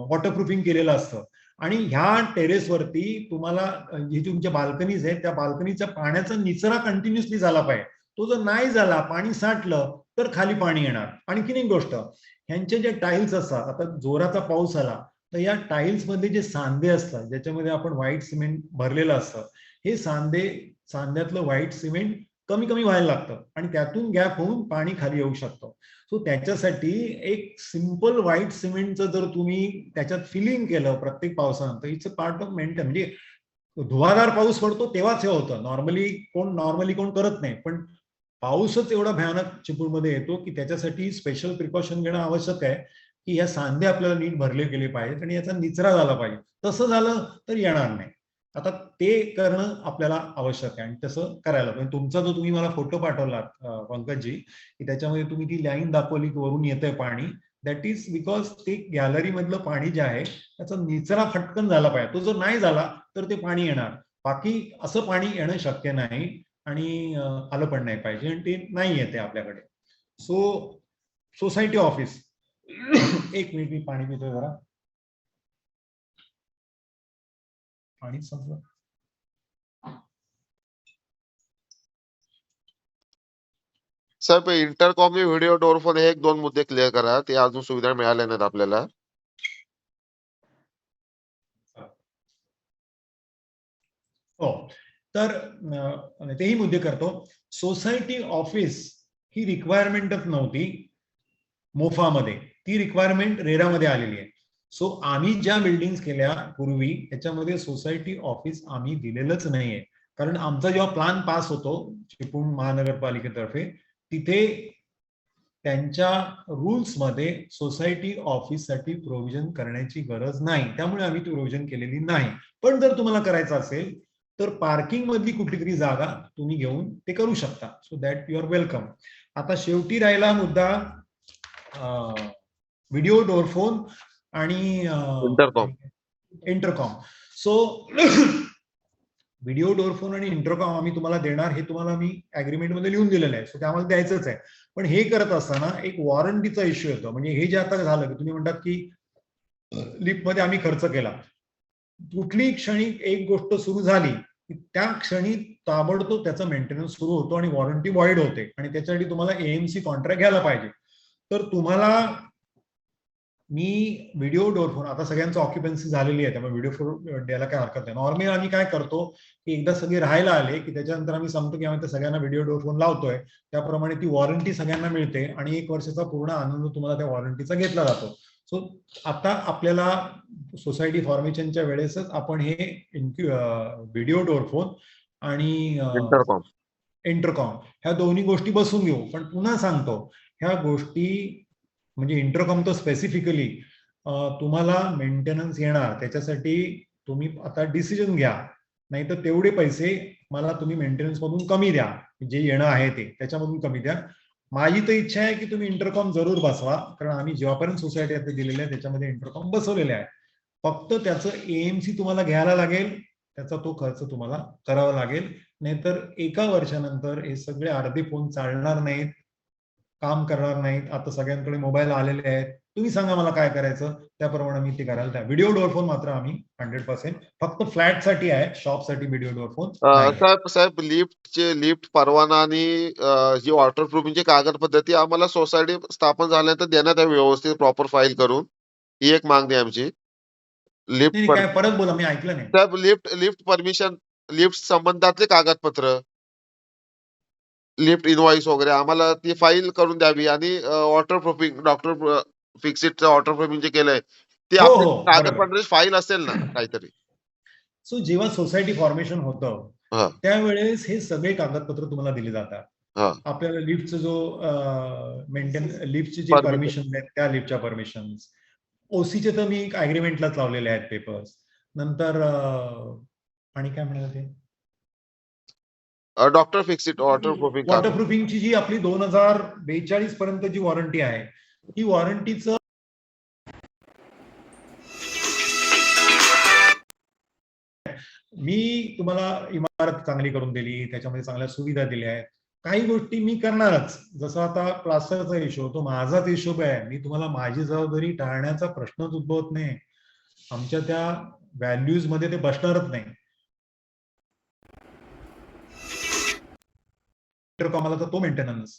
वॉटरप्रूफिंग केलेलं असतं आणि ह्या टेरेसवरती तुम्हाला जी तुमच्या बाल्कनीज आहेत त्या बाल्कनीच्या पाण्याचा निचरा कंटिन्युअसली झाला पाहिजे. तो जर नाही झाला, पाणी साठलं तर खाली पाणी येणार. आणखीन एक गोष्ट, ह्यांचे जे टाईल्स असतात, आता जोराचा पाऊस आला तर या टाईल्स मध्ये जे सांधे असतात ज्याच्यामध्ये आपण व्हाईट सिमेंट भरलेलं असतं, हे सांध्यातलं व्हाईट सिमेंट कमी कमी व्हायला लागतं आणि त्यातून गॅप होऊन पाणी खाली येऊ शकतं. सो त्याच्यासाठी एक सिंपल व्हाईट सिमेंटचं जर तुम्ही त्याच्यात फिलिंग केलं प्रत्येक पावसानंतर, it's a part of maintain. म्हणजे धुवाधार पाऊस पडतो तेव्हाच हे होतं, नॉर्मली कोण करत नाही, पण पाऊसच एवढा भयानक चिपळूणमध्ये येतो की त्याच्यासाठी स्पेशल प्रिकॉशन घेणं आवश्यक आहे की ह्या सांधे आपल्याला नीट भरले गेले पाहिजेत आणि याचा निचरा झाला पाहिजे. तसं झालं तर येणार नाही. आता ते करणं आपल्याला आवश्यक आहे आणि तसं करायला पाहिजे. तुमचा जो तुम्ही मला फोटो पाठवलात पंकजजी, की त्याच्यामध्ये तुम्ही ती लाईन दाखवली की वरून येतंय पाणी, दॅट इज बिकॉज ते गॅलरी मधलं पाणी जे आहे त्याचा निचरा फटकन झाला पाहिजे. तो जर नाही झाला तर ते पाणी येणार. बाकी असं पाणी येणं शक्य नाही आणि आलं पण नाही पाहिजे आणि ते नाही येते आपल्याकडे. सो सोसायटी ऑफिस एक मिनिट, मी पाणी पितोय जरा, पाणी संपलं. साहेब इंटरकॉम व्हिडिओ डोरफोन हे 1-2 मुद्दे क्लिअर करा. ते अजून सुविधा मिळाल्या नाहीत आपल्याला. हो, तर तेही मुद्दे करतो. सोसायटी ऑफिस ही रिक्वायरमेंटच नव्हती मोफामध्ये, ती रिक्वायरमेंट रेरामध्ये आलेली आहे. सो आम्ही ज्या बिल्डिंग केल्या पूर्वी त्याच्यामध्ये सोसायटी ऑफिस आम्ही दिलेलंच नाहीये. कारण आमचा जेव्हा प्लॅन पास होतो चिपळूण महानगरपालिकेतर्फे, तिथे त्यांच्या रूल्स मध्ये सोसायटी ऑफिस साठी प्रोव्हिजन करण्याची गरज नाही, त्यामुळे आम्ही ती प्रोव्हिजन केलेली नाही. पण जर तुम्हाला करायचं असेल तर पार्किंग मधली कुठली तरी जागा तुम्ही घेऊन ते करू शकता. So that you are welcome. आता शेवटी राहिला मुद्दा व्हिडिओ डोरफोन आणि intercom. Intercom. So video door phone आणि इंटरकॉम आम्ही तुम्हाला देणार, हे तुम्हाला मी अग्रीमेंट मध्ये लिहून दिलेलं आहे. सो ते आम्हाला द्यायचंच आहे. पण हे करत असताना एक वॉरंटीचा इश्यू येतो. म्हणजे हे जे आता झालं की तुम्ही म्हणतात की लिफ्ट मध्ये आम्ही खर्च केला, कुठलीही क्षणी एक गोष्ट सुरू झाली की त्या क्षणी ताबडतोब त्याचा मेंटेनन्स सुरू होतो आणि वॉरंटी व्हॉइड होते आणि त्याच्यासाठी तुम्हाला एएमसी कॉन्ट्रॅक्ट घ्यायला पाहिजे. तर तुम्हाला मी व्हिडिओ डोरफोन, आता सगळ्यांचं ऑक्युपन्सी झालेली आहे त्यामुळे व्हिडिओ द्यायला काय हरकत नाही. नॉर्मली आम्ही काय करतो की एकदा सगळे राहायला आले की त्याच्यानंतर आम्ही सांगतो की आम्ही त्या सगळ्यांना व्हिडिओ डोरफोन लावतोय, त्याप्रमाणे ती वॉरंटी सगळ्यांना मिळते आणि 1 वर्षाचा पूर्ण आनंद तुम्हाला त्या वॉरंटीचा घेतला जातो. सो आता आपल्याला सोसायटी फॉर्मेशनच्या वेळेसच आपण हे व्हिडिओ डोरफोन आणि इंटरकॉम. इंटरकॉम ह्या दोन्ही गोष्टी बसून घेऊ. पण पुन्हा सांगतो, ह्या गोष्टी म्हणजे इंटरकॉम तर स्पेसिफिकली तुम्हाला मेंटेनन्स येणार, त्याच्यासाठी तुम्ही आता डिसिजन घ्या. नाहीतर तेवढे पैसे मला तुम्ही मेंटेनन्स मधून कमी द्या, जे येणं आहे ते त्याच्यामधून कमी द्या. माझी तर इच्छा आहे की तुम्ही इंटरकॉम जरूर बसवा, कारण आम्ही जेव्हापर्यंत सोसायटी आता दिलेल्या आहे त्याच्यामध्ये इंटरकॉम बसवलेले आहे. फक्त त्याचं एएमसी तुम्हाला घ्यायला लागेल, त्याचा तो खर्च तुम्हाला करावा लागेल. नाहीतर 1 वर्षानंतर हे सगळे अर्धे फोन चालणार नाहीत, काम करणार नाहीत. आता सगळ्यांकडे मोबाईल आलेले आहेत, तुम्ही सांगा मला काय करायचं, त्याप्रमाणे मी ते करायला तयार. व्हिडिओ डोरफोन मात्र आम्ही 100% फक्त फ्लॅटसाठी आहे, शॉपसाठी व्हिडिओ डोरफोन नाही आहे. साहेब लिफ्ट परवाना आणि जी वॉटरप्रूफिंगची कागदपत्र आम्हाला सोसायटी स्थापन झाल्यानंतर देण्यात यावी व्यवस्थित प्रॉपर फाईल करून. ही एक मागणी आहे आमची. लिफ्ट नाही काय परत बोला, मी ऐकलं नाही. साहेब लिफ्ट परमिशन, लिफ्ट संबंधातले कागदपत्र, लिफ्ट इनव्हॉइस वगैरे आम्हाला ती फाईल करून द्यावी आणि वॉटर प्रूफिंग, डॉक्टर फिक्सिटचं वॉटर प्रूफिंग जे केलंय ते हो, आपली हो, बरोबर. कागदपत्राची फाईल असेल ना काहीतरी. सो जेव्हा सोसायटी फॉर्मेशन होतं हा त्यावेळेस हे सगळे कागदपत्र तुम्हाला दिले जातात. हा आपल्याला लिफ्टचं जो मेंटेन लिफ्टचे जे Permission. परमिशन आहेत त्या लिफ्टच्या परमिशन, ओसीचे तर मी अग्रीमेंटलाच लावलेले आहेत पेपर्स. नंतर आणि काय म्हणाल ते डॉक्टर फिक्सिट वॉटर प्रूफिंग कागद. वॉटरप्रूफिंगची जी आपली 2042 पर्यंत जी वॉरंटी आहे, ही वॉरंटीचं मी तुम्हाला इमारत चांगली करून दिली, त्याच्यामध्ये चांगल्या सुविधा दिल्या आहेत. काही गोष्टी मी करणारच, जसं आता प्लास्टरचा इश्यू तो माझाच हिशोब आहे. मी तुम्हाला माझी जबाबदारी टाळण्याचा प्रश्नच उद्भवत नाही. आमच्या त्या व्हॅल्यूज मध्ये ते बसणारच नाही. कामाला तर तो मेंटेनन्स,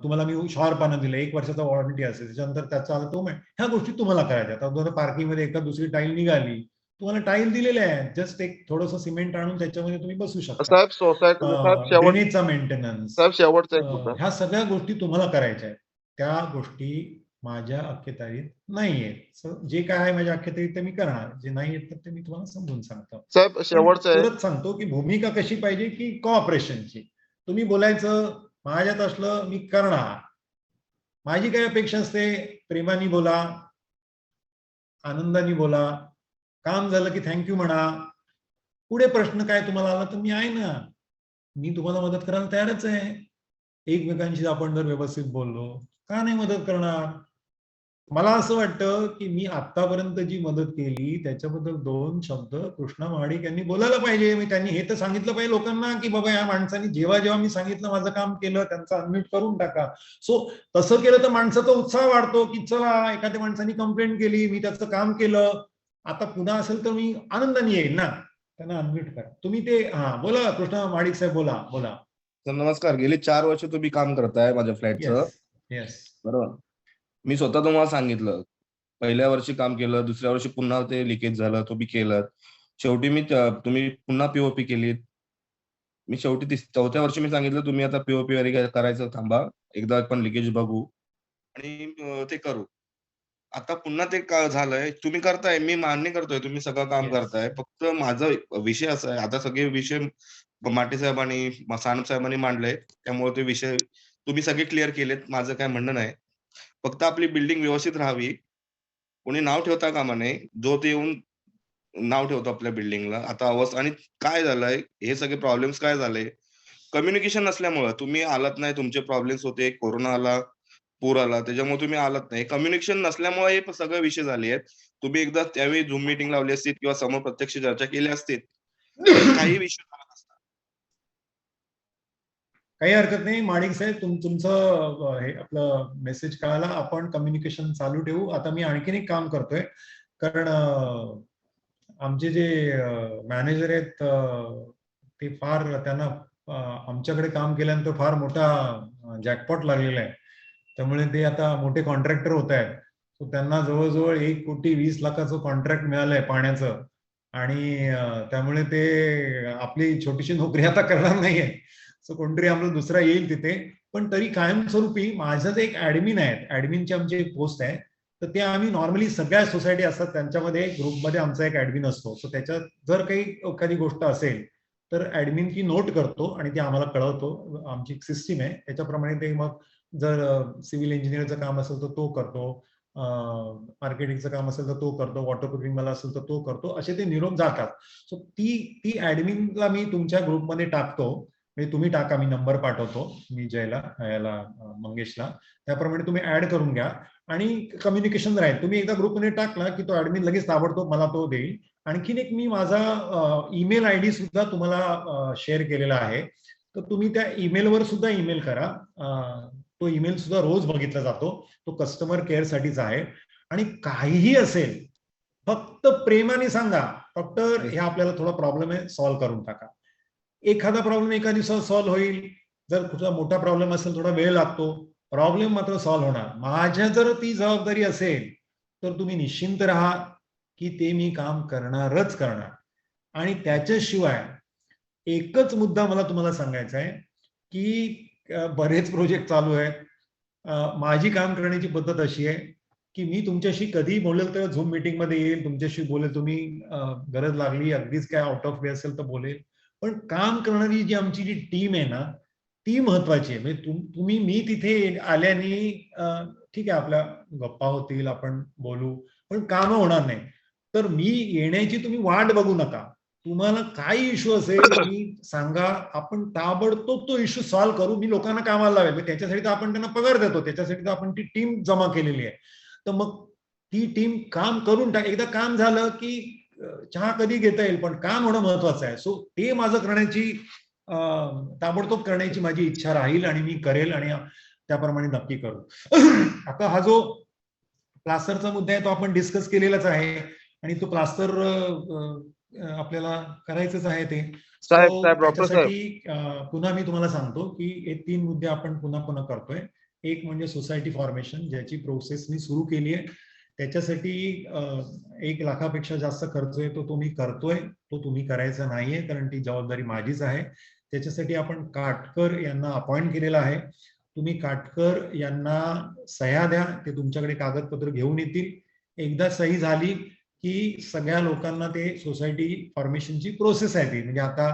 तुम्हाला मी शॉवर पानं दिलं, 1 वर्षाचा वॉरंटी असेल, त्याच्यानंतर त्याचा तो ह्या गोष्टी तुम्हाला करायच्या. आता पार्किंग मध्ये एका दुसरी टाईल निघाली, तुम्हाला टाईल दिलेले आहे, जस्ट एक थोडंसं सिमेंट आणून त्याच्यामध्ये तुम्ही बसू शकता. साहेब सोसायटी साहेब शेवट ड्रेनेजचा मेंटेनन्स, साहेब शेवटचा एक मुद्दा. ह्या सगळ्या गोष्टी तुम्हाला करायच्या आहेत. त्या गोष्टी माझ्या अखत्यारीत नाहीयेत. जे काय आहे माझ्या अखत्यारीत ते मी करणार, जे नाही येत ते मी तुम्हाला समजून सांगतो. साहेब शेवटचं आहे. परत सांगतो की भूमिका कशी पाहिजे की कोऑपरेशनची. तुम्ही बोलायचं, माझ्यात असलं मी करणार. माझी काय अपेक्षा असते, प्रेमाने बोला, आनंदाने बोला, काम झालं की थँक्यू म्हणा. पुढे प्रश्न काय तुम्हाला आला तर मी आहे ना, मी तुम्हाला मदत करायला तयारच आहे. एकमेकांशी आपण जर व्यवस्थित बोललो, का नाही मदत करणार? मला असं वाटतं की मी आतापर्यंत जी मदत केली त्याच्याबद्दल 2 शब्द कृष्णा महाडिक यांनी बोलायला पाहिजे. मी त्यांनी हे तर सांगितलं पाहिजे लोकांना की बाबा या माणसांनी जेव्हा मी सांगितलं माझं काम केलं, त्यांचा अनम्यूट करून टाका. सो तसं केलं तर माणसाचा उत्साह वाढतो की चला एखाद्या माणसाने कंप्लेंट केली, मी त्याचं काम केलं, आता पुन्हा असेल तर मी आनंदाने येईल ना. त्यांना अनम्यूट करा तुम्ही. ते बोला कृष्णा महाडिक साहेब, बोला. सर नमस्कार. गेली 4 वर्ष तुम्ही काम करताय माझ्या फ्लॅटचं, येस. बरोबर. मी स्वतः तुम्हाला सांगितलं, पहिल्या वर्षी काम केलं, दुसऱ्या वर्षी पुन्हा ते लिकेज झालं, तुम्ही केलं. शेवटी तुम्ही पुन्हा पीओपी केलीत. मी शेवटी 4थ्या वर्षी मी सांगितलं तुम्ही आता पीओपी वगैरे करायचं थांबा, एकदा आपण लिकेज बघू आणि ते करू. आता पुन्हा ते झालंय, तुम्ही करताय, मी मान्य करतोय तुम्ही सगळं काम Yes. करताय. फक्त माझा विषय असा आहे, आता सगळे विषय माटे साहेबांनी, सानप साहेबांनी मांडले, त्यामुळे ते विषय तुम्ही सगळे क्लिअर केलेत. माझं काय म्हणणं नाही. फक्त आपली बिल्डिंग व्यवस्थित राहावी. कोणी नाव ठेवता कामा नये. जो ते येऊन नाव ठेवतो आपल्या बिल्डिंगला. आता अवस्था आणि काय झालंय, हे सगळे प्रॉब्लेम्स काय झाले, कम्युनिकेशन नसल्यामुळं. तुम्ही आलात नाही, तुमचे प्रॉब्लेम्स होते, कोरोना आला, पूर आला, त्याच्यामुळे तुम्ही आलात नाही. कम्युनिकेशन नसल्यामुळे हे सगळे विषय झाले आहेत. तुम्ही एकदा त्यावेळी झूम मीटिंग लावली असती किंवा समोर प्रत्यक्ष चर्चा केली असती, काही विषय झाला नसता. काही हरकत नाही महाडिक साहेब, तुमचं हे आपलं मेसेज कळाला. आपण कम्युनिकेशन चालू ठेवू. आता मी आणखीन एक काम करतोय, कारण आमचे जे मॅनेजर आहेत ते फार, त्यांना आमच्याकडे काम केल्यानंतर फार मोठा जॅकपॉट लागलेला आहे. त्यामुळे ते आता मोठे कॉन्ट्रॅक्टर होत आहेत. सो त्यांना जवळजवळ 1,20,00,000 कॉन्ट्रॅक्ट मिळालंय पाण्याचं, आणि त्यामुळे ते आपली छोटीशी नोकरी आता करणार नाहीये. सो कोणतरी आम्हाला दुसरा येईल तिथे. पण तरी कायमस्वरूपी माझं जे एक ऍडमिन आहेत, ऍडमिनची आमची एक पोस्ट आहे, तर ते आम्ही नॉर्मली सगळ्या सोसायटी असतात त्यांच्यामध्ये ग्रुपमध्ये आमचा एक ऍडमिन असतो. सो त्याच्यात जर काही एखादी गोष्ट असेल तर ऍडमिन ती नोट करतो आणि ती आम्हाला कळवतो. आमची एक सिस्टीम आहे, त्याच्याप्रमाणे ते मग जर सिव्हिल इंजिनिअरचं काम असेल तर तो करतो, मार्केटिंगचं काम असेल तर तो करतो, वॉटरप्रूफिंग मला असेल तर तो करतो, असे ते निरोप जातात. सो ती ऍडमिनला मी तुमच्या ग्रुपमध्ये टाकतो. म्हणजे तुम्ही टाका, मी नंबर पाठवतो, मी याला मंगेशला, त्याप्रमाणे तुम्ही ऍड करून घ्या आणि कम्युनिकेशन राहील. तुम्ही एकदा ग्रुपमध्ये टाकला की तो ऍडमिन लगेच ताबडतोब मला तो देईल. आणखीन एक मी माझा ईमेल आयडी सुद्धा तुम्हाला शेअर केलेला आहे, तर तुम्ही त्या ईमेलवर सुद्धा ईमेल करा. तो ईमेल सुद्धा रोज बघितला जातो, तो कस्टमर केअर साठीच आहे. आणि काहीही असेल फक्त प्रेमाने सांगा, डॉक्टर हे आपल्याला थोडा प्रॉब्लेम आहे, सॉल्व्ह करून टाका. एखादा प्रॉब्लेम एका दिवसात सॉल्व्ह होईल. जर कुठला मोठा प्रॉब्लेम असेल थोडा वेळ लागतो, प्रॉब्लेम मात्र सॉल्व्ह होणार. माझ्या जर ती जबाबदारी असेल तर तुम्ही निश्चिंत राहा की ते मी काम करणारच करणार. आणि त्याच्याशिवाय एकच मुद्दा मला तुम्हाला सांगायचा आहे की बरेच प्रोजेक्ट चालू आहेत. माझी काम करण्याची पद्धत अशी आहे की मी तुमच्याशी कधी बोलेल तर झूम मीटिंग मध्ये येईल, तुमच्याशी बोलेल, तुम्ही गरज लागली अगदीच काय आउट ऑफ वे असेल तर बोलेल, पण काम करणारी जी आमची जी टीम आहे ना ती महत्वाची आहे. म्हणजे तुम्ही मी तिथे आल्याने ठीक आहे आपल्या गप्पा होतील, आपण बोलू, पण कामं होणार नाही. तर मी येण्याची तुम्ही वाट बघू नका. तुम्हाला काय इश्यू असेल तुम्ही सांगा, आपण ताबडतोब तो इश्यू सॉल्व्ह करू. मी लोकांना कामाला लावेल, त्याच्यासाठी तर आपण त्यांना पगार देतो, त्याच्यासाठी तर आपण ती टीम जमा केलेली आहे. तर मग ती टीम काम करून एकदा काम झालं की चहा कधी घेता येईल, पण काम होणं महत्वाचं आहे. सो ते माझं करण्याची ताबडतोब करण्याची माझी इच्छा राहील आणि मी करेल आणि त्याप्रमाणे नक्की करू. आता हा जो प्लास्टरचा मुद्दा आहे तो आपण डिस्कस केलेलाच आहे आणि तो प्लास्टर आपल्याला करायचंच आहे ते. त्याच्यासाठी पुन्हा मी तुम्हाला सांगतो की हे 3 मुद्दे आपण पुन्हा पुन्हा करतोय. एक म्हणजे सोसायटी फॉर्मेशन, ज्याची प्रोसेस मी सुरू केली आहे. त्याच्यासाठी 1 लाखापेक्षा जास्त खर्च आहे तो मी करतोय. तो तुम्ही करायचा नाहीये, कारण ती जबाबदारी माझीच आहे. त्याच्यासाठी आपण काटकर यांना अपॉइंट केलेला आहे. तुम्ही काटकर यांना सह्या द्या, ते तुमच्याकडे कागदपत्र घेऊन येतील. एकदा सही झाली की सगळ्या लोकांना ते सोसायटी फॉर्मेशनची प्रोसेस आहे ती. म्हणजे आता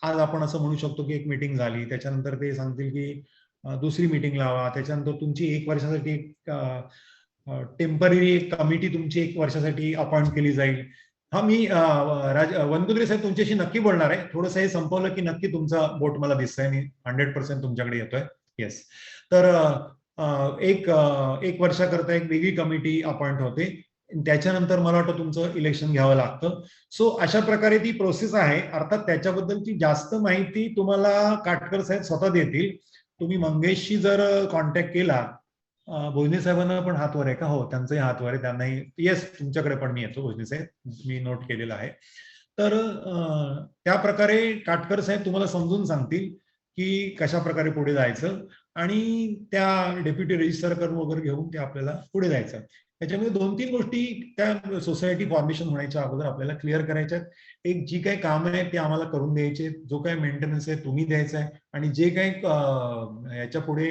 आज आपण असं म्हणू शकतो की एक मीटिंग झाली, त्याच्यानंतर ते सांगतील की दुसरी मीटिंग लावा, त्याच्यानंतर तुमची 1 वर्षासाठी टेम्पररी कमिटी तुमची 1 वर्षासाठी अपॉइंट केली जाईल. हा मी वनकुद्रे साहेब तुमच्याशी नक्की बोलणार आहे. थोडंसं हे संपवलं की नक्की तुमचा बोट मला दिसतंय, मी 100% तुमच्याकडे येतोय. येस. तर 1 वर्षाकरता एक वेगळी कमिटी अपॉइंट होते. त्याच्यानंतर मला वाटतं तुमचं इलेक्शन घ्यावं लागतं. सो अशा प्रकारे ती प्रोसेस आहे. अर्थात त्याच्याबद्दलची जास्त माहिती तुम्हाला काटकर साहेब स्वतः देतील. तुम्ही मंगेशशी जर कॉन्टॅक्ट केला, भोजने साहेबांना पण हातवर आहे का? हो, त्यांचाही हातवर आहे, त्यांनाही. येस, तुमच्याकडे पण मी येतो भोजने साहेब, मी नोट केलेलं आहे. तर त्या प्रकारे काटकर साहेब तुम्हाला समजून सांगतील की कशा प्रकारे पुढे जायचं आणि त्या डेप्युटी रजिस्ट्रार वगैरे घेऊन ते आपल्याला पुढे जायचं. त्याच्यामध्ये 2-3 गोष्टी त्या सोसायटी फॉर्मेशन होण्याच्या अगोदर आपल्याला क्लिअर करायच्या आहेत. एक, जी काही कामं आहेत ते आम्हाला करून द्यायचे, जो काही मेंटेनन्स आहे तुम्ही द्यायचा आहे, आणि जे काही याच्या पुढे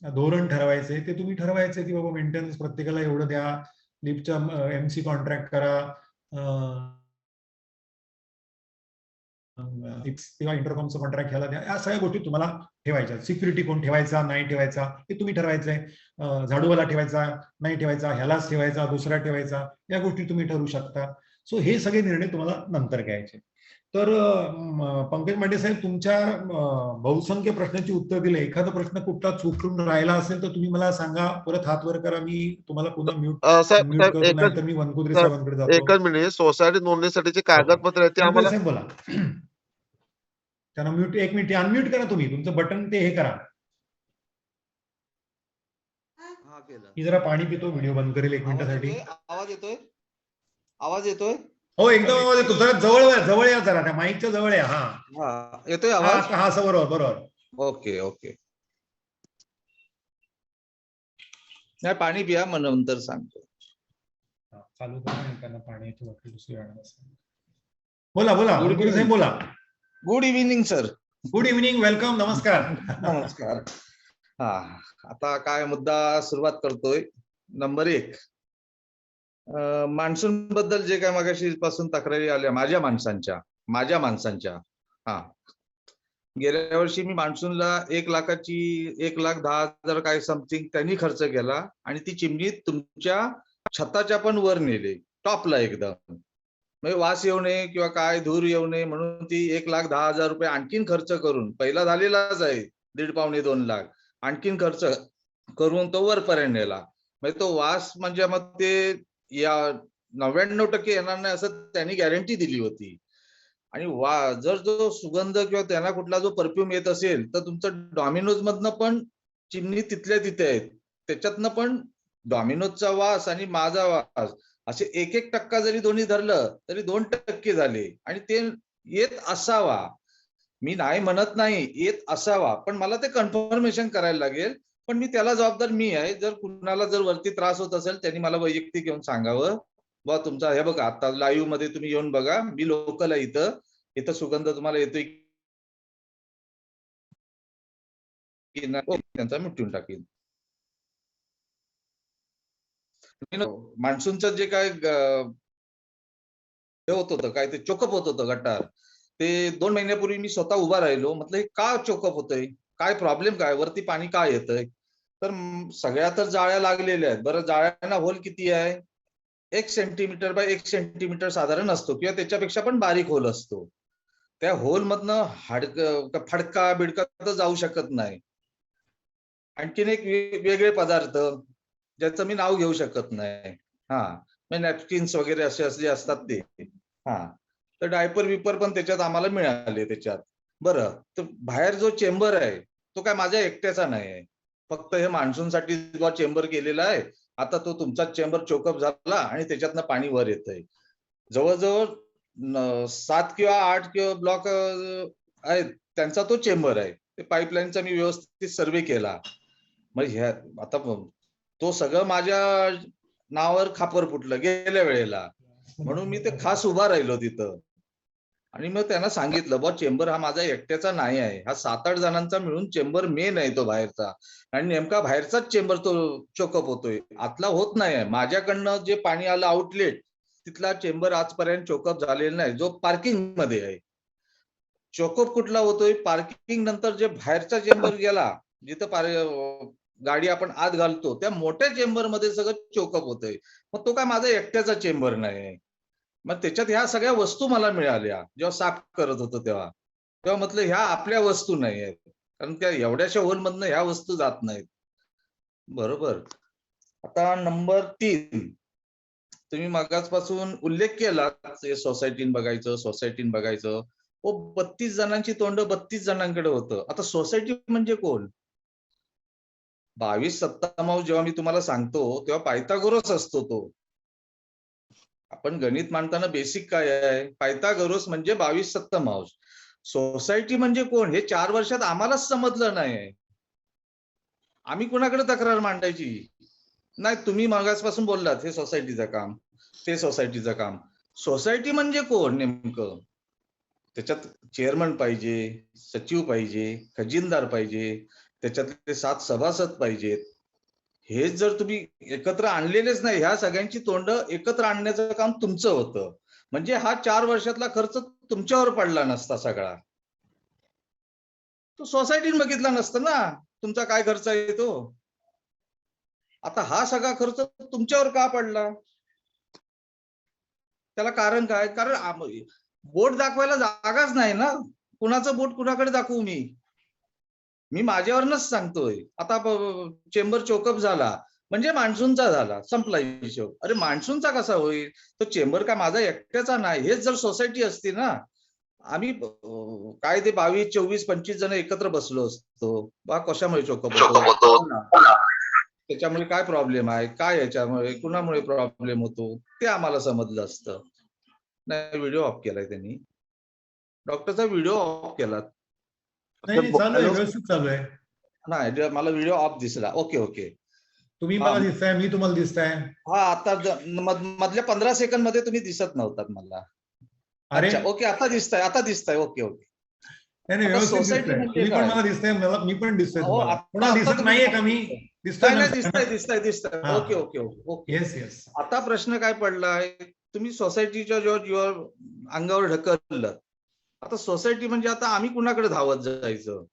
धोरण ठरवायचंय ते तुम्ही ठरवायचंय की बाबा मेंटेनन्स प्रत्येकाला एवढं द्या, लिफ्टचा MC कॉन्ट्रॅक्ट करा, किंवा इंटरकॉमचं कॉन्ट्रॅक्ट घ्यायला द्या. या सगळ्या गोष्टी तुम्हाला ठेवायच्या. सिक्युरिटी कोण ठेवायचा नाही ठेवायचा हे तुम्ही ठरवायचंय. झाडूवाला ठेवायचा नाही ठेवायचा, ह्यालाच ठेवायचा दुसरा ठेवायचा, या गोष्टी तुम्ही ठरवू शकता. सो हे सगळे निर्णय तुम्हाला नंतर घ्यायचे. तर पंकज मांडे साहेब, तुमच्या बहुसंख्य प्रश्नाची उत्तर दिले. एखादा प्रश्न कुठला चुकून राहिला असेल तर तुम्ही मला सांगा, परत हात वर करा, मी तुम्हाला पुन्हा म्यूट करतो, नाहीतर मी वनकुद्रे साहेबांकडे जातो. एकच मिनिट, सोसायटी नोंदणीसाठीचे कागदपत्र आहेत ते आम्हाला साहेब बोला. त्यांना म्यूट, 1 मिनिट अनम्यूट करा तुम्ही, तुमचं बटन ते हे करा. मी जरा पाणी पितो, व्हिडिओ बंद करेल 1 मिनिटासाठी. आवाज येतोय? हो, एकदम आवाज येतो. जरा जवळ या, जरा त्या माईकच्या जवळ या. हा, येतोय आवाज? हा, बरोबर. Okay okay. नाही, पाणी पिया, मग नंतर सांगतो. चालू करा त्यांना पाण्याची बॉटल दुसरी आणा. बोला वनकुद्रे साहेब बोला. Good evening sir. Good evening, welcome, नमस्कार. नमस्कार. हा, आता काय मुद्दा सुरुवात करतोय. नंबर 1, मान्सून बद्दल जे काय मगाशी पासून तक्रारी आल्या माझ्या माणसांच्या. हा, गेल्या वर्षी मी मान्सूनला 1,10,000 काय समथिंग त्यांनी खर्च केला आणि ती चिमणी तुमच्या छताच्या पण वर नेली, टॉपला एकदम. म्हणजे वास येऊ नये किंवा काय धूर येऊ नये म्हणून ती 1,10,000 रुपये आणखीन खर्च करून, पहिला झालेलाच आहे 1.5-2 लाख, आणखीन खर्च करून तो वरपर्यंत नेला. म्हणजे तो वास म्हणजे मग ते या 99% येणार नाही असं त्यांनी गॅरंटी दिली होती. आणि जर जो सुगंध किंवा त्यांना कुठला जो परफ्यूम येत असेल तर तुमचं डॉमिनोज मधनं पण चिमणी तिथल्या तिथे आहेत, त्याच्यातनं पण डॉमिनोजचा वास आणि माझा वास असे 1% जरी दोन्ही धरलं तरी 2% झाले. आणि ते येत असावा, मी नाही म्हणत नाही, येत असावा, पण मला ते कन्फर्मेशन करायला लागेल. पण मी त्याला जबाबदार मी आहे. जर कुणाला जर वरती त्रास होत असेल त्यांनी मला वैयक्तिक येऊन सांगावं. बा तुमचा हे बघा आता लाईव्ह मध्ये तुम्ही येऊन बघा, मी लोकल आहे इथं सुगंध तुम्हाला येतोय की नाही त्यांचा मिटून टाकीन. मान्सूनचं जे काय हे होत होतं काय ते चोकअप होत होतं गटार, ते 2 महिन्यापूर्वी मी स्वतः उभा राहिलो. म्हटलं हे का चोकअप होतंय, काय प्रॉब्लेम काय, वरती पाणी का येतंय. तर सगळ्या तर जाळ्या लागलेल्या आहेत. बरं जाळ्यांना होल किती आहे, 1 सेंटीमीटर बाय 1 सेंटीमीटर साधारण असतो किंवा त्याच्यापेक्षा पण बारीक होल असतो. त्या होल मधनं फडका बिडका तर जाऊ शकत नाही. आणखीन एक वेगळे पदार्थ ज्याचं मी नाव घेऊ शकत नाही, नॅपकिन्स वगैरे असे असतात ते, तर डायपर विपर पण त्याच्यात आम्हाला मिळाले त्याच्यात. बरं, तर बाहेर जो चेंबर आहे तो काय माझ्या एकट्याचा नाही आहे, फक्त हे मान्सूनसाठी जो चेंबर केलेला आहे. आता तो तुमचा चेंबर चोकअप झाला आणि त्याच्यातनं पाणी वर येतंय. जवळजवळ 7 किंवा 8 किंवा ब्लॉक आहेत त्यांचा तो चेंबर आहे. ते पाईपलाईनचा मी व्यवस्थित सर्वे केला. मग ह्या आता तो सगळं माझ्या नावावर खापर फुटलं गेल्या वेळेला, म्हणून मी ते खास उभा राहिलो तिथं. आणि मग त्यांना सांगितलं बा चेंबर हा माझा एकट्याचा नाही आहे, हा 7-8 जणांचा मिळून चेंबर मेन आहे तो बाहेरचा, आणि नेमका बाहेरचाच चेंबर तो चोकअप होतोय, आतला होत नाही आहे. माझ्याकडनं जे पाणी आलं आउटलेट तिथला चेंबर आजपर्यंत चोकअप झालेला नाही, जो पार्किंग मध्ये आहे. चोकअप कुठला होतोय, पार्किंग नंतर जे बाहेरचा चेंबर गेला, जिथं गाडी आपण आत घालतो त्या मोठ्या चेंबर मध्ये सगळं चोकअप होतंय. मग तो काय माझा एकट्याचा चेंबर नाही. मग त्याच्यात ह्या सगळ्या वस्तू मला मिळाल्या जेव्हा साफ करत होतो तेव्हा म्हटलं ह्या आपल्या वस्तू नाही आहेत, कारण त्या एवढ्याशा होल मधनं ह्या वस्तू जात नाहीत. बरोबर. आता नंबर 3 तुम्ही मगाचपासून उल्लेख केला सोसायटीन बघायचं. 32 जणांची तोंड 32 जणांकडे होतं. आता सोसायटी म्हणजे कोण? 22 सत्तामांश जेव्हा मी तुम्हाला सांगतो तेव्हा पायथागोरस असतो तो. आपण गणित मांडताना बेसिक काय आहे, पायथागोरस म्हणजे 22 सत्तामांश. सोसायटी म्हणजे कोण हे 4 वर्षात आम्हालाच समजलं नाही. आम्ही कुणाकडे तक्रार मांडायची नाही. तुम्ही मागासपासून बोललात हे सोसायटीचं काम, ते सोसायटीचं काम. सोसायटी म्हणजे कोण नेमकं? त्याच्यात चेअरमन पाहिजे, सचिव पाहिजे, खजिनदार पाहिजे, त्याच्यातले 7 सभासद पाहिजेत. हे जर तुम्ही एकत्र आणलेलेच नाही, ह्या सगळ्यांची तोंड एकत्र आणण्याचं काम तुमचं होतं, म्हणजे हा 4 वर्षातला खर्च तुमच्यावर पडला नसता सगळा. तो सोसायटीने बघितला नसता ना तुमचा काय खर्च आहे तो. आता हा सगळा खर्च तुमच्यावर का पडला, त्याला कारण काय? कारण बोट दाखवायला जागाच नाही ना. कुणाचं बोट कुणाकडे दाखवू मी माझ्यावरनच सांगतोय. आता चेंबर चोकअप झाला म्हणजे मान्सूनचा झाला, संपला हिशोब. अरे मान्सूनचा कसा होईल, तो चेंबर का माझा एकट्याचा नाही. हेच जर सोसायटी असती ना, आम्ही काय ते 22, 24, 25 जण एकत्र बसलो असतो. बा कशामुळे चोकअप होतो, त्याच्यामुळे काय प्रॉब्लेम आहे, काय याच्यामुळे कुणामुळे प्रॉब्लेम होतो ते आम्हाला समजलं असतं. नाही, व्हिडिओ ऑफ केलाय त्यांनी, डॉक्टरचा व्हिडिओ ऑफ केला. नाही चालू आहे, व्यवस्थित चालू आहे. नाही, मला व्हिडिओ ऑफ दिसला. ओके. तुम्ही मला दिसताय, मी तुम्हाला दिसताय. आता मधल्या 15 सेकंद मध्ये तुम्ही दिसत नव्हतात मला. अच्छा, ओके, आता दिसताय. ओके. नाही व्यवस्थित दिसतंय. तुम्ही पण मला दिसताय, मी पण दिसतोय तुम्हाला. पुन्हा दिसत नाहीये का मी? दिसतंय. ओके. येस. आता प्रश्न काय पडलाय, तुम्ही सोसायटीच्या जेव्हा अंगावर ढकललं, आता सोसायटी म्हणजे आता आम्ही कुणाकडे धावत जायचं?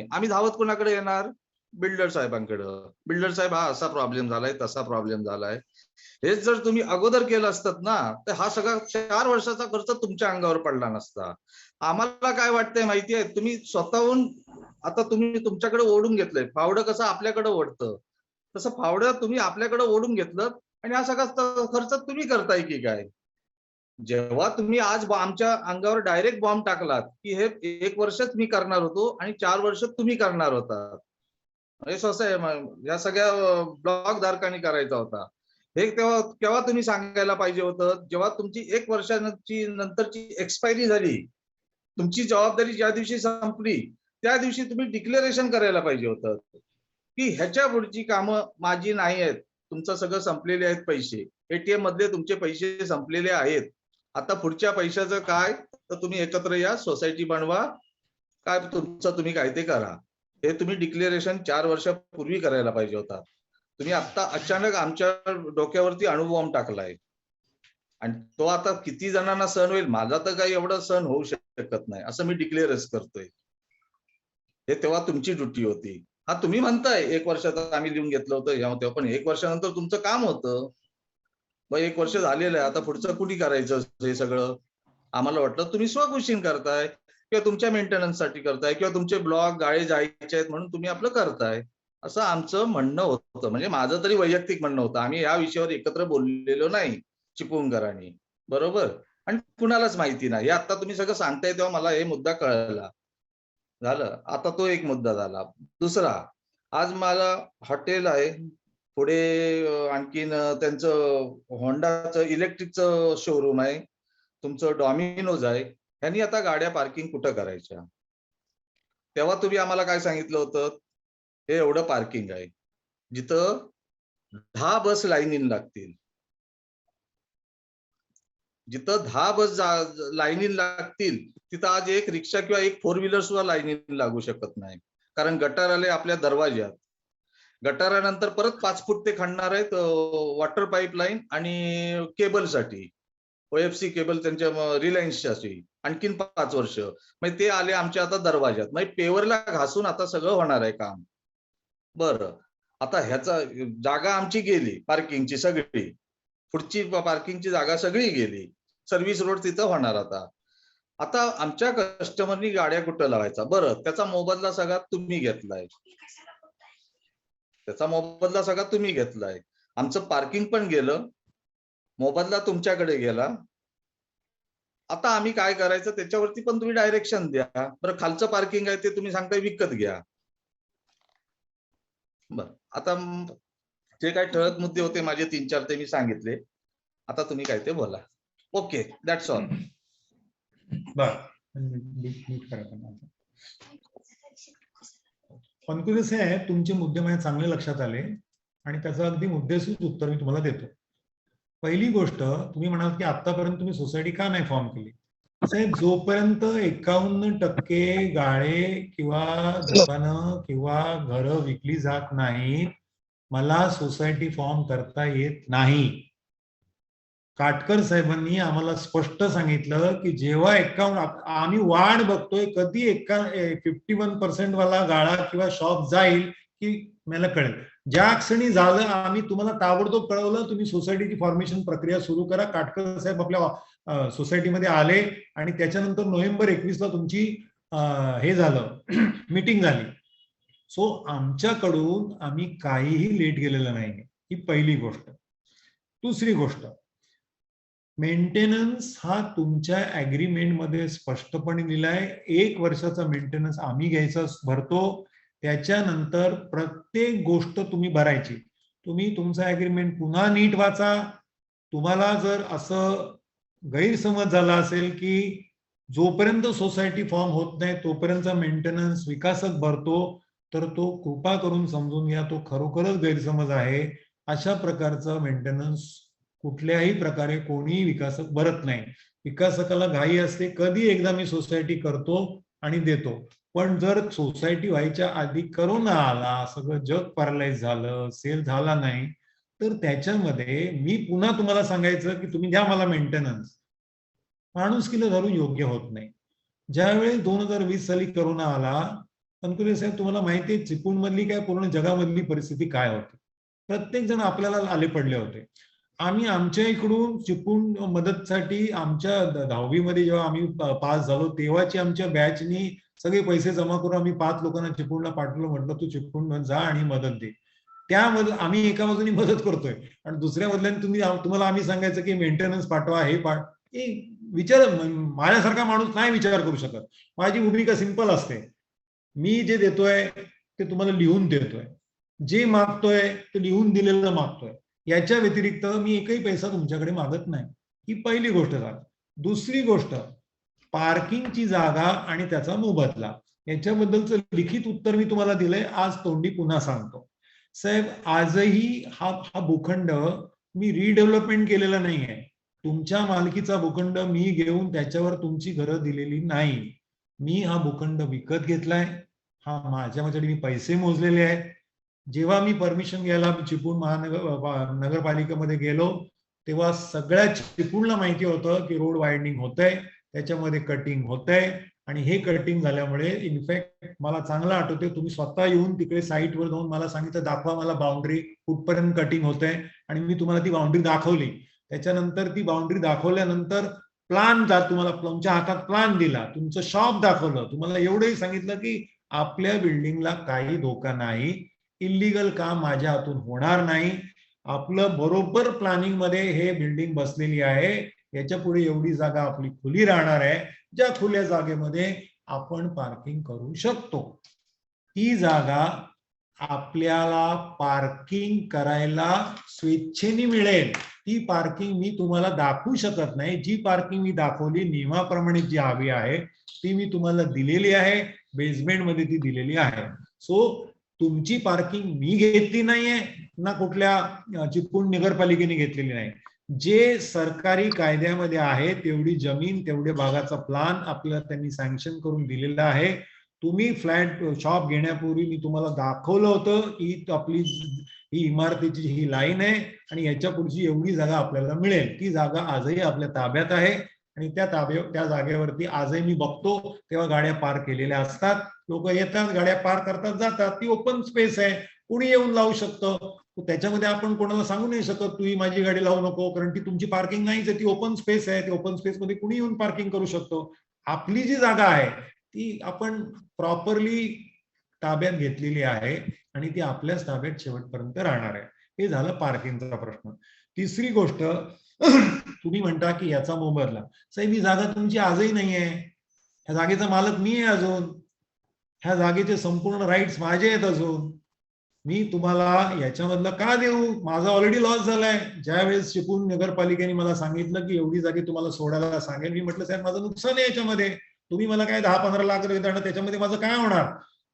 आम्ही धावत कुणाकडे येणार? बिल्डर साहेबांकडे. बिल्डर साहेब हा असा प्रॉब्लेम झालाय, तसा प्रॉब्लेम झालाय. हेच जर तुम्ही अगोदर केलं असतात ना, तर हा सगळा 4 वर्षाचा खर्च तुमच्या अंगावर पडला नसता. आम्हाला काय वाटतंय माहितीये, तुम्ही स्वतःहून आता तुम्ही तुमच्याकडे ओढून घेतलंय. फावडं कसं आपल्याकडे ओढतं, तसं फावडं तुम्ही आपल्याकडे ओढून घेतलं आणि हा सगळा खर्च तुम्ही करताय की काय? जेव्हा तुम्ही आज आमच्या अंगावर डायरेक्ट बॉम्ब टाकलात की हे 1 वर्षच मी करणार होतो आणि 4 वर्ष तुम्ही करणार होता, या सगळ्या ब्लॉक धारकांनी करायचा होता, हे केव्हा तुम्ही सांगायला पाहिजे होतं? जेव्हा तुमची 1 वर्षाची नंतरची एक्सपायरी झाली, तुमची जबाबदारी ज्या दिवशी संपली त्या दिवशी तुम्ही डिक्लेरेशन करायला पाहिजे होतं की ह्याच्या पुढची कामं माझी नाही आहेत, तुमचं सगळं संपलेले आहेत पैसे, एटीएम मधले तुमचे पैसे संपलेले आहेत. आता पुढच्या पैशाचं काय, तर तुम्ही एकत्र या, सोसायटी बनवा, काय तुमचं तुम्ही काय ते करा. हे तुम्ही डिक्लेरेशन 4 वर्षापूर्वी करायला पाहिजे होता. तुम्ही आता अचानक आमच्या डोक्यावरती अणुबॉम्ब टाकलाय आणि तो आता किती जणांना सहन होईल. माझा तर काही एवढं सहन होऊ शकत नाही, असं मी डिक्लेअरच करतोय. हे तेव्हा तुमची ड्युटी होती. हा तुम्ही म्हणताय 1 वर्षात आम्ही लिहून घेतलं होतं तेव्हा, पण 1 वर्षानंतर तुमचं काम होतं. मग 1 वर्ष झालेलं आहे, आता पुढचं कुणी करायचं हे सगळं. आम्हाला वाटलं तुम्ही स्वखुशीन करताय किंवा तुमच्या मेंटेनन्स साठी करताय किंवा तुमचे ब्लॉक गाळे जायचे आहेत म्हणून तुम्ही आपलं करताय, असं आमचं म्हणणं होतं. म्हणजे माझं तरी वैयक्तिक म्हणणं होतं. आम्ही या विषयावर एकत्र बोललेलो नाही चिपळूणकरांनी, बरोबर. आणि कुणालाच माहिती नाही. हे आता तुम्ही सगळं सांगताय तेव्हा मला हे मुद्दा कळला. झालं, आता तो एक मुद्दा झाला. दुसरा, आज मला हॉटेल आहे पुढे, आणखीन त्यांचं होंडाचं इलेक्ट्रिकचं शोरूम आहे, तुमचं डॉमिनोज आहे. ह्यांनी आता गाड्या पार्किंग कुठं करायच्या. तेव्हा तुम्ही आम्हाला काय सांगितलं होतं, हे एवढं पार्किंग आहे जिथं 10 बस लाईनीन लागतील, जिथं 10 बस लाईनीन लागतील तिथं आज एक रिक्षा किंवा एक 4 व्हीलर सुद्धा लाईनीन लागू शकत नाही. कारण गटार आले आपल्या दरवाज्यात. गटारानंतर परत 5 फूट ते खणणार आहेत वॉटर पाईपलाईन आणि केबलसाठी, OFC केबल त्यांच्या रिलायन्सच्याची, आणखीन 5 वर्ष. म्हणजे ते आले आमच्या आता दरवाज्यात. म्हणजे पेवरला घासून आता सगळं होणार आहे काम. बरं, आता ह्याचा जागा आमची गेली पार्किंगची सगळी, पुढची पार्किंगची जागा सगळी गेली. सर्व्हिस रोड तिथं होणार आता आमच्या कस्टमरनी गाड्या कुठं लावायचा. बरं, त्याचा मोबदला सगळा तुम्ही घेतलाय, आमचं पार्किंग पण गेलं, मोबदला तुमच्याकडे गेला. आता आम्ही काय करायचं त्याच्यावरती पण तुम्ही डायरेक्शन द्या. बरं, खालचं पार्किंग आहे ते तुम्ही सांगताय विकत घ्या. बरं, आता जे काय ठळक मुद्दे होते माझे 3-4 ते मी सांगितले. आता तुम्ही काय ते बोला. Okay, that's all. पंकज साहेब, तुमचे मुद्दे माझ्या चांगले लक्षात आले आणि त्याचं अगदी मुद्देसूद उत्तर मी तुम्हाला देतो. पहिली गोष्ट, तुम्ही म्हणाल की आतापर्यंत तुम्ही सोसायटी का नाही फॉर्म केली. साहेब, जोपर्यंत 51% गाळे किंवा दुकानं किंवा घरं विकली जात नाहीत, मला सोसायटी फॉर्म करता येत नाही. काटकर साहेबांनी आम्हाला स्पष्ट सांगितलं की जेव्हा 51, आम्ही वाढ बघतोय कधी 51% वाला गाळा किंवा शॉप जाईल की मला कळेल. ज्या क्षणी झालं आम्ही तुम्हाला ताबडतोब कळवलं, तुम्ही सोसायटीची फॉर्मेशन प्रक्रिया सुरू करा. काटकर साहेब आपल्या सोसायटीमध्ये आले आणि त्याच्यानंतर नोव्हेंबर 21 ला तुमची हे झालं मीटिंग झाली. सो आमच्याकडून आम्ही काहीही लेट गेलेलं नाही, ही पहिली गोष्ट. दुसरी गोष्ट, मेंटेनन्स हा तुमच्या ऍग्रीमेंटमध्ये स्पष्टपणे दिलाय. 1 वर्षाचा मेंटेनन्स आम्ही घ्यायचा भरतो, त्याच्यानंतर प्रत्येक गोष्ट तुम्ही भरायची. तुम्ही तुमचा ऍग्रीमेंट पुन्हा नीट वाचा. तुम्हाला जर असं गैरसमज झाला असेल की जोपर्यंत सोसायटी फॉर्म होत नाही तोपर्यंत मेंटेनन्स विकासक भरतो, तर तो कृपा करून समजून घ्या, तो खरोखरच गैरसमज आहे. अशा प्रकारचा मेंटेनन्स कुठल्याही प्रकारे कोणीही विकासक भरत नाही. विकासकाला घाई असते, कधी एकदा मी सोसायटी करतो आणि देतो. पण जर सोसायटी व्हायच्या आधी करोना आला, सगळं जग पॅरालाइज झालं, सेल झाला नाही, तर त्याच्यामध्ये मी पुन्हा तुम्हाला सांगायचं की तुम्ही द्या मला मेंटेनन्स, माणुसकीला धरून योग्य होत नाही. ज्यावेळी 2020 साली करोना आला, तनकुले साहेब तुम्हाला माहिती आहे चिपळूण मधली काय पूर्ण जगामधली परिस्थिती काय होती. प्रत्येक जण आपल्याला आले पडले होते. आम्ही आमच्या इकडून चिपळूण मदतसाठी आमच्या 10वी मध्ये जेव्हा आम्ही पास झालो तेव्हाची आमच्या बॅचनी सगळे पैसे जमा करून आम्ही 5 लोकांना चिपळूणला पाठवलं. म्हटलं तू चिपळूण जा आणि मदत दे. त्यामध्ये आम्ही एका बाजूनी मदत करतोय आणि दुसऱ्या बदल्याने तुम्हाला आम्ही सांगायचं की मेंटेनन्स पाठवा, हे विचार. माझ्यासारखा माणूस नाही विचार करू शकत. माझी भूमिका सिंपल असते, मी जे देतोय ते तुम्हाला लिहून देतोय, जे मागतोय ते लिहून दिलेलं मागतोय. याच्या व्यतिरिक्त मी एकही पैसा तुमच्याकडे मागत नाही. ही पहिली गोष्ट झाली. दुसरी गोष्ट, पार्किंगची जागा आणि त्याचा मोबदला, याच्याबद्दलचं लिखित उत्तर मी तुम्हाला दिलंय, आज तोंडी पुन्हा सांगतो. साहेब आजही हा भूखंड मी रिडेव्हलपमेंट केलेला नाहीये. तुमच्या मालकीचा भूखंड मी घेऊन त्याच्यावर तुमची घरं दिलेली नाही. मी हा भूखंड विकत घेतलाय. हा माझ्यामध्ये मी पैसे मोजलेले आहेत. जेव्हा मी परमिशन घ्यायला चिपळूण नगरपालिकेमध्ये गेलो तेव्हा सगळ्या चिपळूणला माहिती होतं की रोड वायडनिंग होतंय, त्याच्यामध्ये कटिंग होतंय आणि हे कटिंग झाल्यामुळे इनफॅक्ट मला चांगलं आठवतंय तुम्ही स्वतः येऊन तिकडे साईटवर जाऊन मला सांगितलं दाखवा मला बाउंड्री कुठपर्यंत कटिंग होतंय आणि मी तुम्हाला ती बाउंड्री दाखवली. त्याच्यानंतर ती बाउंड्री दाखवल्यानंतर प्लान तुम्हाला तुमच्या हातात प्लान दिला, तुमचं शॉप दाखवलं, तुम्हाला एवढंही सांगितलं की आपल्या बिल्डिंगला काही धोका नाही, इल्लीगल काम माझ्या हातून होणार नाही, आपलं बरोबर प्लॅनिंग मध्ये हे बिल्डिंग बसलेली आहे, याच्या पुढे एवढी जागा आपली खुली राहणार आहे, ज्या खुल्या जागेमध्ये आपण पार्किंग करू शकतो. ती जागा आपल्याला पार्किंग करायला स्वेच्छेने मिळेल. ती पार्किंग मी तुम्हाला दाखवू शकत नाही. जी पार्किंग मी दाखवली नियमाप्रमाणे जी हवी आहे ती मी तुम्हाला दिलेली आहे, बेसमेंट मध्ये ती दिलेली आहे. सो तुमची पार्किंग मी घेतली नाहीये ना कुठल्या चिपळूण नगरपालिकेने घेतलेली नाही. जे सरकारी कायद्यामध्ये आहे तेवढी जमीन तेवढ्या भागाचा प्लान आपल्याला त्यांनी सँक्शन करून दिलेला आहे. तुम्ही फ्लॅट शॉप घेण्यापूर्वी मी तुम्हाला दाखवलं होतं की आपली ही इमारतीची ही लाईन आहे आणि याच्या पुढची एवढी जागा आपल्याला मिळेल. ती जागा आजही आपल्या ताब्यात आहे आणि त्या जागेवरती आजही मी बघतो तेव्हा गाड्या पार्क केलेल्या असतात. लोक येतात, गाड्या पार्क करतात, जातात. ती ओपन स्पेस आहे, कुणी येऊन लावू शकतं. त्याच्यामध्ये आपण कोणाला सांगू नाही शकत तू ही माझी गाडी लावू नको, कारण ती तुमची पार्किंग नाहीच आहे, ती ओपन स्पेस आहे. ती ओपन स्पेस मध्ये कुणी येऊन पार्किंग करू शकतो. आपली जी जागा आहे ती आपण प्रॉपरली ताब्यात घेतलेली आहे आणि ती आपल्याच ताब्यात शेवटपर्यंत राहणार आहे. हे झालं पार्किंगचा प्रश्न. तिसरी गोष्ट तुम्ही म्हणता की याचा मोबदला. साहेब ही जागा तुमची आजही नाहीये, ह्या जागेचा मालक मी आहे अजून, ह्या जागेचे संपूर्ण राईट्स माझे आहेत अजून. मी तुम्हाला याच्यामधलं का देऊ? माझा ऑलरेडी लॉस झालाय. ज्यावेळेस चिपळूण नगरपालिकेने मला सांगितलं की एवढी जागी तुम्हाला सोडायला सांगेल, मी म्हटलं साहेब माझं नुकसान आहे याच्यामध्ये, तुम्ही मला काय 10-15 लाख रुपये देणार, त्याच्यामध्ये माझं काय होणार?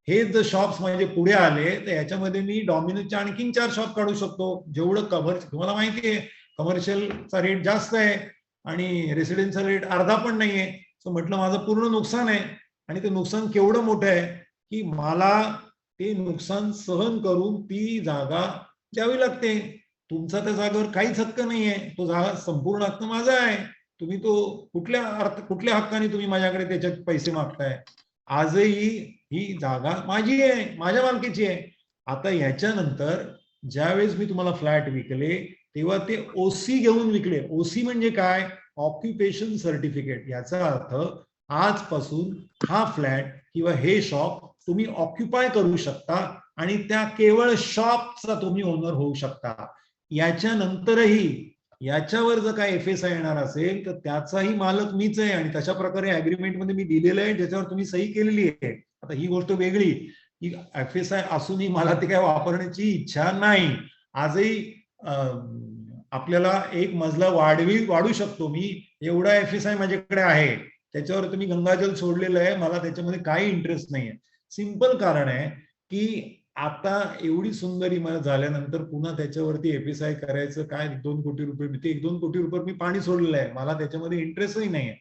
हे जर शॉप्स म्हणजे पुढे आले तर याच्यामध्ये मी डॉमिनोजचे आणखीन 4 शॉप काढू शकतो. जेवढं तुम्हाला माहिती आहे कमर्शियलचा रेट जास्त आहे आणि रेसिडेन्शियल रेट अर्धा पण नाहीये. सो म्हटलं माझं पूर्ण नुकसान आहे आणि ते नुकसान केवढं मोठं आहे की मला ते नुकसान सहन करून ती जागा द्यावी लागते. तुमचा त्या जागेवर काहीच हक्क नाहीये, तो जागा संपूर्ण हक्क माझा आहे. तुम्ही तो कुठल्या हक्काने तुम्ही माझ्याकडे त्याच्यात पैसे मागताय? आजही ही जागा माझी आहे, माझ्या मालकीची आहे. आता याच्यानंतर ज्यावेळेस मी तुम्हाला फ्लॅट विकले तेव्हा ते ओसी घेऊन विकले. ओसी म्हणजे काय? Occupation certificate. याचा अर्थ आजपासून हा फ्लॅट किंवा हे शॉप तुम्ही ऑक्युपाय करू शकता आणि त्या केवळ शॉपचा तुम्ही ओनर होऊ शकता. याच्यानंतरही याच्यावर जर काय FSI येणार असेल तर त्याचाही मालक मीच आहे आणि तशा प्रकारे अग्रीमेंट मध्ये मी दिलेलं आहे ज्याच्यावर तुम्ही सही केलेली आहे. आता ही गोष्ट वेगळी की FSI असूनही मला ते काय वापरण्याची इच्छा नाही. आजही आपल्याला एक मजला वाढू शकतो मी, एवढा FSI माझ्याकडे आहे, त्याच्यावर तुम्ही गंगाजल सोडलेलं आहे, मला त्याच्यामध्ये काही इंटरेस्ट नाहीये. सिंपल कारण आहे की आता एवढी सुंदर इमारत झाल्यानंतर पुन्हा त्याच्यावरती FSI करायचं काय? 1-2 कोटी रुपये, ते 1-2 कोटी रुपये मी पाणी सोडलेलं आहे, मला त्याच्यामध्ये इंटरेस्टही नाहीये.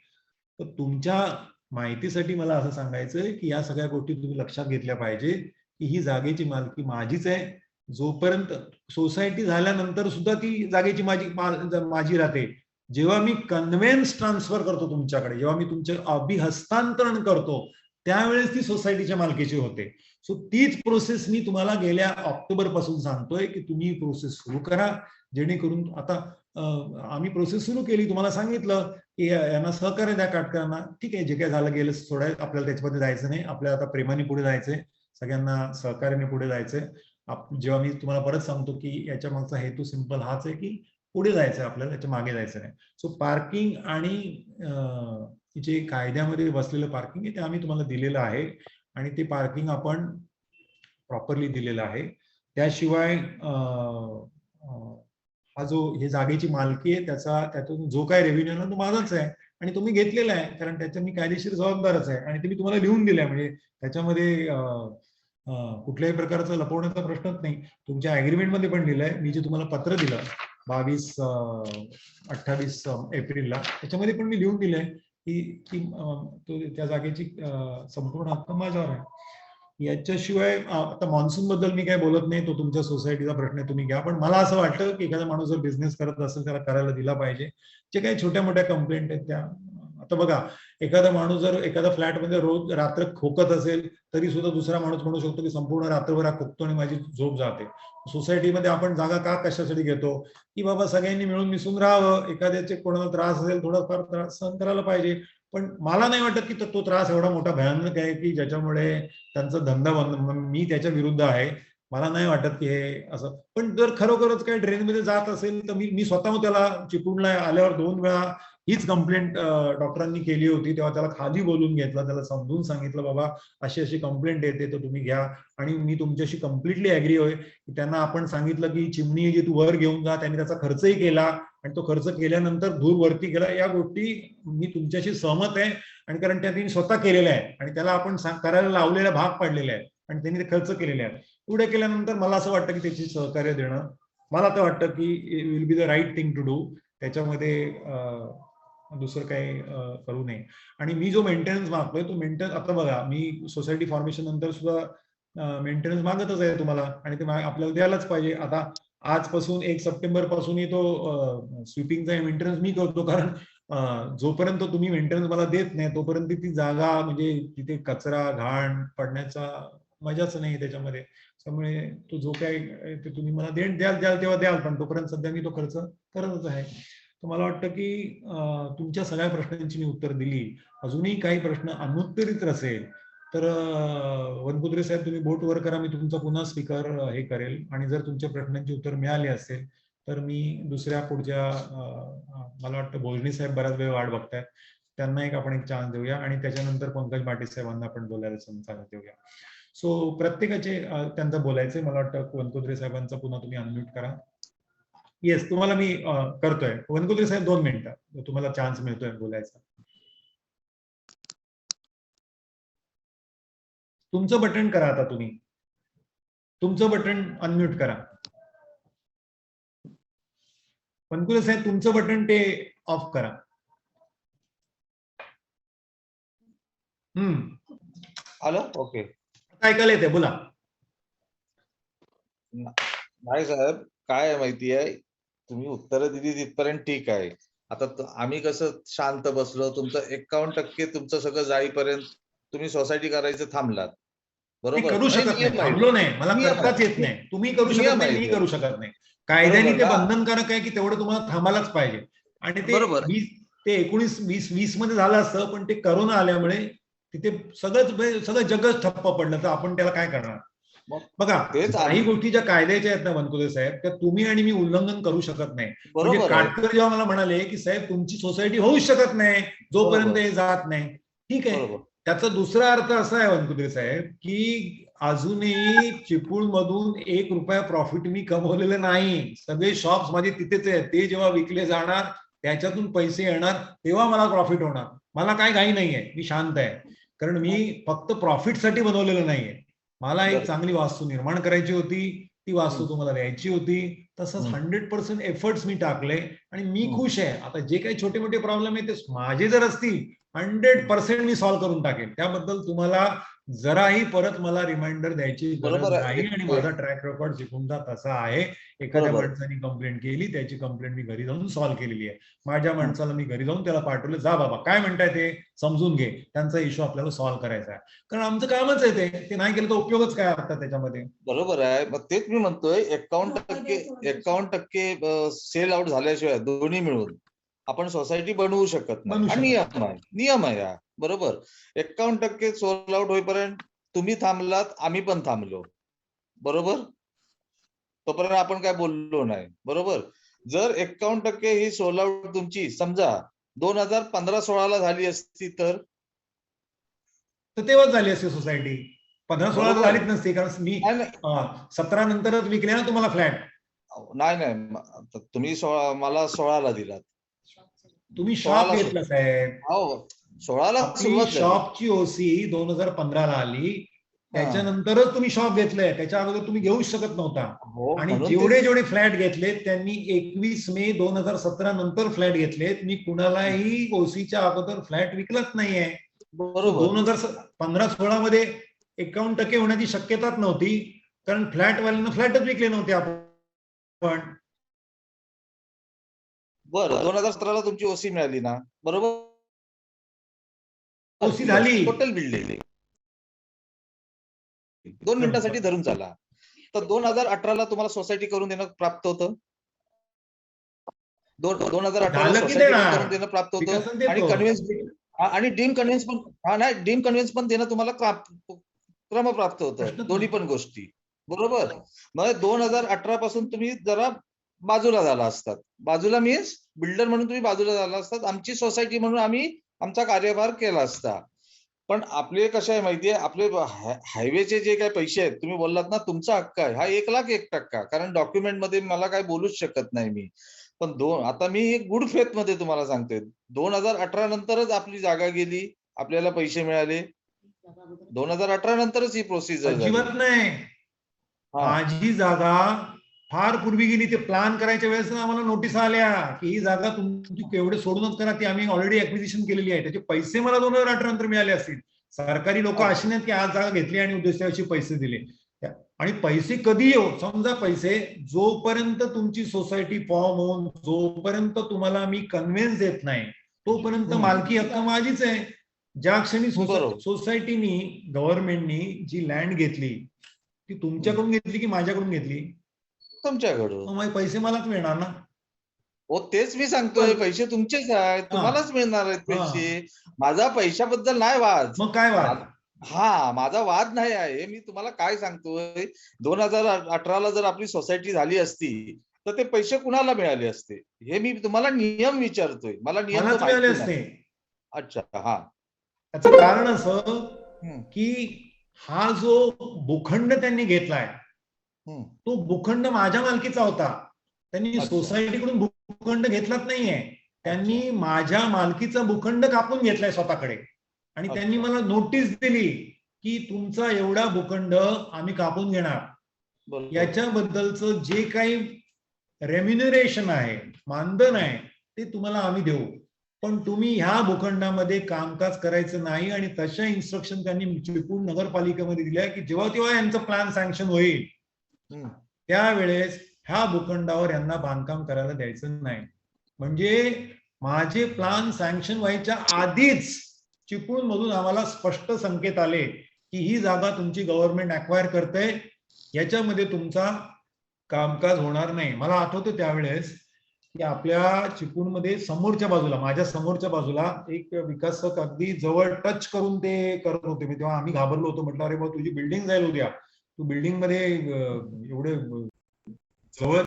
तर तुमच्या माहितीसाठी मला असं सांगायचंय की या सगळ्या गोष्टी तुम्ही लक्षात घेतल्या पाहिजे की ही जागेची मालकी माझीच आहे. जोपर्यंत सोसायटी झाल्यानंतर सुद्धा ती जागेची माझी राहते. जेव्हा मी कन्व्हेन्स ट्रान्सफर करतो तुमच्याकडे, जेव्हा मी तुमचे अभिहस्तांतरण करतो त्यावेळेस ती सोसायटीच्या मालकीची होते. सो तीच प्रोसेस मी तुम्हाला गेल्या ऑक्टोबर पासून सांगतोय की तुम्ही ही प्रोसेस सुरू करा, जेणेकरून आता आम्ही प्रोसेस सुरू केली. तुम्हाला सांगितलं की यांना सहकार्य द्या काटकरांना. ठीक आहे, जे काय झालं गेलं सोडाय, आपल्याला त्याच्यामध्ये जायचं नाही. आपल्याला आता प्रेमाने पुढे जायचंय, सगळ्यांना सहकार्याने पुढे जायचंय. जेव्हा मी तुम्हाला परत सांगतो की याच्या मागचा हेतू सिंपल हाच आहे की पुढे जायचं, आपल्याला त्याच्या मागे जायचं नाही. सो पार्किंग आणि जे कायद्यामध्ये बसलेलं पार्किंग आहे ते आम्ही तुम्हाला दिलेलं आहे आणि ते पार्किंग आपण प्रॉपरली दिलेलं आहे. त्याशिवाय हा जो हे जागेची मालकी आहे त्यातून जो काय रेव्हेन्यू ना तो माझाच आहे आणि तुम्ही घेतलेला आहे, कारण त्याच्या मी कायदेशीर जबाबदारच आहे आणि ते मी तुम्हाला लिहून दिलंय. म्हणजे त्याच्यामध्ये कुठल्याही प्रकारचा लपवण्याचा प्रश्नच नाही. तुमच्या अग्रीमेंट मध्ये पण लिहिलंय, मी जे तुम्हाला पत्र दिलं 28 एप्रिलला, त्याच्यामध्ये पण मी लिहून दिलंय की त्या जागेची संपूर्ण हक्क माझ्यावर आहे. याच्याशिवाय आता मान्सून बद्दल मी काय बोलत नाही, तो तुमच्या सोसायटीचा प्रश्न आहे, तुम्ही घ्या. पण मला असं वाटतं की एखादा माणूस जर बिझनेस करत असेल त्याला करायला दिला पाहिजे. जे काही छोट्या मोठ्या कंप्लेंट आहेत त्या, आता बघा, एखादा माणूस जर एखादा फ्लॅटमध्ये रोज रात्र खोकत असेल तरी सुद्धा दुसरा माणूस म्हणू शकतो की संपूर्ण रात्रभर खोकतो आणि माझी झोप जाते. सोसायटीमध्ये आपण जागा का कशासाठी घेतो की बाबा सगळ्यांनी मिळून मिसळून राहावं, एखाद्याचे कोणाला त्रास असेल थोडाफार त्रास सहन करायला पाहिजे. पण मला नाही वाटत की तो त्रास एवढा मोठा भयानक आहे की ज्याच्यामुळे त्यांचा धंदा बंद. मी त्याच्या विरुद्ध आहे, मला नाही वाटत की हे असं. पण जर खरोखरच काही ड्रेनमध्ये जात असेल तर मी स्वतः त्याला चिपळूणला आल्यावर 2 वेळा हीच कंप्लेंट डॉक्टरांनी केली होती. तेव्हा त्याला खाली बोलून घेतलं, त्याला समजून सांगितलं बाबा अशी अशी कंप्लेंट येते तर तुम्ही घ्या. आणि मी तुमच्याशी कम्प्लिटली ऍग्री होय. त्यांना आपण सांगितलं की चिमणी जी तू वर घेऊन जा, त्यांनी त्याचा खर्चही केला आणि तो खर्च केल्यानंतर धूर वरती गेला. या गोष्टी मी तुमच्याशी सहमत आहे, आणि कारण त्यांनी स्वतः केलेल्या आहे आणि त्याला आपण करायला लावलेला भाग पाडलेला आहे आणि त्यांनी ते खर्च केलेले आहेत. पुढे केल्यानंतर मला असं वाटतं की त्याची सहकार्य देणं, मला तर वाटतं की it will be the right thing to do. त्याच्यामध्ये दुसरं काही करू नये. आणि मी जो मेंटेनन्स मागतोय तो मेंटेनन्स, आता बघा, मी सोसायटी फॉर्मेशन नंतर सुद्धा मेंटेनन्स मागतच आहे तुम्हाला, आणि ते आपल्याला द्यायलाच पाहिजे. आता आजपासून 1 सप्टेंबर पासूनही तो स्वीपिंगचा मेंटेनन्स मी करतो, कारण जोपर्यंत तुम्ही मेंटेनन्स मला देत नाही तोपर्यंत ती जागा, म्हणजे तिथे कचरा घाण पडण्याचा मजाच नाही त्याच्यामध्ये. त्यामुळे तो जो काही ते तुम्ही मला द्याल तेव्हा द्याल, पण तोपर्यंत सध्या मी तो खर्च करतच आहे. तर मला वाटतं की तुमच्या सगळ्या प्रश्नांची मी उत्तर दिली. अजूनही काही प्रश्न अनुत्तरित असेल तर वनकुत्रे साहेब तुम्ही बोट वर करा, मी तुमचा पुन्हा स्पीकर हे करेल. आणि जर तुमच्या प्रश्नांची उत्तर मिळाली असेल तर मी दुसऱ्या पुढच्या मला वाटतं भोजनी साहेब बराच वेळ वाट बघतायत, त्यांना आपण एक चान्स देऊया आणि त्याच्यानंतर पंकज पाटील साहेबांना आपण बोलायला संचार देऊया. सो प्रत्येकाचे त्यांचं बोलायचंय. मला वाटतं वनकुत्रे साहेबांचा पुन्हा तुम्ही अनम्यूट करा. येस, तुम्हाला मी करतोय. वनकुत्रे साहेब 2 मिनिटं तुम्हाला चान्स मिळतोय बोलायचा. तुमचं बटन करा, आता तुम्ही तुमचं बटन अनम्यूट करा. वनकुत्रे साहेब तुमचं बटन ते ऑफ करा. आलं? ओके. आता ऐकायला येते, बोला. नाही साहेब, काय आहे माहितीये, तुम्ही उत्तरं दिली तिथपर्यंत ठीक आहे. आता आम्ही कसं शांत बसलो, तुमचं 51% तुमचं सगळं जाईपर्यंत तुम्ही सोसायटी करायचं थांबलात, बरोबर? करू शकत नाही, थांबलो नाही, मला करताच येत नाही. तुम्ही करू शकत नाही, मी करू शकत नाही. कायद्याने ते बंधनकारक आहे की तेवढं तुम्हाला थांबायलाच पाहिजे. आणि ते 19-20 मध्ये झालं असतं, पण ते करोना आल्यामुळे तिथे सगळं जगच ठप्प पडलं, तर आपण त्याला काय करणार? बघा, काही गोष्टी ज्या कायद्याच्या आहेत ना वनकुत्रे साहेब, त्या तुम्ही आणि मी उल्लंघन करू शकत नाही. म्हणजे काटकर जेव्हा मला म्हणाले की साहेब तुमची सोसायटी होऊ शकत नाही जोपर्यंत हे जात नाही, ठीक आहे. त्याचा दुसरा अर्थ असा आहे वनकुत्रे साहेब की अजूनही चिपळूण मधून 1 रुपया प्रॉफिट मी कमवलेलं नाही. सगळे शॉप्स माझे तिथेच आहेत. ते जेव्हा विकले जाणार, त्याच्यातून पैसे येणार, तेव्हा मला प्रॉफिट होणार. मला काय घाई नाहीये, मी शांत आहे. कारण मी फक्त प्रॉफिटसाठी बनवलेलं नाहीये. मला एक चांगली वास्तू निर्माण करायची होती, ती वास्तू तुम्हाला द्यायची होती. तसंच 100% एफर्ट्स मी टाकले आणि मी खुश आहे. आता जे काही छोटे मोठे प्रॉब्लेम आहेत ते माझे जर असतील 100% मी सॉल्व्ह करून टाकेल. त्याबद्दल तुम्हाला जराही परत मला रिमाइंडर द्यायची गरज नाही. आणि माझा ट्रॅक रेकॉर्ड चिपळूणचा तसा आहे. एखाद्या माणसाने कंप्लेंट केली, त्याची कंप्लेंट मी घरी जाऊन सॉल्व्ह केलेली आहे. माझ्या माणसाला मी घरी जाऊन त्याला पाठवलं, जा बाबा काय म्हणताय ते समजून घे, त्यांचा इश्यू आपल्याला सॉल्व्ह करायचा आहे. कारण आमचं कामच आहे ते नाही केलं तर उपयोगच काय आता त्याच्यामध्ये. बरोबर आहे. मग तेच मी म्हणतोय, 51% सेल आउट झाल्याशिवाय दोन्ही मिळून आपण सोसायटी बनवू शकत नाही. नियम आहे हा, बरोबर. 51% सोल आउट होईपर्यंत तुम्ही थांबलात, आम्ही पण थांबलो, बरोबर. तोपर्यंत आपण काय बोललो नाही, बरोबर. जर 51% ही सोल आउट तुमची समजा 2015-16 झाली असती तर तेव्हाच झाली असते सोसायटी. 15-16 झालीच नसते, कारण मी 17 नंतरच विकले ना तुम्हाला फ्लॅट. नाही, तुम्ही मला 16ला दिलात. तुम्ही शॉप घेतला साहेब. हो, 16ला शॉपची ओसी 2015ला आली. त्याच्यानंतरच तुम्ही शॉप घेतलंय, त्याच्या अगोदर तुम्ही घेऊच शकत नव्हता. हो, आणि म्हणून जेवढे ते- जेवढे फ्लॅट घेतलेत त्यांनी 21 मे 2017 नंतर फ्लॅट घेतलेत. मी कुणालाही ओसीच्या अगोदर फ्लॅट विकलाच नाहीये. बरोबर 2015-16 मध्ये 51% होण्याची शक्यताच नव्हती, कारण फ्लॅटवाल्यांना फ्लॅटच विकले नव्हते आपण. बरं 2017ला तुमची ओसी मिळाली ना, बरोबर? ओसी झाली. टोटल बिल्डिंग 2 मिनिटांसाठी धरून चाला. तर 2018ला तुम्हाला सोसायटी करून देणं प्राप्त होतं. 2018ला झालं की सोसायटी देणार. करून देणं प्राप्त होतं विकासन आणि देतो. कन्व्हिन्स आणि डीम कन्व्हिन्स पण नाही डीम कन्व्हिन्स पण देणं तुम्हाला क्रमप्राप्त होतं. प्रश्नच दोन्ही नाही. पण गोष्टी बरोबर. मग 2018 पासून तुम्ही जरा बाजूला झाला असतात. बाजूला मीन्स बिल्डर म्हणून तुम्ही बाजूला झाला असतात. आमची सोसायटी म्हणून आम्ही आमचा कार्यभार केला असता. पण आपले कसं आहे माहितीये, आपले हायवेचे जे काही पैसे आहेत तुम्ही बोललात ना, तुमचा हक्क आहे हा 1,01,000%, कारण डॉक्युमेंट मध्ये मला काय बोलूच शकत नाही मी. पण आता मी एक गुड फेथ मध्ये तुम्हाला सांगतोय, 2018 नंतरच आपली जागा गेली, आपल्याला पैसे मिळाले. 2018 नंतरच ही प्रोसिजर झाली. अजिबात नाही. माझी जागा फार पूर्वी गेली. ते प्लॅन करायच्या वेळेस आम्हाला नोटीस आल्या की ही जागा तुमची केवढे सोडूनच करा, ती आम्ही ऑलरेडी ऍक्विजिशन केलेली आहे. त्याचे पैसे मला 2018 नंतर मिळाले असतील. सरकारी लोक अशी नाहीत की आज जागा घेतली आणि दुसऱ्या पैसे दिले. आणि पैसे कधी येऊ, समजा पैसे जोपर्यंत तुमची सोसायटी फॉर्म होऊन जोपर्यंत तुम्हाला मी कन्व्हिन्स देत नाही तोपर्यंत मालकी हक्क माझीच आहे. ज्या क्षणी सोसायटीनी गव्हर्नमेंटनी जी लँड घेतली ती तुमच्याकडून घेतली की माझ्याकडून घेतली? तुमच्याकडून. मग पैसे मलाच मिळणार ना. हो तेच मी सांगतोय, पैसे तुमचेच आहेत, तुम्हालाच मिळणार आहेत पैसे. माझा पैशाबद्दल नाही वाद. मग काय वाद? माझा वाद नाही आहे. मी तुम्हाला काय सांगतोय, 2018ला जर आपली सोसायटी झाली असती तर ते पैसे कुणाला मिळाले असते हे मी तुम्हाला नियम विचारतोय. मला नियम मिळाले असते. अच्छा. हा, त्याचं कारण असं की हा जो भूखंड त्यांनी घेतलाय तो भूखंड माझ्या मालकीचा होता. त्यांनी सोसायटीकडून भूखंड घेतलाच नाहीये. त्यांनी माझ्या मालकीचा भूखंड कापून घेतलाय स्वतःकडे. आणि त्यांनी मला नोटीस दिली की तुमचा एवढा भूखंड आम्ही कापून घेणार. याच्याबद्दलचं जे काही रेम्युनरेशन आहे, मानधन आहे, ते तुम्हाला आम्ही देऊ. पण तुम्ही ह्या भूखंडामध्ये कामकाज करायचं नाही. आणि तशा इन्स्ट्रक्शन त्यांनी चिपळूण नगरपालिकेमध्ये दिल्या की जेव्हा तेव्हा यांचं प्लॅन सँक्शन होईल त्यावेळेस ह्या भूखंडावर यांना बांधकाम करायला द्यायचं नाही. म्हणजे माझे प्लॅन सँक्शन व्हायच्या आधीच चिपळूण मधून आम्हाला स्पष्ट संकेत आले की ही जागा तुमची गव्हर्नमेंट अक्वायर करते, याच्यामध्ये तुमचा कामकाज होणार नाही. मला आठवतं त्यावेळेस की आपल्या चिपळूणमध्ये समोरच्या बाजूला, माझ्या समोरच्या बाजूला एक विकासक अगदी जवळ टच करून ते करत होते. मी तेव्हा आम्ही घाबरलो होतो. म्हटलं अरे बा तुझी बिल्डिंग जाईल उद्या, तू बिल्डिंग मध्ये एवढे जवळ.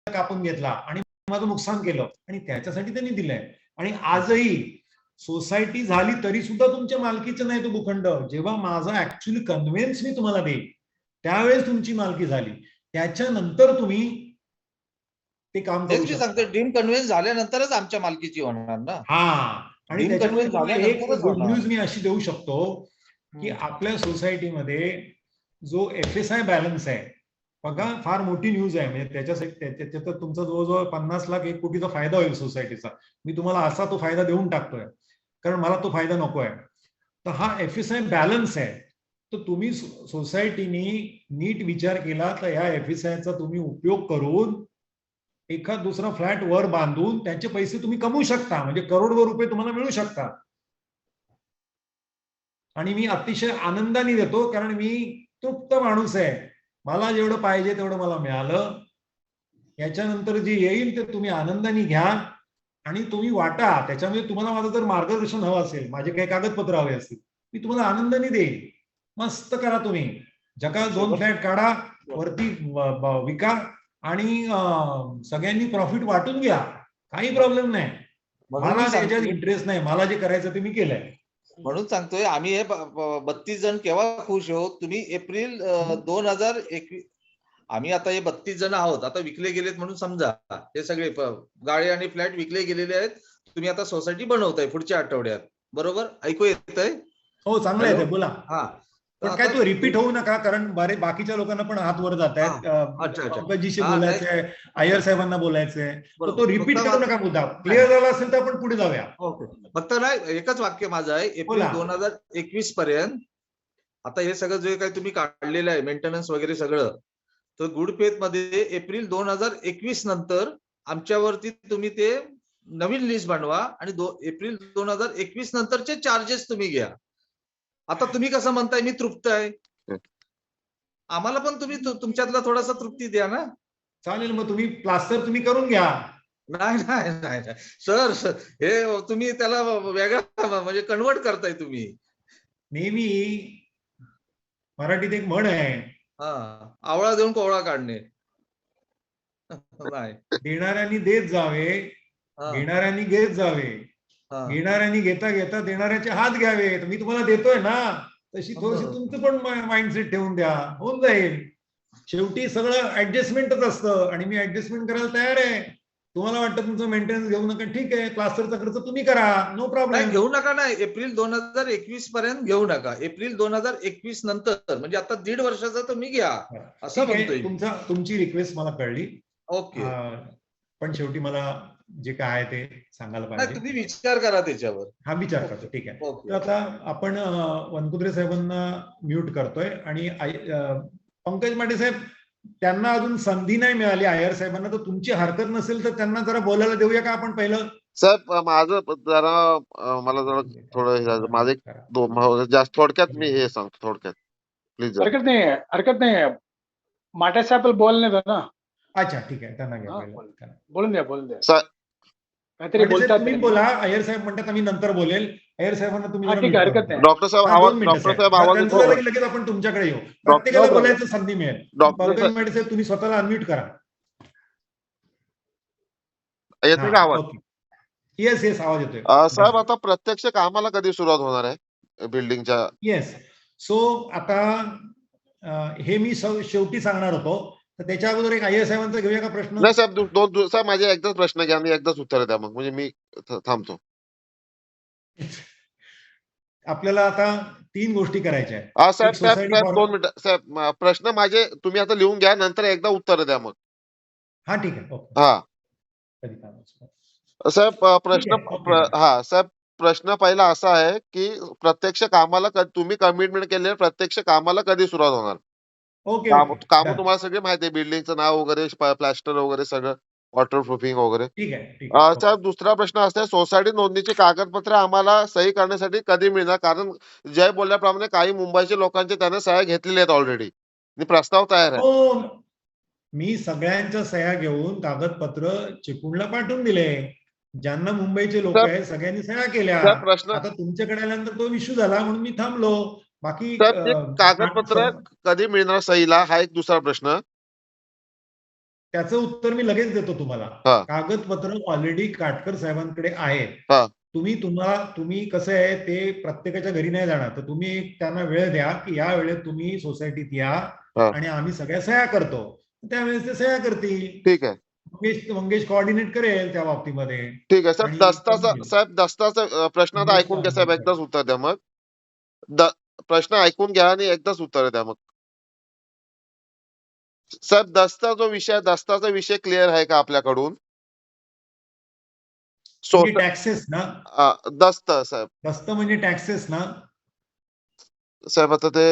कापून घेतला आणि माझं नुकसान केलं आणि त्याच्यासाठी त्यांनी दिलंय. आणि आजही सोसायटी झाली तरी सुद्धा तुमच्या मालकीचं नाही तो भूखंड. जेव्हा माझा ऍक्च्युअली कन्व्हिन्स मी तुम्हाला देईल त्यावेळेस तुमची मालकी झाली, त्याच्यानंतर तुम्ही ते काम करू शकता. डीम कन्व्हिन्स झाल्यानंतरच आमच्या मालकीची होणार ना. आणि त्याच्यामध्ये एक गुड न्यूज मी अशी देऊ शकतो की आपल्या सोसायटीमध्ये जो FSI बॅलन्स आहे बघा, फार मोठी न्यूज आहे. म्हणजे त्याच्यात तुमचा जवळजवळ 50 लाख 1 कोटीचा फायदा होईल सोसायटीचा. मी तुम्हाला असा तो फायदा देऊन टाकतोय कारण मला तो फायदा नको आहे. तर हा FSI बॅलन्स आहे. तर तुम्ही सोसायटीनी नीट विचार केला तर ह्या FSIचा तुम्ही उपयोग करून एखाद दुसरा फ्लॅट वर बांधून त्याचे पैसे तुम्ही कमवू शकता. म्हणजे करोडवर रुपये तुम्हाला मिळू शकतात. आणि मी अतिशय आनंदाने देतो कारण मी तृप्त माणूस आहे. मला जेवढं पाहिजे तेवढं मला मिळालं. याच्यानंतर जे येईल ते तुम्ही आनंदाने घ्या आणि तुम्ही वाटा. त्याच्यामध्ये तुम्हाला माझं जर मार्गदर्शन हवं असेल, माझे काही कागदपत्र हवे असतील, मी तुम्हाला आनंदाने देईन. मस्त करा तुम्ही. जगात 2 फ्लॅट काढा, वरती विका आणि सगळ्यांनी प्रॉफिट वाटून घ्या. काही प्रॉब्लेम नाही. म्हणून मला मी त्याच्यात सांगतोय इंटरेस्ट नाही. मला जे करायचं ते मी केलंय. म्हणून सांगतोय आम्ही हे 32 जण केव्हा खुश आहोत. तुम्ही एप्रिल 2021 आम्ही आता हे 32 जण आहोत. आता विकले गेलेत म्हणून समजा हे सगळे गाळे आणि फ्लॅट विकले गेलेले आहेत. तुम्ही आता सोसायटी बनवताय पुढच्या आठवड्यात, बरोबर? ऐकू येतंय? हो, चांगलं आहे ते, बोला. हा. पण काय तो रिपीट होऊ नका, कारण बाकीच्या लोकांना पण हात वर जात आहेत. अच्छा. पंकजीशी हा, बोलायचंय, अय्यर साहेबांना बोलायचंय, तर तो रिपीट फक्त करू नका मुद्दा. क्लिअर झाला असेल तर आपण पुढे जाऊया. ओके. फक्त ना एकच वाक्य माझं आहे. एप्रिल बोला. 2021 पर्यंत आता हे सगळं जे काही तुम्ही काढलेलं आहे मेंटेनन्स वगैरे सगळं, तर गुड फेथ मध्ये एप्रिल 2021 नंतर आमच्यावरती तुम्ही ते नवीन लिस्ट बनवा आणि एप्रिल 2021 नंतरचे चार्जेस तुम्ही घ्या. आता तुम्ही कसं म्हणताय मी तृप्त आहे, आम्हाला पण तुम्ही तुमच्यातला थोडासा तृप्ती द्या ना. चालेल, मग तुम्ही प्लास्टर तुम्ही करून घ्या. नाही सर, हे तुम्ही त्याला वेगळा म्हणजे कन्वर्ट करताय तुम्ही. नेहमी मराठीत एक म्हण आहे, हा, आवळा देऊन कोवळा काढणे. नाही. देणाऱ्यांनी देत जावे, हा, घेणाऱ्यांनी घेत जावे, हा. घेणाऱ्यांनी घेता घेता देणाऱ्याचे हात घ्यावे. तर मी तुम्हाला देतोय ना, तशी थोडीशी तुमचं पण माइंडसेट ठेवून द्या, होऊन जाईल. शेवटी सगळं ऍडजस्टमेंटच असतं आणि मी ऍडजस्टमेंट करायला तयार आहे. तुम्हाला वाटतं तुमचं मेंटेनन्स घेऊ नका, ठीक आहे, प्लास्टरचा खर्च तुम्ही करा, नो नाही प्रॉब्लेम. घेऊ नका. नाही, एप्रिल 2021 पर्यंत घेऊ नका. एप्रिल 2021 नंतर म्हणजे आता 1.5 वर्षाचा तुम्ही घ्या असं म्हणतोय. तुमची रिक्वेस्ट मला कळली. ओके. पण शेवटी मला जे काय आहे ते सांगायला नाही, पाहिजे. तुम्ही विचार करा त्याच्यावर. हा, विचार करतो, ठीक आहे. ओके. तर आता आपण वनकुत्रे साहेबांना म्यूट करतोय आणि पंकज माटे साहेब, त्यांना अजून संधी नाही मिळाली अय्यर साहेबांना, तर तुमची हरकत नसेल तर त्यांना जरा बोलायला देऊया का आपण पहिलं? साहेब माझं जरा मला जरा थोडं माझं एक जास्त थोडक्यात मी हे सांगतो थोडक्यात, प्लीज. हरकत नाही. माटे साहेब बोलणे दो ना. अच्छा, ठीक आहे, त्यांना घ्या पहिलं. बोलून द्या. काहीतरी माटे साहेब, बोलतात तुम्ही बोला. अय्यर साहेब म्हणतात आम्ही नंतर बोलेल. अय्यर साहेबांना तुम्ही जरा ठीक mute आहे, हरकत करा. नाही. डॉक्टर साहेब हा, आवाज, 2 मिनिटं डॉक्टर साहेब. साहेब आवाज त्यांचं येतो? झालं की लगेच आपण तुमच्याकडे येऊ. प्रत्येकाला बोलायचं संधी मिळेल. डॉक्टर पंकज माटे साहेब, तुम्ही स्वतःला अनम्यूट करा. येते का आवाज? येस, आवाज येतोय. साहेब आता प्रत्यक्ष कामाला कधी सुरुवात होणार आहे बिल्डिंगच्या? येस. सो आता हे मी शेवटी सांगणार होतो, तर त्याच्या अगोदर एक अय्यर साहेबांचा घेऊया का प्रश्न? नाही साहेब, दोन साहेब माझे एकदाच प्रश्न घ्या आणि एकदाच उत्तर द्या, मग म्हणजे मी थांबतो. आपल्याला आता 3 गोष्टी करायच्या आहेत. साहेब 2 मिनिटं साहेब, प्रश्न माझे तुम्ही आता लिहून घ्या, नंतर एकदा उत्तर द्या मग. हा, ठीक आहे. हा साहेब, साहेब प्रश्न पहिला असा आहे की प्रत्यक्ष कामाला तुम्ही कमिटमेंट केलेल्या प्रत्यक्ष कामाला कधी सुरुवात होणार? ओके. काम तुम्हाला सगळे माहिती आहे, बिल्डिंगचं नाव वगैरे, प्लास्टर वगैरे सगळं, वॉटर प्रूफिंग वगैरे. ठीक आहे. साहेब दुसरा प्रश्न असा आहे, सोसायटी नोंदणीची कागदपत्र आम्हाला सही करण्यासाठी कधी मिळणार? कारण जय बोलल्याप्रमाणे काही मुंबईच्या लोकांचे त्याने सह्या घेतलेल्या आहेत ऑलरेडी, प्रस्ताव तयार आहे. हो, मी सगळ्यांच्या सह्या घेऊन कागदपत्र चिपळूणला पाठवून दिले. ज्यांना मुंबईचे लोक आहेत सगळ्यांनी सह्या केल्या. प्रश्न आता तुमच्याकडे आल्यानंतर तो इश्यू झाला म्हणून मी थांबलो. बाकी कागदपत्र कधी मिळणार सहीला, हा एक दुसरा प्रश्न. त्याचं उत्तर मी लगेच देतो तुम्हाला. कागदपत्र ऑलरेडी काटकर साहेबांकडे आहेत. तुम्ही कसं आहे, ते प्रत्येकाच्या घरी नाही जाणार, तर तुम्ही त्यांना वेळ द्या की या वेळेत तुम्ही सोसायटीत या आणि आम्ही सगळ्या सह्या करतो. त्यावेळेस ते सह्या करतील. ठीक आहे. मंगेश कोऑर्डिनेट करेल त्या बाबतीमध्ये. ठीक आहे साहेब, दस्ताचा प्रश्न आता ऐकून घ्या साहेब, एकदाच उत्तर द्या मग. प्रश्न ऐकून घ्या आणि एकदाच उत्तर द्या मग. साहेब दस्ताचा विषय क्लिअर आहे का आपल्याकडून? टॅक्सेस ना? दस्त साहेब, दस्त म्हणजे टॅक्सेस ना साहेब? आता ते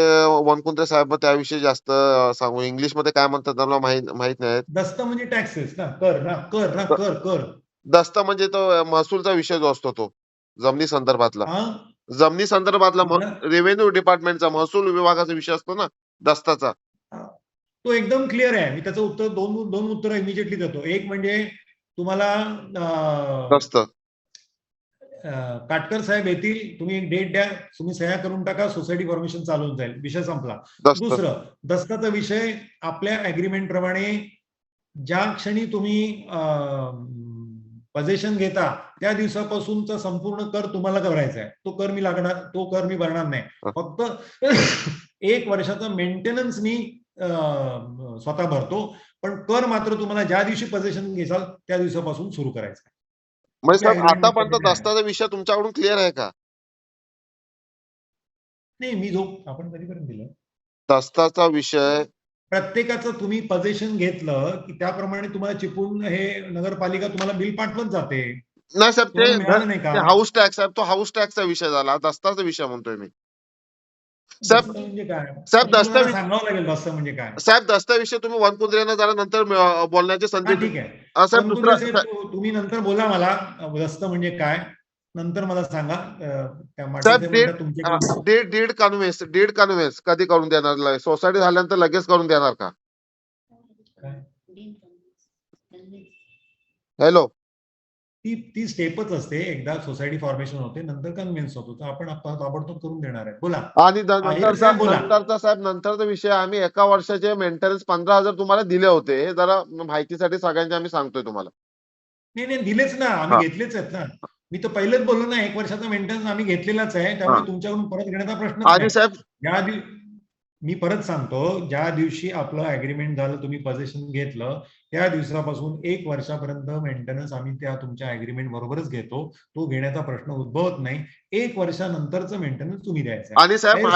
वनकुंत्रे साहेब त्याविषयी जास्त सांगू, इंग्लिश मध्ये काय म्हणतात मला माहित नाही. दस्त म्हणजे टॅक्सेस ना, कर. दस्त म्हणजे तो महसूलचा विषय जो असतो, तो जमिनी संदर्भातला रेव्हेन्यू डिपार्टमेंटचा महसूल विभागाचा विषय असतो ना दस्ताचा. तो एकदम क्लिअर आहे. मी त्याचं उत्तर दोन उत्तर इमिजिएटली देतो. एक म्हणजे तुम्हाला दस्त काटकर साहेब येतील, तुम्ही एक डेट द्या, तुम्ही सह्या करून टाका, सोसायटी फॉर्मेशन चालू होऊन जाईल, विषय संपला. दस्त दुसरं, दस्ताचा विषय आपल्या अग्रीमेंट प्रमाणे ज्या क्षणी तुम्ही पोझिशन घेता त्या दिवसापासूनचा संपूर्ण कर तुम्हाला करायचा आहे. तो कर मी भरणार नाही. फक्त 1 वर्षाचा मेंटेनन्स मी स्वतः भरतो, पण कर मात्र तुम्हाला ज्या दिवशी पोझिशन घेसाल त्या दिवसापासून सुरू करायचा आहे. म्हणजे साहेब agreement आतापर्यंत मध्ये आहे. दस्ताचा विषय तुमच्याकडून क्लिअर आहे का? नाही, मी आपण कधीपर्यंत दिलं? दस्ताचा विषय प्रत्येकाचं तुम्ही पोझिशन घेतलं की त्याप्रमाणे तुम्हाला चिपून हे नगरपालिका तुम्हाला बिल पाठवत जाते. नाही साहेब, तुम्हाला मिळालं नाही का? ते हाऊस टॅक्स साहेब, तो हाऊस टॅक्सचा विषय झाला, दस्ताचा विषय म्हणतोय मी. साहेब दस्त म्हणजे काय? साहेब, तुम्हाला दस्तावेज सांगावं लागेल दस्त म्हणजे काय. साहेब दस्ता विषय तुम्ही वनकुंद्रेनं जरा नंतर बोलण्याची संधी हा, ठीक आहे. साहेब वनकुंद्रे दुसरा साहेब, तुम्ही नंतर बोला मला दस्त म्हणजे काय, नंतर मला सांगा. त्या माटे साहेब, साहेब म्हणतात तुमच्याकडे दीड कन्व्हेन्स कधी करून देणार? सोसायटी झाल्यानंतर लगेच करून देणार का? हॅलो, ती स्टेपच असते. एकदा सोसायटी फॉर्मेशन होते, नंतर कन्व्हिन्स होतो, तर आपण ताबडतोब करून देणार आहे. बोला. आणि साहेब, बोला. नंतरचा विषय, आम्ही एका वर्षाचे मेंटेनन्स 15,000 तुम्हाला दिले होते. हे जरा माहितीसाठी सगळ्यांचे आम्ही सांगतोय तुम्हाला. नाही दिलेच ना, आम्ही घेतलेच आहेत ना. मी तर पहिलेच बोललो ना, 1 वर्षाचा मेंटेनन्स आम्ही घेतलेलाच आहे. त्यामुळे तुमच्याकडून परत घेण्याचा प्रश्न आणि साहेब मी परत सांगतो, ज्या दिवशी आपलं अग्रीमेंट झालं, तुम्ही पोझिशन घेतलं, त्या दिवसापासून 1 वर्षापर्यंत मेंटेनन्स आम्ही त्या तुमच्या अग्रीमेंट बरोबरच घेतो. तो घेण्याचा प्रश्न उद्भवत नाही. 1 वर्षानंतरचं मेंटेनन्स तुम्ही द्यायचं. आणि साहेब,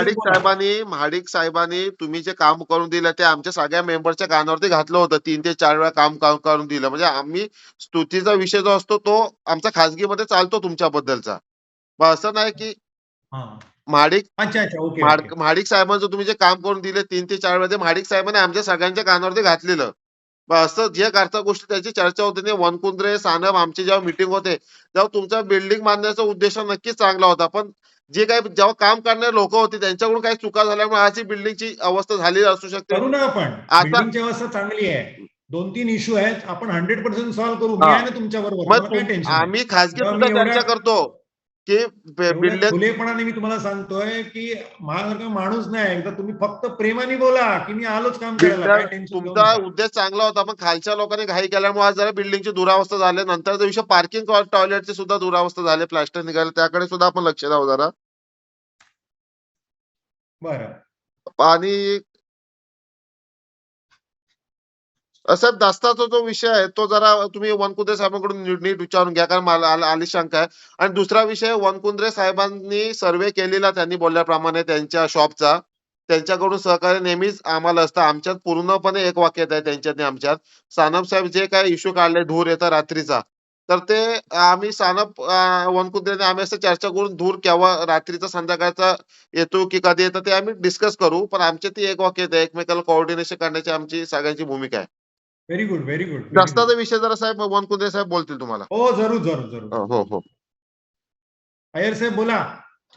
महाडिक साहेबांनी तुम्ही जे काम करून दिलं ते आमच्या सगळ्या मेंबरच्या कानावरती घातलं होतं. 3 ते 4 वेळा काम करून दिलं. म्हणजे आम्ही स्तुतीचा विषय जो असतो तो आमचा खाजगीमध्ये चालतो तुमच्याबद्दलचा. असं नाही की महाडिक साहेबांचं तुम्ही जे काम करून दिले 3 ते 4 वेळा, महाडिक साहेबांनी आमच्या सगळ्यांच्या कानावरती घातलेलं. असं जे करता गोष्टी त्याची चर्चा होते नाही. वनकुंद्रे, सानप आमची जेव्हा मिटिंग होते तेव्हा तुमचा बिल्डिंग बांधण्याचा उद्देश नक्कीच चांगला होता, पण जे काही जेव्हा काम करणारे लोक होते त्यांच्याकडून काही चुका झाल्यामुळे आज ही बिल्डिंगची अवस्था झाली असू शकते. करू ना आपण. बिल्डिंगची अवस्था चांगली आहे. 2-3 इश्यू आहेत, आपण 100% सॉल्व्ह करू. मी आहे ना तुमच्या बरोबर. आम्ही खासगी सुद्धा चर्चा करतो की खुलेपणाने मी तुम्हाला सांगतोय की माझ्यासारखा माणूस नाही. एकदा तुम्ही फक्त प्रेमाने बोला की मी आलोच काम करायला. तुमचा उद्देश चांगला होता, पण खालच्या लोकांनी घाई केल्यामुळे आज जरा बिल्डिंगची दुरावस्था झाली. नंतरचा विषय पार्किंग टॉयलेटची सुद्धा दुरावस्था झाली, प्लास्टर निघाले, त्याकडे सुद्धा आपण लक्ष द्यावं जरा. बरं. आणि साहेब दस्ताचा जो विषय आहे तो जरा तुम्ही वनकुंद्रे साहेबांकडून नीट विचारून घ्या, कारण मला आली शंका आहे. आणि दुसरा विषय, वनकुंद्रे साहेबांनी सर्वे केलेला, त्यांनी बोलल्याप्रमाणे त्यांच्या शॉपचा, त्यांच्याकडून सहकार्य नेहमीच आम्हाला असतं. आमच्यात पूर्णपणे एक वाक्यात आहे त्यांच्यात आमच्यात. सानप साहेब जे काय इश्यू काढले, धूर येतं रात्रीचा, तर ते आम्ही सानप वनकुंद्रेने आम्ही असं चर्चा करून धूर केव्हा रात्रीचा संध्याकाळचा येतो की कधी येतं ते आम्ही डिस्कस करू, पण आमच्या ती एक वाक्यात आहे. एकमेकाला कोऑर्डिनेशन करण्याची आमची सगळ्यांची भूमिका आहे. Very good, very good. दस्ताचा विषय जरा साहेब वनकुंद्रे साहेब बोलतील तुम्हाला. हो, जरूर. हो. अय्यर साहेब बोला,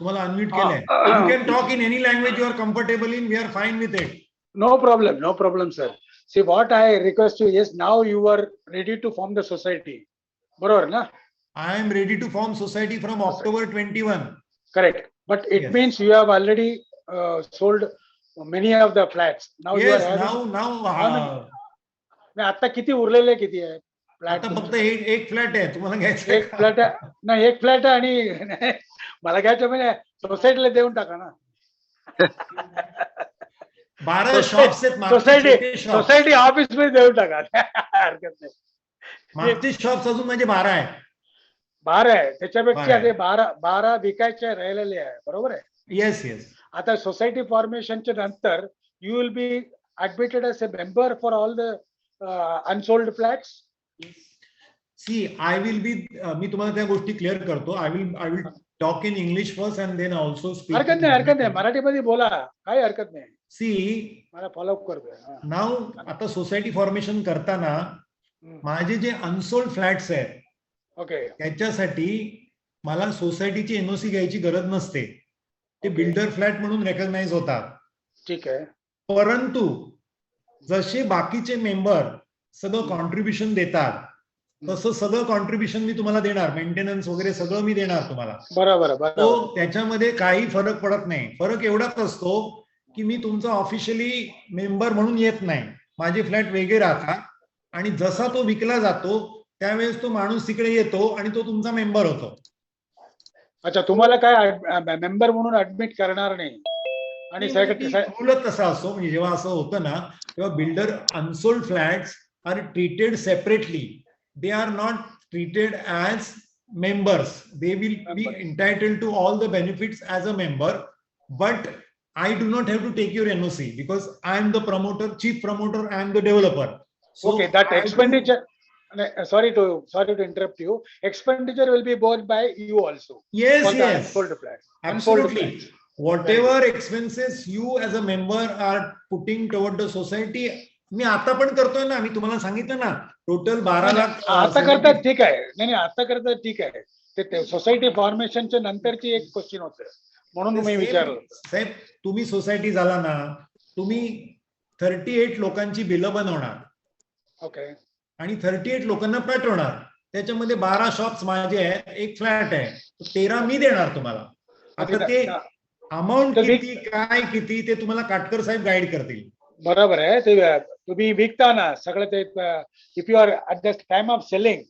तुम्हाला अनम्यूट केलंय. You can talk in any language you are comfortable in. We are fine with it. No problem, sir. See, what I request you is, now you are ready to form the society. बरोबर ना? I am ready to form society from October 21. Correct. But it Yes. means you have already sold many of the flats. Now you are Yes, having. now आता किती उरलेले किती आहे flat? आता फक्त एक फ्लॅट आहे. तुम्हाला घ्यायचं एक फ्लॅट नाही, एक फ्लॅट आणि मला घ्यायचं म्हणजे सोसायटीला देऊन टाका ना. 12 शॉप्स आहेत. सोसायटी ऑफिस मध्ये देऊन टाका. हरकत नाही. मागचे शॉप्स अजून म्हणजे 12 आहेत. 12 आहे, त्याच्यापेक्षा 12 ते 12 विकायचे राहिलेले आहे. बरोबर आहे. येस. आता सोसायटी फॉर्मेशनच्या नंतर you will be admitted as a member for all the unsold flats. See, I will be, मी तुम्हाला त्या गोष्टी क्लिअर करतो. I will talk in English first and then also speak. हरकत नाही, मराठीमध्ये बोला, काही हरकत नाही. सी, मला फॉलोअप करतोय. नाव आता सोसायटी फॉर्मेशन करताना माझे जे अनसोल्ड फ्लॅट्स आहेत, ओके, त्याच्यासाठी मला सोसायटीची एनओसी घ्यायची गरज नसते. ते बिल्डर फ्लॅट म्हणून रेकग्नाइज होतात. ठीक आहे. परंतु जसे बाकीचे मेंबर सगळं कॉन्ट्रीब्युशन देतात तसं सगळं कॉन्ट्रीब्युशन मी तुम्हाला देणार, मेंटेनन्स वगैरे सगळं मी देणार तुम्हाला. बरोबर तो बरोबर. त्याच्यामध्ये काही फरक पडत नाही. फरक एवढाच असतो की मी तुमचा ऑफिशियली मेंबर म्हणून येत नाही, माझे फ्लॅट वेगळे राहतात आणि जसा तो विकला जातो त्यावेळेस तो माणूस तिकडे येतो आणि तो तुमचा मेंबर होतो. अच्छा, तुम्हाला काय मेंबर म्हणून ऍडमिट करणार नाही. आणि रूलच तसा असतो. म्हणजे जेव्हा असं होतं ना तेव्हा builder unsold flats are treated separately. They are not treated as members. They will be entitled to all the benefits as a member, but I do not have to take your NOC because I am the promoter, chief promoter, I am the developer. So okay, that expenditure, sorry to interrupt you, expenditure will be borne by you also. Yes, for the yes, unsold flats. absolutely. Whatever expenses you as a member are putting toward the society, मी आता पण करतोय ना. मी तुम्हाला सांगितलं ना total 12 lakh. आता करतात ठीक आहे. नाही आता करतात ठीक आहे. ते सोसायटी फॉर्मेशनच्या नंतरची एक क्वेश्चन होतं म्हणून मी विचारलं. साहेब तुम्ही सोसायटी झाला ना, तुम्ही 38 लोकांची बिलं बनवणार. ओके. आणि 38 लोकांना पाठवणार. त्याच्यामध्ये 12 शॉप्स माझे आहेत, एक फ्लॅट आहे, 13 मी देणार तुम्हाला. आता ते अमाऊंट किती काय किती ते तुम्हाला काटकर साहेब गाईड करतील. बरोबर आहे. ते तुम्ही विकता ना सगळं ते. If you are at the time of selling,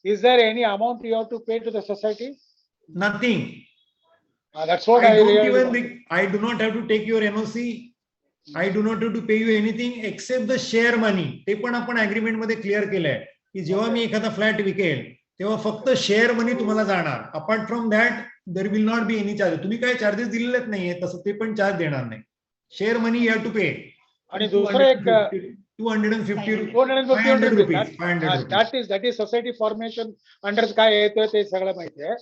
is there any amount you have to pay to the society? Nothing. That's what I do not have to take your NOC. I do not have to pay you anything except the share money. ते पण आपण agreement मध्ये clear केलंय की जेव्हा मी एखादा flat विकेल तेव्हा फक्त शेअर मनी तुम्हाला जाणार. Apart from that there will not be any charge. तुम्ही काय चार्जेस दिलेलेच नाहीये तसं ते पण चार्ज देणार नाही. Share money you have to pay. आणि दुसरं एक 250 rupees. That is society formation under काय येतं ते सगळं माहिती आहे.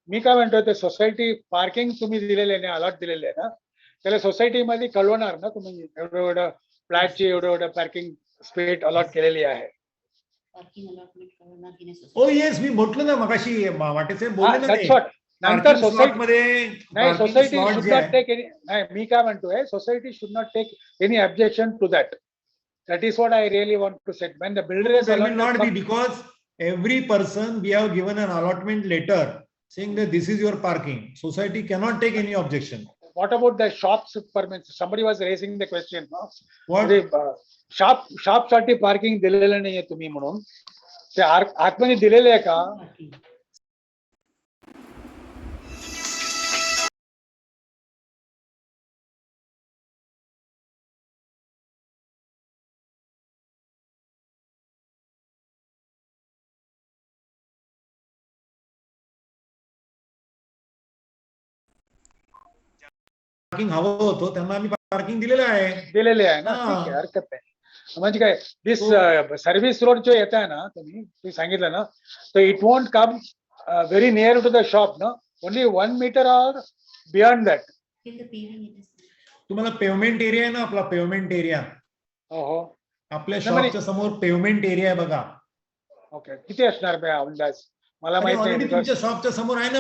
मी काय म्हणतोय ते सोसायटी पार्किंग तुम्ही दिलेले आहे, अलॉट दिलेले आहे ना, त्याला सोसायटीमध्ये कळवणार ना तुम्ही एवढं फ्लॅटची एवढं पार्किंग स्पेस अलॉट केलेली आहे. ओ येस, मी म्हटलं ना मगाशी वाटेचे बोलले ना ते. नंतर सोसायटी मध्ये नाही, society should not take any. नाही मी काय म्हणतोय society should not take any objection to that. That is what I really want to say. When the builder is there will not be, because every person we have given an allotment letter saying that this is your parking. Society cannot take any objection. What about the shops permits? Somebody was raising the question. No? What? Shop साठी parking दिलेलं नाहीये तुम्ही म्हणून ते आतमध्ये दिलेले आहे का? पार्किंग हवं होतं त्यांना आम्ही पार्किंग दिलेलं आहे. दिलेले आहे ना, ठीक आहे, हरकत नाही. म्हणजे काय दिस सर्व्हिस रोड जो येत आहे ना तुम्ही सांगितलं ना, तर it won't come very near to the shop ना, ओनली 1 मीटर और बियॉन्ड दॅट. तुम्हाला पेवमेंट एरिया आहे ना, आपला पेवमेंट एरिया. हो, आपल्या शॉपच्या समोर पेवमेंट एरिया आहे बघा. ओके. किती असणार अंदाज? मला माहित नाही. तुमच्या शॉपच्या समोर आहे ना